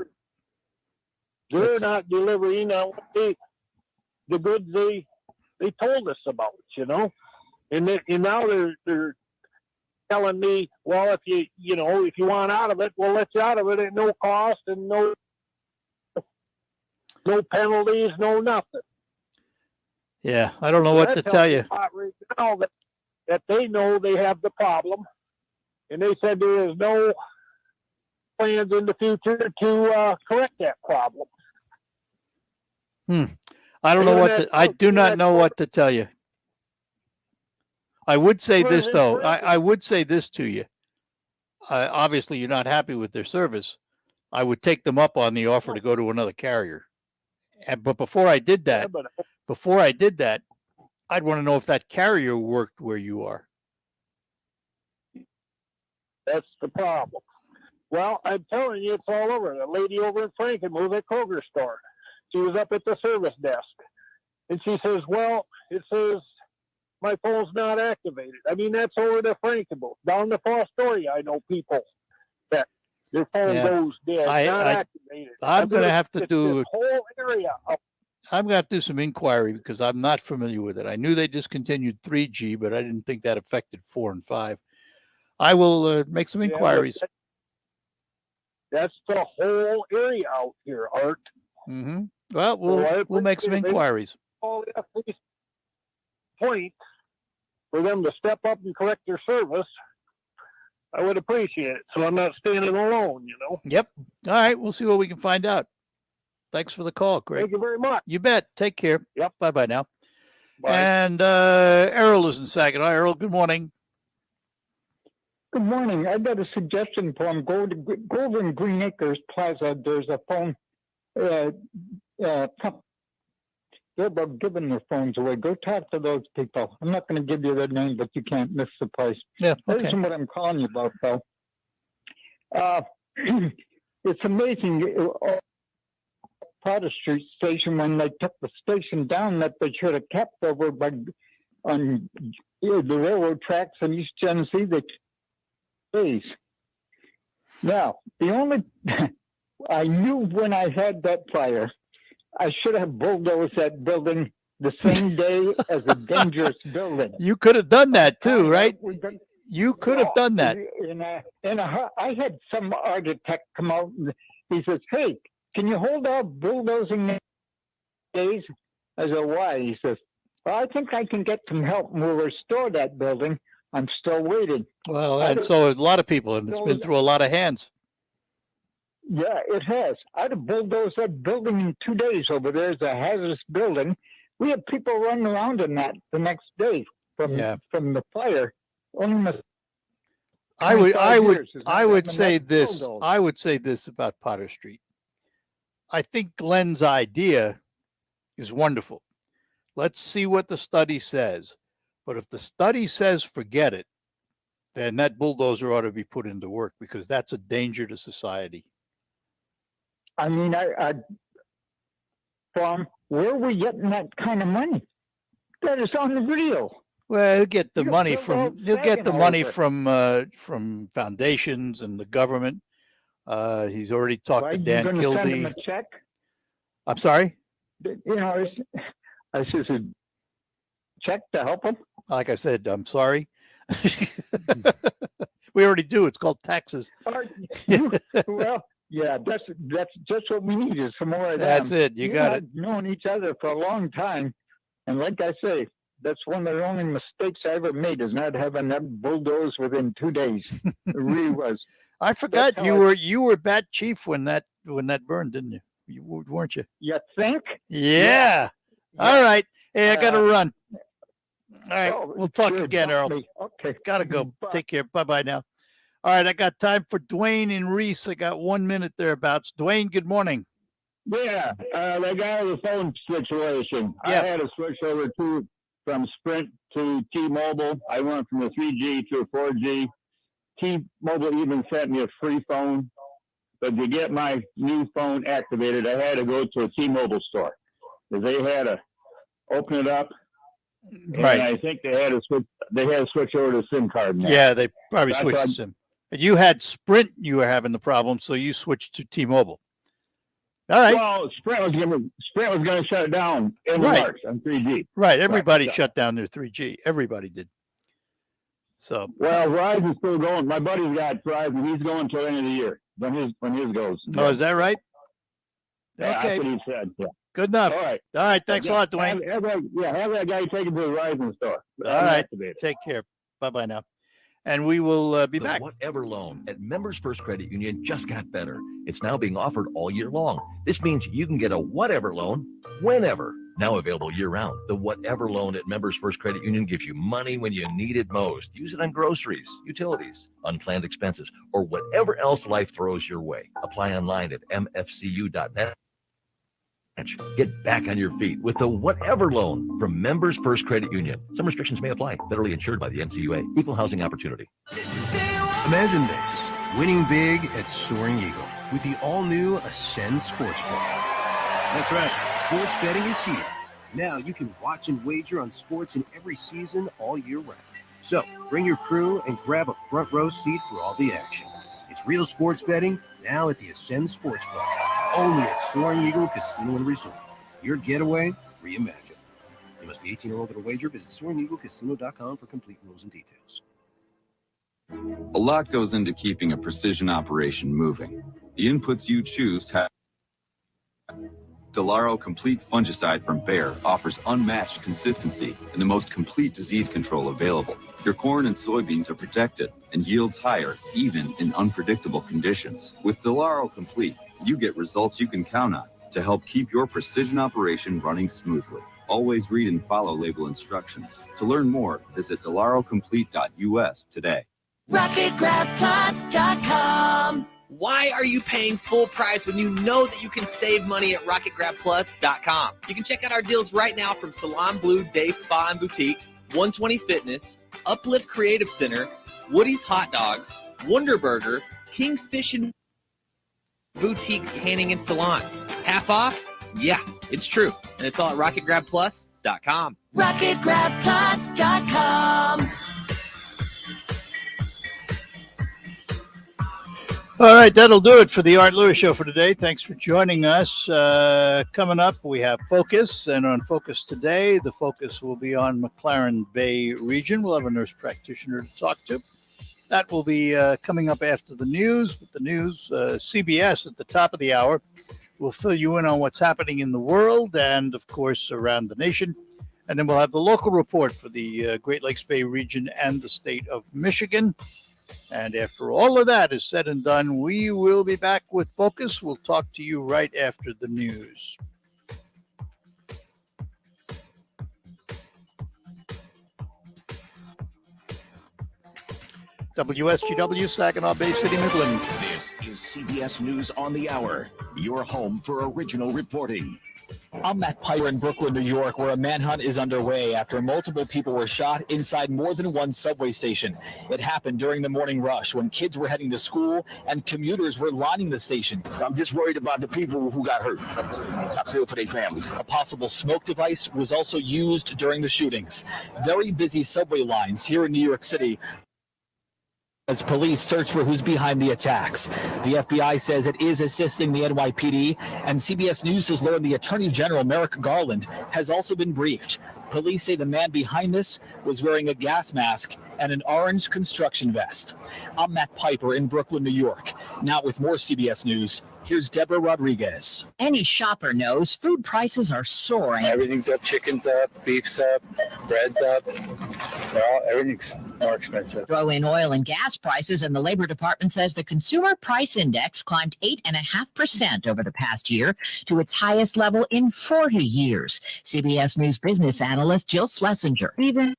They're not delivering on the goods they told us about, you know, and now they're telling me, well, if you want out of it, we'll let you out of it at no cost and no penalties, no nothing. Yeah, I don't know what to tell you. Right now that they know they have the problem, and they said there is no plans in the future to correct that problem. I don't know what I do not know what to tell you. I would say this though. I would say this to you. Obviously, you're not happy with their service. I would take them up on the offer to go to another carrier. But before I did that, I'd want to know if that carrier worked where you are. That's the problem. Well, I'm telling you, it's all over. The lady over in Frankenmuth at Kroger store, she was up at the service desk, and she says, well, it says my phone's not activated. I mean, that's over to Frankenmuth. Down the Fostoria, I know people that their phone goes dead, not activated. I'm going to have to do this whole area up. I'm going to have to do some inquiry because I'm not familiar with it. I knew they discontinued 3G, but I didn't think that affected 4 and 5. I will make some inquiries. That's the whole area out here, Art. Mm-hmm. Well, we'll make some inquiries. Point for them to step up and correct their service, I would appreciate it. So I'm not standing alone, you know. Yep. All right. We'll see what we can find out. Thanks for the call, Craig. Thank you very much. You bet. Take care. Yep. Bye-bye now. Bye. And Errol is in Saginaw. Errol, good morning. Good morning. I got a suggestion for him. Go over in Green Acres Plaza. There's a phone. They're about giving their phones away. Go talk to those people. I'm not going to give you their name, but you can't miss the place. Yeah. That Okay. isn't what I'm calling you about, though. It's amazing. Potter Street station, when they took the station down, that they should have kept over on the railroad tracks in East Genesee. The days. Now, the only I knew when I had that fire, I should have bulldozed that building the same day as a dangerous building. You could have done that too, right? You could have done that. I had some architect come out and he says, "Hey, can you hold off bulldozing days?" I said, "Why?" He says, "Well, I think I can get some help and we'll restore that building. I'm still waiting." Well, and so a lot of people, and it's been through a lot of hands. Yeah, it has. I'd have bulldozed that building in 2 days over there. It's a hazardous building. We had people running around in that the next day from the fire. I would say this about Potter Street. I think Glenn's idea is wonderful. Let's see what the study says. But if the study says forget it, then that bulldozer ought to be put into work, because that's a danger to society. I mean, from where are we getting that kind of money? That is unreal. Well, he'll get the money from foundations and the government. He's already talked to Dan Kildee. Send him a check? I'm sorry? I said a check to help him. Like I said, I'm sorry. We already do. It's called taxes. Well, yeah, that's just what we need is some more of that. That's it. You got it. Known each other for a long time, and like I say, that's one of the only mistakes I ever made, is not having that bulldoze within 2 days. It really was. I forgot you were bat chief when that burned, didn't you? You weren't you? You think? Yeah. All right. Hey, I got to run. All right. We'll talk again, Earl. Okay. Got to go. Take care. Bye-bye now. All right. I got time for Dwayne and Reese. I got 1 minute thereabouts. Dwayne, good morning. Yeah. The guy with the phone situation. Yeah. I had to switch over from Sprint to T-Mobile. I went from a 3G to a 4G. T-Mobile even sent me a free phone. But to get my new phone activated, I had to go to a T-Mobile store. Because they had to open it up. Right. And I think they had to switch over to SIM card now. Yeah, they probably switched to SIM. And you had Sprint, you were having the problem, so you switched to T-Mobile. All right. Well, Sprint was going to shut it down in March on 3G. Right. Everybody shut down their 3G. Everybody did. So. Well, Verizon's still going. My buddy's got Verizon. He's going till the end of the year when his goes. Oh, is that right? Yeah, Okay. that's what he said. Yeah. Good enough. All right. All right. Thanks a lot, Dwayne. Have that guy take him to the Verizon store. All right. Take care. Bye-bye now. And we will be back. Whatever loan at Members First Credit Union just got better. It's now being offered all year long. This means you can get a whatever loan whenever. Now available year-round. The Whatever Loan at Members First Credit Union gives you money when you need it most. Use it on groceries, utilities, unplanned expenses, or whatever else life throws your way. Apply online at mfcu.net. Get back on your feet with the Whatever Loan from Members First Credit Union. Some restrictions may apply. Federally insured by the NCUA. Equal housing opportunity. Imagine this, winning big at Soaring Eagle with the all-new Ascend Sportsbook. That's right, sports betting is here. Now you can watch and wager on sports in every season all year round. So bring your crew and grab a front row seat for all the action. It's real sports betting now at the Ascend Sportsbook. Only at Soaring Eagle Casino and Resort. Your getaway reimagined. You must be 18 or older to wager. Visit SoaringEagleCasino.com for complete rules and details. A lot goes into keeping a precision operation moving. The inputs you choose have... Delaro Complete Fungicide from Bayer offers unmatched consistency and the most complete disease control available. Your corn and soybeans are protected and yields higher, even in unpredictable conditions. With Delaro Complete, you get results you can count on to help keep your precision operation running smoothly. Always read and follow label instructions. To learn more, visit delarocomplete.us today. RocketGrabPlus.com. Why are you paying full price when you know that you can save money at RocketGrabPlus.com? You can check out our deals right now from Salon Blue Day Spa and Boutique, 120 Fitness, Uplift Creative Center, Woody's Hot Dogs, Wonder Burger, King's Fish and Boutique Tanning and Salon. Half off? Yeah, it's true. And it's all at RocketGrabPlus.com. RocketGrabPlus.com. All right, that'll do it for the Art Lewis Show for today. Thanks for joining us. Coming up, we have Focus, and on Focus today, the focus will be on McLaren Bay Region. We'll have a nurse practitioner to talk to. That will be coming up after the news. With the news, CBS at the top of the hour will fill you in on what's happening in the world and, of course, around the nation. And then we'll have the local report for the Great Lakes Bay Region and the state of Michigan. And after all of that is said and done, we will be back with Focus. We'll talk to you right after the news. WSGW, Saginaw Bay City, Midland. This is CBS News on the Hour, your home for original reporting. I'm Matt Piper in Brooklyn, New York, where a manhunt is underway after multiple people were shot inside more than one subway station. It happened during the morning rush when kids were heading to school and commuters were lining the station. I'm just worried about the people who got hurt. I feel for their families. A possible smoke device was also used during the shootings. Very busy subway lines here in New York City as police search for who's behind the attacks. The FBI says it is assisting the NYPD, and CBS News has learned the Attorney General, Merrick Garland, has also been briefed. Police say the man behind this was wearing a gas mask and an orange construction vest. I'm Matt Piper in Brooklyn, New York. Now with more CBS News, here's Deborah Rodriguez. Any shopper knows food prices are soaring. Everything's up, chicken's up, beef's up, bread's up. Everything's more expensive. Throw in oil and gas prices, and the Labor Department says the Consumer Price Index climbed 8.5% over the past year to its highest level in 40 years. CBS News business analyst Jill Schlesinger. Even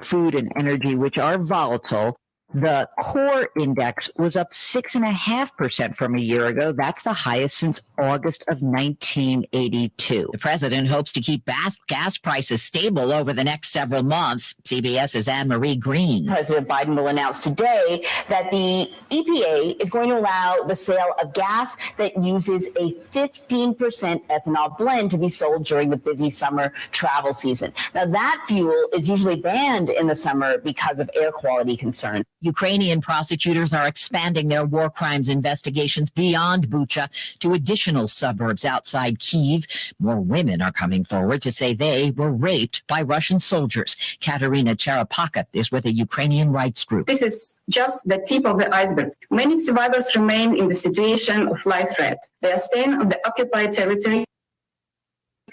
food and energy, which are volatile, the core index was up 6.5% from a year ago. That's the highest since August of 1982. The president hopes to keep gas prices stable over the next several months. CBS's Anne-Marie Green. President Biden will announce today that the EPA is going to allow the sale of gas that uses a 15% ethanol blend to be sold during the busy summer travel season. Now, that fuel is usually banned in the summer because of air quality concerns. Ukrainian prosecutors are expanding their war crimes investigations beyond Bucha to additional suburbs outside Kyiv. More women are coming forward to say they were raped by Russian soldiers. Katerina Cherepaka is with a Ukrainian rights group. This is just the tip of the iceberg. Many survivors remain in the situation of life threat. They are staying on the occupied territory.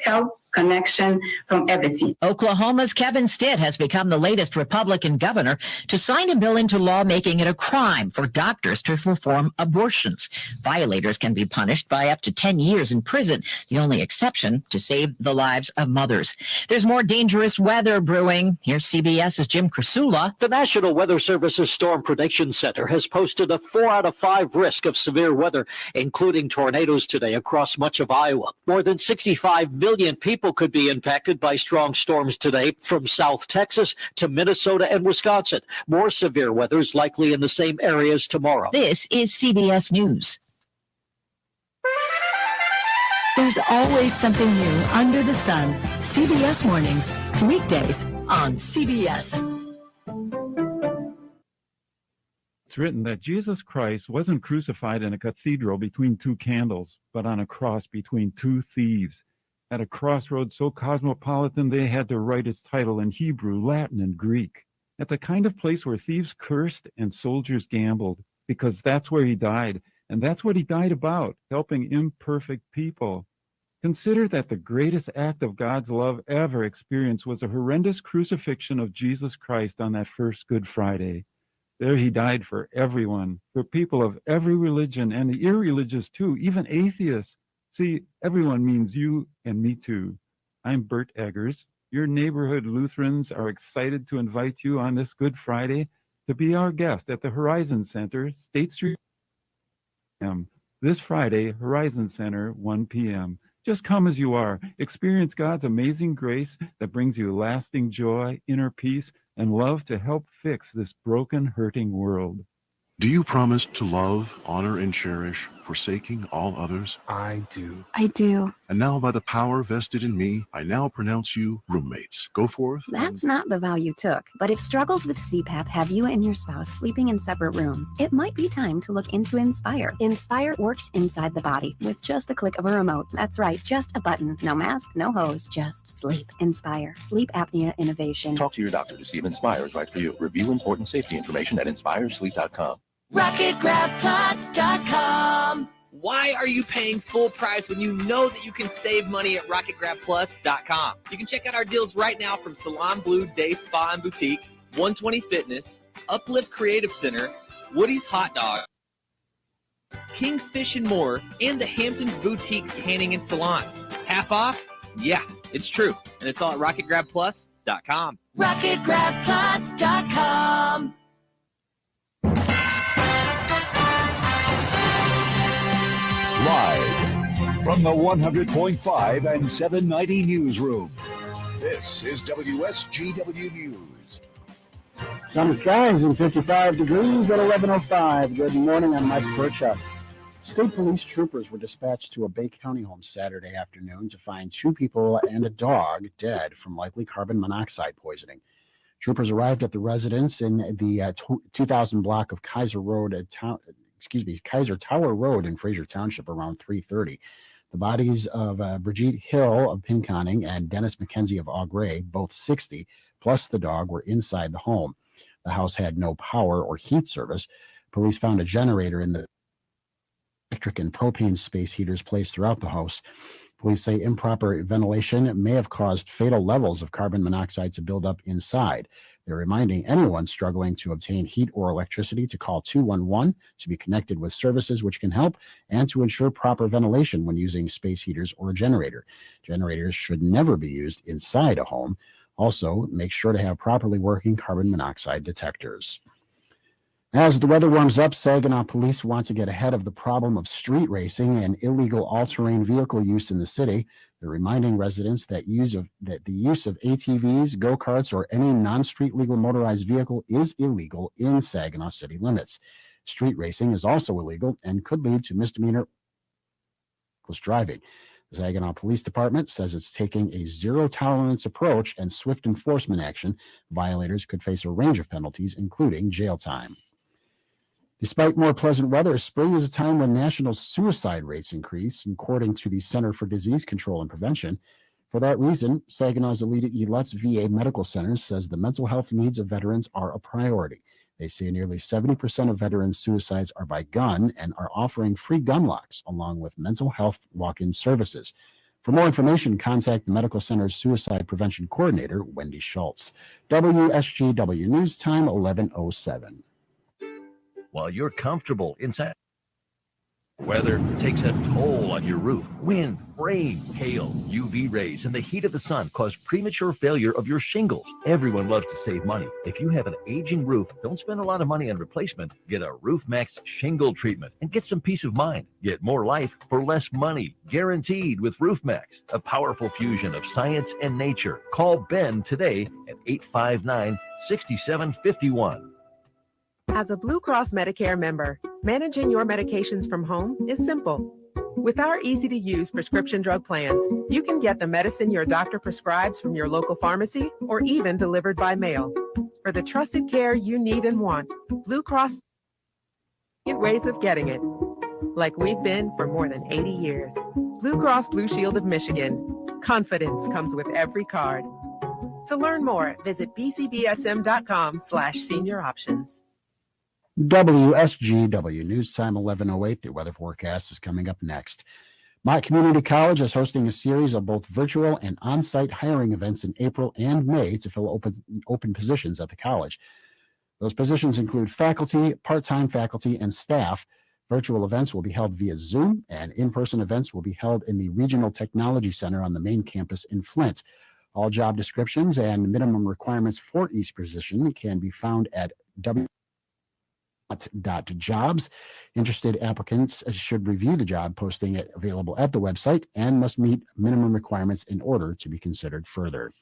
Help, connection from everything. Oklahoma's Kevin Stitt has become the latest Republican governor to sign a bill into law making it a crime for doctors to perform abortions. Violators can be punished by up to 10 years in prison, the only exception to save the lives of mothers. There's more dangerous weather brewing. Here's CBS's Jim Krasula. The National Weather Service's Storm Prediction Center has posted a 4 out of 5 risk of severe weather, including tornadoes today across much of Iowa. More than 65 million people could be impacted by strong storms today from South Texas to Minnesota and Wisconsin. More severe weather is likely in the same areas tomorrow. This is CBS News. There's always something new under the sun. CBS Mornings, weekdays on CBS. It's written that Jesus Christ wasn't crucified in a cathedral between two candles, but on a cross between two thieves. At a crossroads so cosmopolitan, they had to write its title in Hebrew, Latin, and Greek. At the kind of place where thieves cursed and soldiers gambled, because that's where he died, and that's what he died about, helping imperfect people. Consider that the greatest act of God's love ever experienced was a horrendous crucifixion of Jesus Christ on that first Good Friday. There he died for everyone, for people of every religion, and the irreligious too, even atheists. See, everyone means you and me too. I'm Bert Eggers. Your neighborhood Lutherans are excited to invite you on this Good Friday to be our guest at the Horizon Center, State Street. This Friday, Horizon Center, 1 p.m. Just come as you are. Experience God's amazing grace that brings you lasting joy, inner peace, and love to help fix this broken, hurting world. Do you promise to love, honor, and cherish, forsaking all others? I do. I do. And now, by the power vested in me, I now pronounce you roommates. Go forth. That's not the vow you took. But if struggles with CPAP have you and your spouse sleeping in separate rooms, it might be time to look into Inspire. Inspire works inside the body with just the click of a remote. That's right, just a button. No mask, no hose, just sleep. Inspire. Sleep apnea innovation. Talk to your doctor to see if Inspire is right for you. Review important safety information at inspiresleep.com. RocketGrabPlus.com. Why are you paying full price when you know that you can save money at RocketGrabPlus.com? You can check out our deals right now from Salon Blue Day Spa and Boutique, 120 Fitness, Uplift Creative Center, Woody's Hot Dog, King's Fish and More, and the Hamptons Boutique Tanning and Salon. Half off? Yeah, it's true. And it's all at RocketGrabPlus.com. RocketGrabPlus.com. Live from the 100.5 and 790 newsroom, this is WSGW News. Sunny skies and 55 degrees at 11:05. Good morning, I'm Mike Burchuk. State police troopers were dispatched to a Bay County home Saturday afternoon to find 2 people and a dog dead from likely carbon monoxide poisoning. Troopers arrived at the residence in the 2000 block of Kaiser Tower Road in Fraser Township around 3:30. The bodies of Brigitte Hill of Pinconning and Dennis McKenzie of Augrey, both 60, plus the dog, were inside the home. The house had no power or heat service. Police found a generator in the electric and propane space heaters placed throughout the house. Police say improper ventilation may have caused fatal levels of carbon monoxide to build up inside. They're reminding anyone struggling to obtain heat or electricity to call 211 to be connected with services which can help and to ensure proper ventilation when using space heaters or a generator. Generators should never be used inside a home. Also, make sure to have properly working carbon monoxide detectors. As the weather warms up, Saginaw police want to get ahead of the problem of street racing and illegal all-terrain vehicle use in the city. They're reminding residents that the use of ATVs, go-karts, or any non-street legal motorized vehicle is illegal in Saginaw city limits. Street racing is also illegal and could lead to misdemeanor driving. The Saginaw Police Department says it's taking a zero-tolerance approach and swift enforcement action. Violators could face a range of penalties, including jail time. Despite more pleasant weather, spring is a time when national suicide rates increase, according to the Center for Disease Control and Prevention. For that reason, Saginaw's Elite Lutz VA Medical Center says the mental health needs of veterans are a priority. They say nearly 70% of veteran suicides are by gun and are offering free gun locks, along with mental health walk-in services. For more information, contact the Medical Center's Suicide Prevention Coordinator, Wendy Schultz. WSGW News Time, 11:07. While you're comfortable inside, weather takes a toll on your roof. Wind, rain, hail, UV rays, and the heat of the sun cause premature failure of your shingles. Everyone loves to save money. If you have an aging roof, don't spend a lot of money on replacement. Get a Roof Max shingle treatment and get some peace of mind. Get more life for less money, guaranteed with Roof Max, a powerful fusion of science and nature. Call Ben today at 859-6751. As a Blue Cross Medicare member, managing your medications from home is simple. With our easy-to-use prescription drug plans, you can get the medicine your doctor prescribes from your local pharmacy or even delivered by mail. For the trusted care you need and want, Blue Cross has ways of getting it, like we've been for more than 80 years. Blue Cross Blue Shield of Michigan. Confidence comes with every card. To learn more, visit bcbsm.com/senior options. WSGW News Time, 11:08. The weather forecast is coming up next. Mott Community College is hosting a series of both virtual and on-site hiring events in April and May to fill open positions at the college. Those positions include faculty, part-time faculty, and staff. Virtual events will be held via Zoom, and in-person events will be held in the Regional Technology Center on the main campus in Flint. All job descriptions and minimum requirements for each position can be found at jobs. Interested applicants should review the job posting available at the website and must meet minimum requirements in order to be considered further.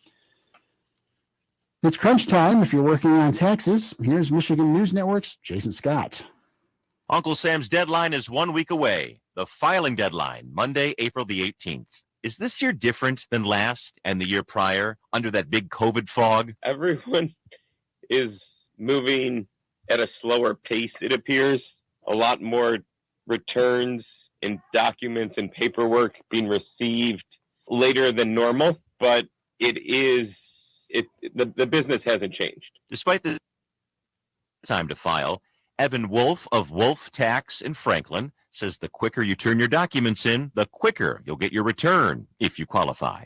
It's crunch time if you're working on taxes. Here's Michigan News Network's Jason Scott. Uncle Sam's deadline is 1 week away. The filing deadline, Monday, April the 18th. Is this year different than last and the year prior under that big COVID fog? Everyone is moving at a slower pace, it appears. A lot more returns and documents and paperwork being received later than normal, but the business hasn't changed. Despite the time to file, Evan Wolf of Wolf Tax in Franklin says the quicker you turn your documents in, the quicker you'll get your return if you qualify.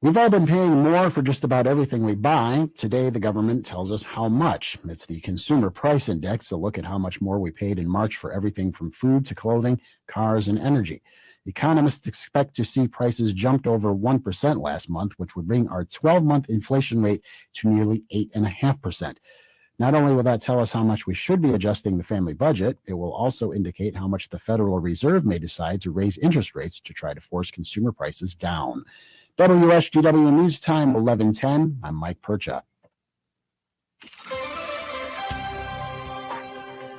We've all been paying more for just about everything we buy. Today, the government tells us how much. It's the Consumer Price Index, a look at how much more we paid in March for everything from food to clothing, cars, and energy. Economists expect to see prices jumped over 1% last month, which would bring our 12-month inflation rate to nearly 8.5%. Not only will that tell us how much we should be adjusting the family budget, it will also indicate how much the Federal Reserve may decide to raise interest rates to try to force consumer prices down. WSGW News Time, 11:10. I'm Mike Percha.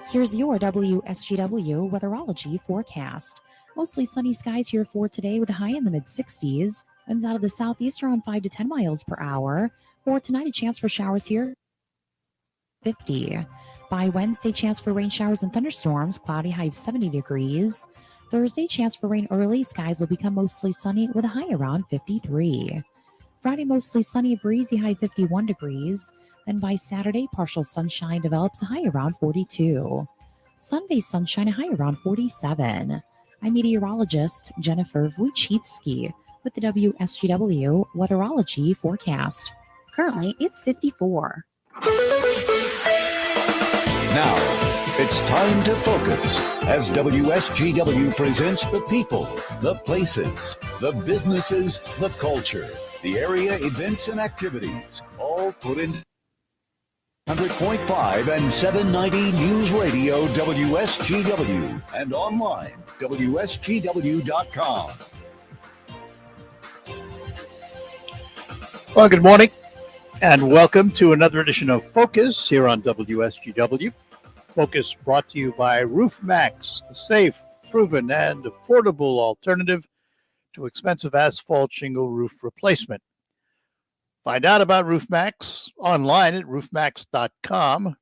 Here's your WSGW weatherology forecast. Mostly sunny skies here for today with a high in the mid-60s. Winds out of the southeast around 5 to 10 miles per hour. For tonight, a chance for showers here. 50. By Wednesday, chance for rain showers and thunderstorms, cloudy, high of 70 degrees. Thursday, chance for rain early, skies will become mostly sunny with a high around 53. Friday, mostly sunny, breezy, high 51 degrees. Then by Saturday, partial sunshine develops, a high around 42. Sunday, sunshine, a high around 47. I'm meteorologist Jennifer Wojcicki with the WSGW weatherology forecast. Currently, it's 54. Now, it's time to focus as WSGW presents the people, the places, the businesses, the culture, the area events and activities, all put in 100.5 and 790 News Radio WSGW and online WSGW.com. Well, good morning and welcome to another edition of Focus here on WSGW. Focus brought to you by RoofMax, the safe, proven, and affordable alternative to expensive asphalt shingle roof replacement. Find out about RoofMax online at roofmax.com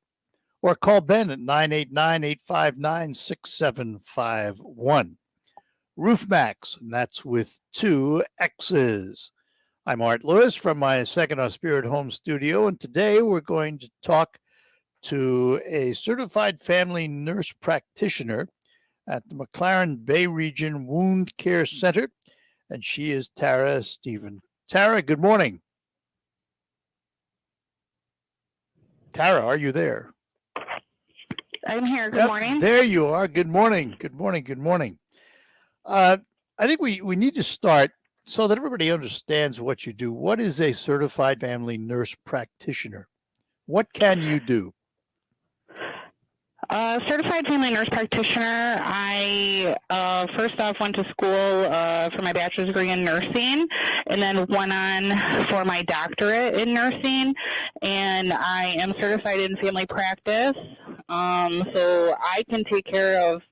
or call Ben at 989-859-6751. RoofMax, and that's with 2 X's. I'm Art Lewis from my Saginaw Spirit Home Studio, and today we're going to talk to a certified family nurse practitioner at the McLaren Bay Region Wound Care Center, and she is Tara Stephen. Tara, good morning. Tara, are you there? I'm here. Good morning. There you are. Good morning. Good morning. Good morning. I think we need to start so that everybody understands what you do. What is a certified family nurse practitioner? What can you do? Certified family nurse practitioner. I first off went to school for my bachelor's degree in nursing, and then went on for my doctorate in nursing. And I am certified in family practice, so I can take care of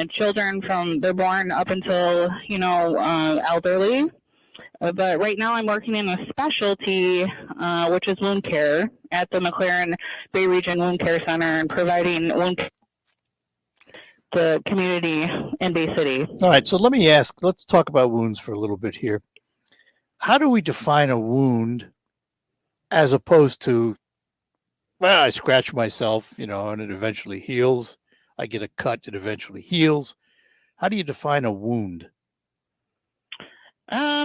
children from they're born up until elderly. But right now I'm working in a specialty, which is wound care at the McLaren Bay Region Wound Care Center and providing wound care to the community in Bay City. All right, so let's talk about wounds for a little bit here. How do we define a wound as opposed to, well, I scratch myself, and it eventually heals. I get a cut, it eventually heals. How do you define a wound?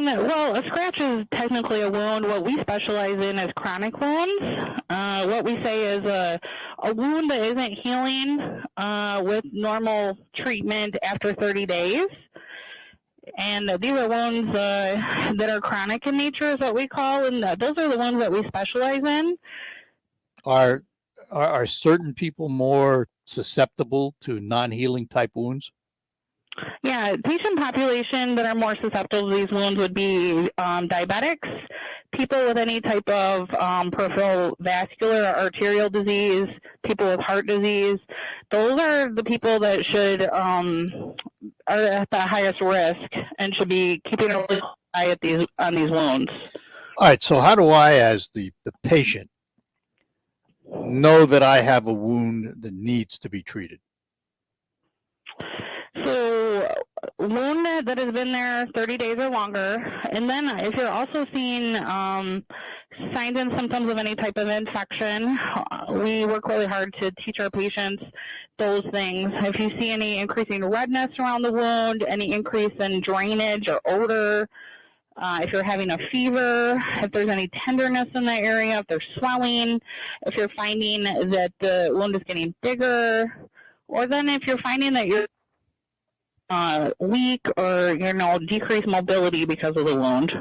Well, a scratch is technically a wound. What we specialize in is chronic wounds. What we say is a wound that isn't healing with normal treatment after 30 days. And these are wounds that are chronic in nature is what we call, and those are the ones that we specialize in. Are certain people more susceptible to non-healing type wounds? Yeah, patient population that are more susceptible to these wounds would be diabetics, people with any type of peripheral vascular or arterial disease, people with heart disease, those are the people that should are at the highest risk and should be keeping a really close eye at on these wounds. All right. So how do I, as the patient, know that I have a wound that needs to be treated? So, wound that has been there 30 days or longer, and then if you're also seeing signs and symptoms of any type of infection, we work really hard to teach our patients those things. If you see any increasing redness around the wound, any increase in drainage or odor, if you're having a fever, if there's any tenderness in the area, if there's swelling, if you're finding that the wound is getting bigger, or then if you're finding that you're weak or, decreased mobility because of the wound.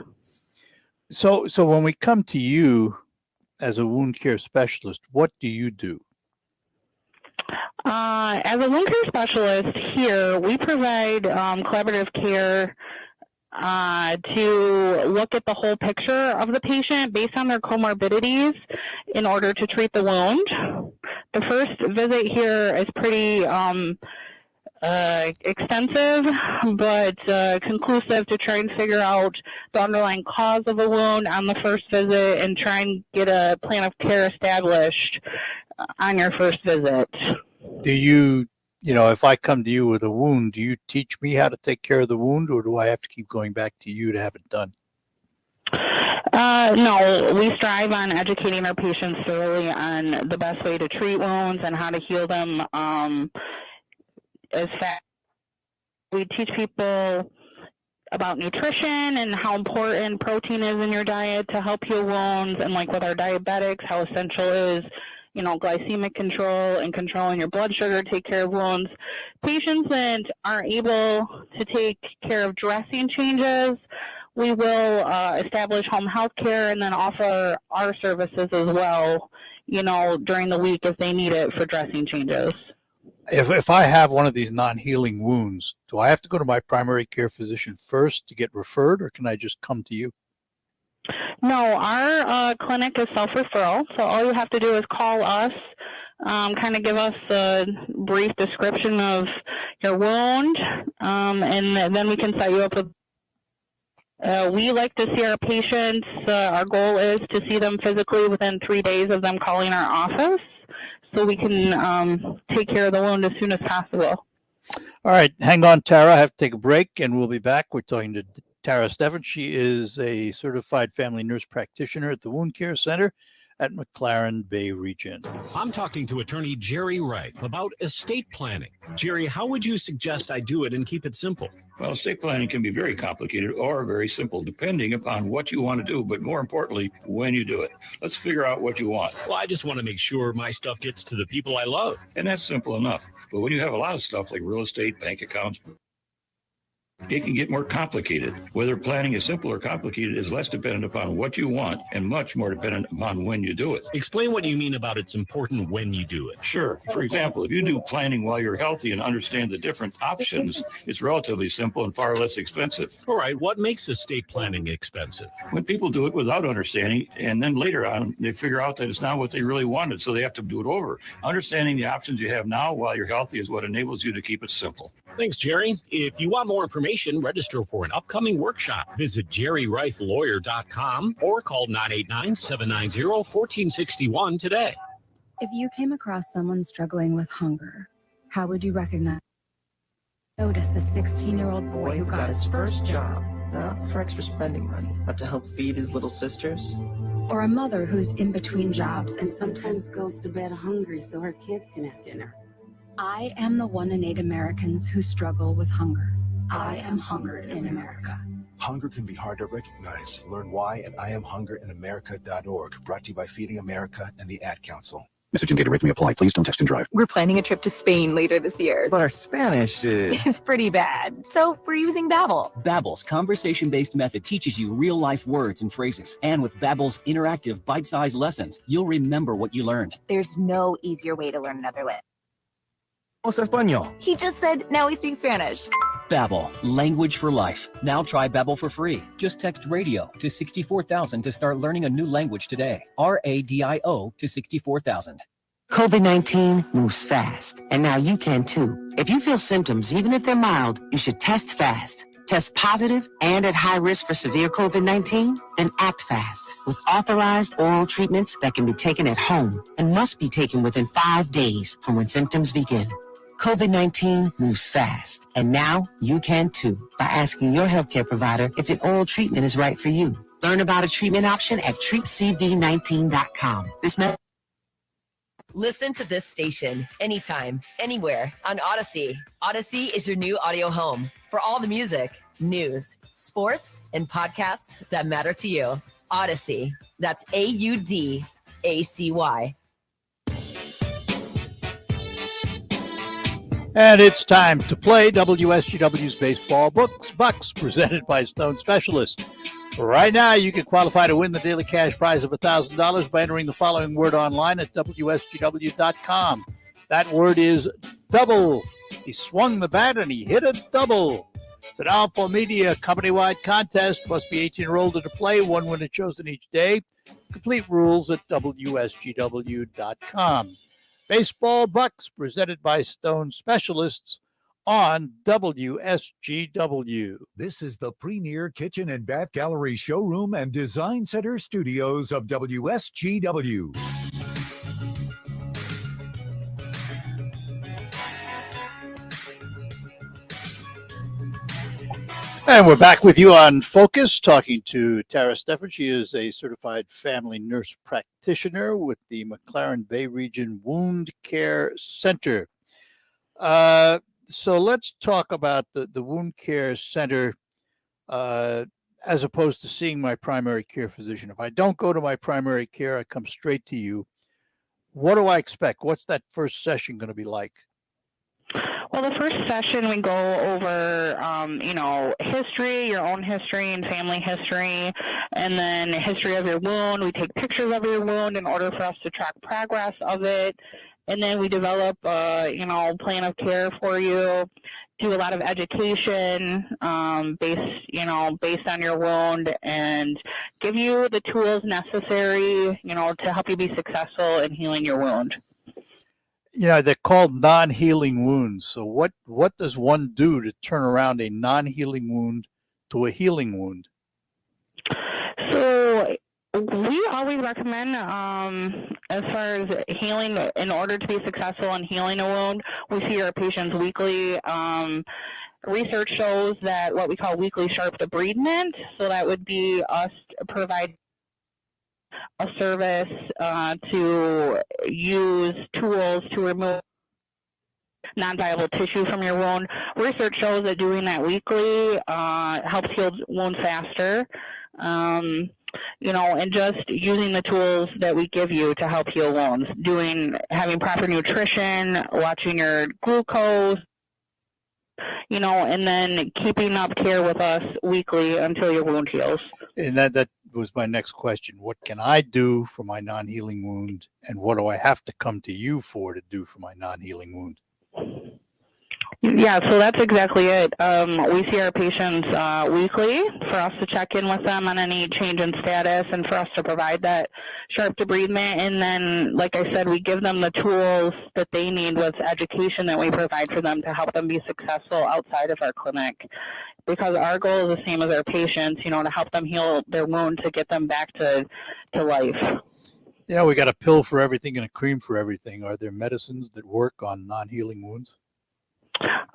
So when we come to you as a wound care specialist, what do you do? As a wound care specialist here, we provide collaborative care to look at the whole picture of the patient based on their comorbidities in order to treat the wound. The first visit here is pretty extensive, but conclusive to try and figure out the underlying cause of a wound on the first visit and try and get a plan of care established on your first visit. Do you, if I come to you with a wound, do you teach me how to take care of the wound, or do I have to keep going back to you to have it done? No, we strive on educating our patients thoroughly on the best way to treat wounds and how to heal them as fast. We teach people about nutrition and how important protein is in your diet to help heal wounds, and like with our diabetics, how essential is glycemic control and controlling your blood sugar to take care of wounds. Patients that are able to take care of dressing changes, we will establish home health care and then offer our services as well, during the week if they need it for dressing changes. If I have one of these non-healing wounds, do I have to go to my primary care physician first to get referred, or can I just come to you? No, our clinic is self-referral, so all you have to do is call us, kind of give us a brief description of your wound, and then we can set you up with. We like to see our patients. Our goal is to see them physically within 3 days of them calling our office, so we can take care of the wound as soon as possible. All right, hang on, Tara. I have to take a break, and we'll be back. We're talking to Tara Steffen. She is a certified family nurse practitioner at the Wound Care Center at McLaren Bay Region. I'm talking to attorney Jerry Reif about estate planning. Jerry, how would you suggest I do it and keep it simple? Well, estate planning can be very complicated or very simple, depending upon what you want to do, but more importantly, when you do it. Let's figure out what you want. Well, I just want to make sure my stuff gets to the people I love. And that's simple enough. But when you have a lot of stuff like real estate, bank accounts, it can get more complicated. Whether planning is simple or complicated is less dependent upon what you want and much more dependent upon when you do it. Explain what you mean about it's important when you do it. Sure. For example, if you do planning while you're healthy and understand the different options, it's relatively simple and far less expensive. All right. What makes estate planning expensive? When people do it without understanding, and then later on, they figure out that it's not what they really wanted, so they have to do it over. Understanding the options you have now while you're healthy is what enables you to keep it simple. Thanks, Jerry. If you want more information, register for an upcoming workshop. Visit jerryreiflawyer.com or call 989-790-1461 today. If you came across someone struggling with hunger, how would you recognize? Notice a 16-year-old boy who got his first job, not for extra spending money, but to help feed his little sisters. Or a mother who's in between jobs and sometimes goes to bed hungry so her kids can have dinner. I am the 1 in 8 Americans who struggle with hunger. I am hungered in America. Hunger can be hard to recognize. Learn why at IamHungeredInAmerica.org. Brought to you by Feeding America and the Ad Council. Message and data rate may apply. Please don't text and drive. We're planning a trip to Spain later this year. But our Spanish is... It's pretty bad. So we're using Babbel. Babbel's conversation-based method teaches you real-life words and phrases. And with Babbel's interactive, bite-sized lessons, you'll remember what you learned. There's no easier way to learn another language. Español. He just said now he speaks Spanish. Babbel, language for life. Now try Babbel for free. Just text radio to 64,000 to start learning a new language today. RADIO to 64,000. COVID-19 moves fast, and now you can too. If you feel symptoms, even if they're mild, you should test fast. Test positive and at high risk for severe COVID-19? Then act fast with authorized oral treatments that can be taken at home and must be taken within 5 days from when symptoms begin. COVID-19 moves fast, and now you can too by asking your healthcare provider if an oral treatment is right for you. Learn about a treatment option at treatcv19.com. Listen to this station anytime, anywhere on Odyssey. Odyssey is your new audio home for all the music, news, sports, and podcasts that matter to you. Odyssey. That's AUDACY. And it's time to play WSGW's Baseball Bucks, presented by Stone Specialist. Right now, you can qualify to win the daily cash prize of $1,000 by entering the following word online at WSGW.com. That word is double. He swung the bat and he hit a double. It's an Alpha Media company-wide contest. Must be 18 or older to play. One winner chosen each day. Complete rules at WSGW.com. Baseball Bucks, presented by Stone Specialists on WSGW. This is the premier kitchen and bath gallery showroom and design center studios of WSGW. And we're back with you on Focus, talking to Tara Stefford. She is a certified family nurse practitioner with the McLaren Bay Region Wound Care Center. So let's talk about the Wound Care Center as opposed to seeing my primary care physician. If I don't go to my primary care, I come straight to you. What do I expect? What's that first session going to be like? Well, the first session we go over, history, your own history and family history, and then history of your wound. We take pictures of your wound in order for us to track progress of it, and then we develop plan of care for you. Do a lot of education based on your wound, and give you the tools necessary, to help you be successful in healing your wound. They're called non-healing wounds. So what does one do to turn around a non-healing wound to a healing wound? So we always recommend, as far as healing, in order to be successful in healing a wound, we see our patients weekly. Research shows that what we call weekly sharp debridement, so that would be us provide a service to use tools to remove non-viable tissue from your wound. Research shows that doing that weekly helps heal wounds faster, and just using the tools that we give you to help heal wounds, having proper nutrition, watching your glucose, and then keeping up care with us weekly until your wound heals. And that was my next question. What can I do for my non-healing wound, and what do I have to come to you for to do for my non-healing wound? Yeah, so that's exactly it. We see our patients weekly for us to check in with them on any change in status and for us to provide that sharp debridement. And then, like I said, we give them the tools that they need with education that we provide for them to help them be successful outside of our clinic. Because our goal is the same as our patients, to help them heal their wound, to get them back to life. Yeah, we got a pill for everything and a cream for everything. Are there medicines that work on non-healing wounds?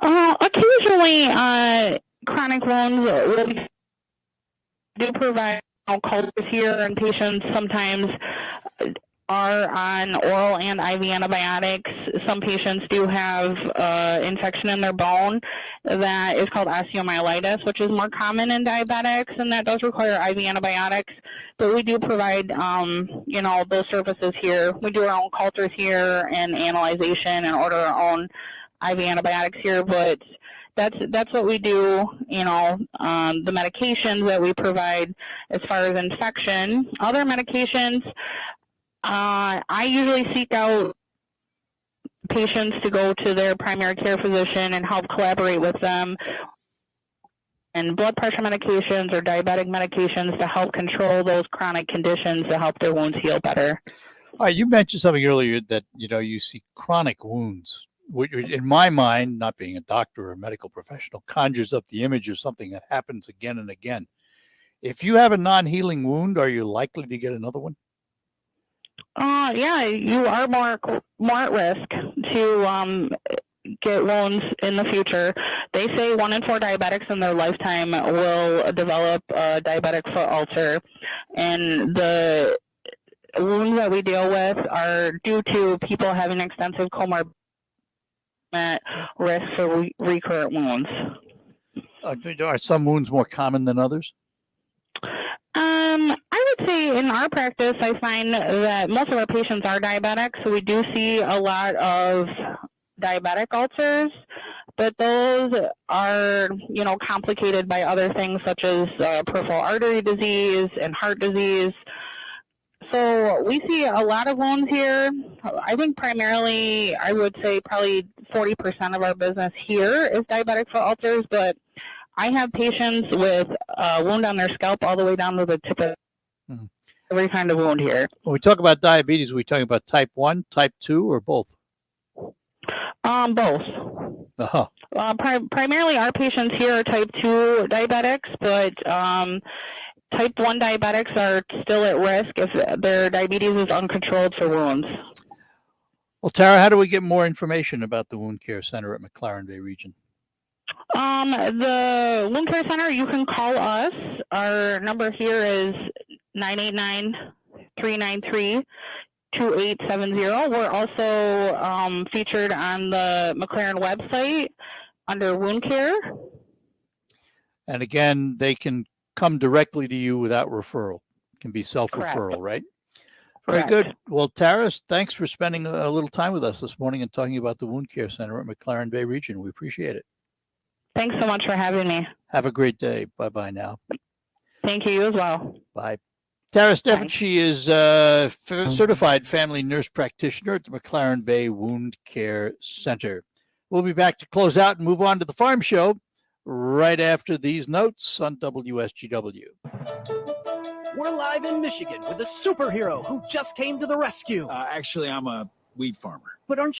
Occasionally, chronic wounds we do provide cultures here, and patients sometimes are on oral and IV antibiotics. Some patients do have infection in their bone that is called osteomyelitis, which is more common in diabetics, and that does require IV antibiotics. But we do provide, those services here. We do our own cultures here and analyzation and order our own IV antibiotics here, but that's what we do. The medications that we provide as far as infection, other medications, I usually seek out patients to go to their primary care physician and help collaborate with them and blood pressure medications or diabetic medications to help control those chronic conditions to help their wounds heal better. All right, you mentioned something earlier that, you see chronic wounds, which in my mind, not being a doctor or a medical professional, conjures up the image of something that happens again and again. If you have a non-healing wound, are you likely to get another one? Yeah, you are more at risk to get wounds in the future. They say 1 in 4 diabetics in their lifetime will develop a diabetic foot ulcer, and the wounds that we deal with are due to people having extensive comorbid risk for recurrent wounds. Are some wounds more common than others? I would say in our practice, I find that most of our patients are diabetic, so we do see a lot of diabetic ulcers, but those are, complicated by other things such as peripheral artery disease and heart disease. So we see a lot of wounds here. I think primarily, I would say probably 40% of our business here is diabetic foot ulcers, but I have patients with a wound on their scalp all the way down to the tip of every kind of wound here. When we talk about diabetes, are we talking about type 1, type 2, or both? Both. Uh-huh. Primarily, our patients here are type 2 diabetics, but type 1 diabetics are still at risk if their diabetes is uncontrolled for wounds. Well, Tara, how do we get more information about the Wound Care Center at McLaren Bay Region? The Wound Care Center, you can call us. Our number here is 989-393-2870. We're also featured on the McLaren website under Wound Care. And again, they can come directly to you without referral. It can be self-referral, right? Very good. Well, Tara, thanks for spending a little time with us this morning and talking about the Wound Care Center at McLaren Bay Region. We appreciate it. Thanks so much for having me. Have a great day. Bye-bye now. Thank you as well. Bye. Tara Steffan, she is a certified family nurse practitioner at the McLaren Bay Wound Care Center. We'll be back to close out and move on to the Farm Show right after these notes on WSGW. We're live in Michigan with a superhero who just came to the rescue. Actually, I'm a weed farmer. But aren't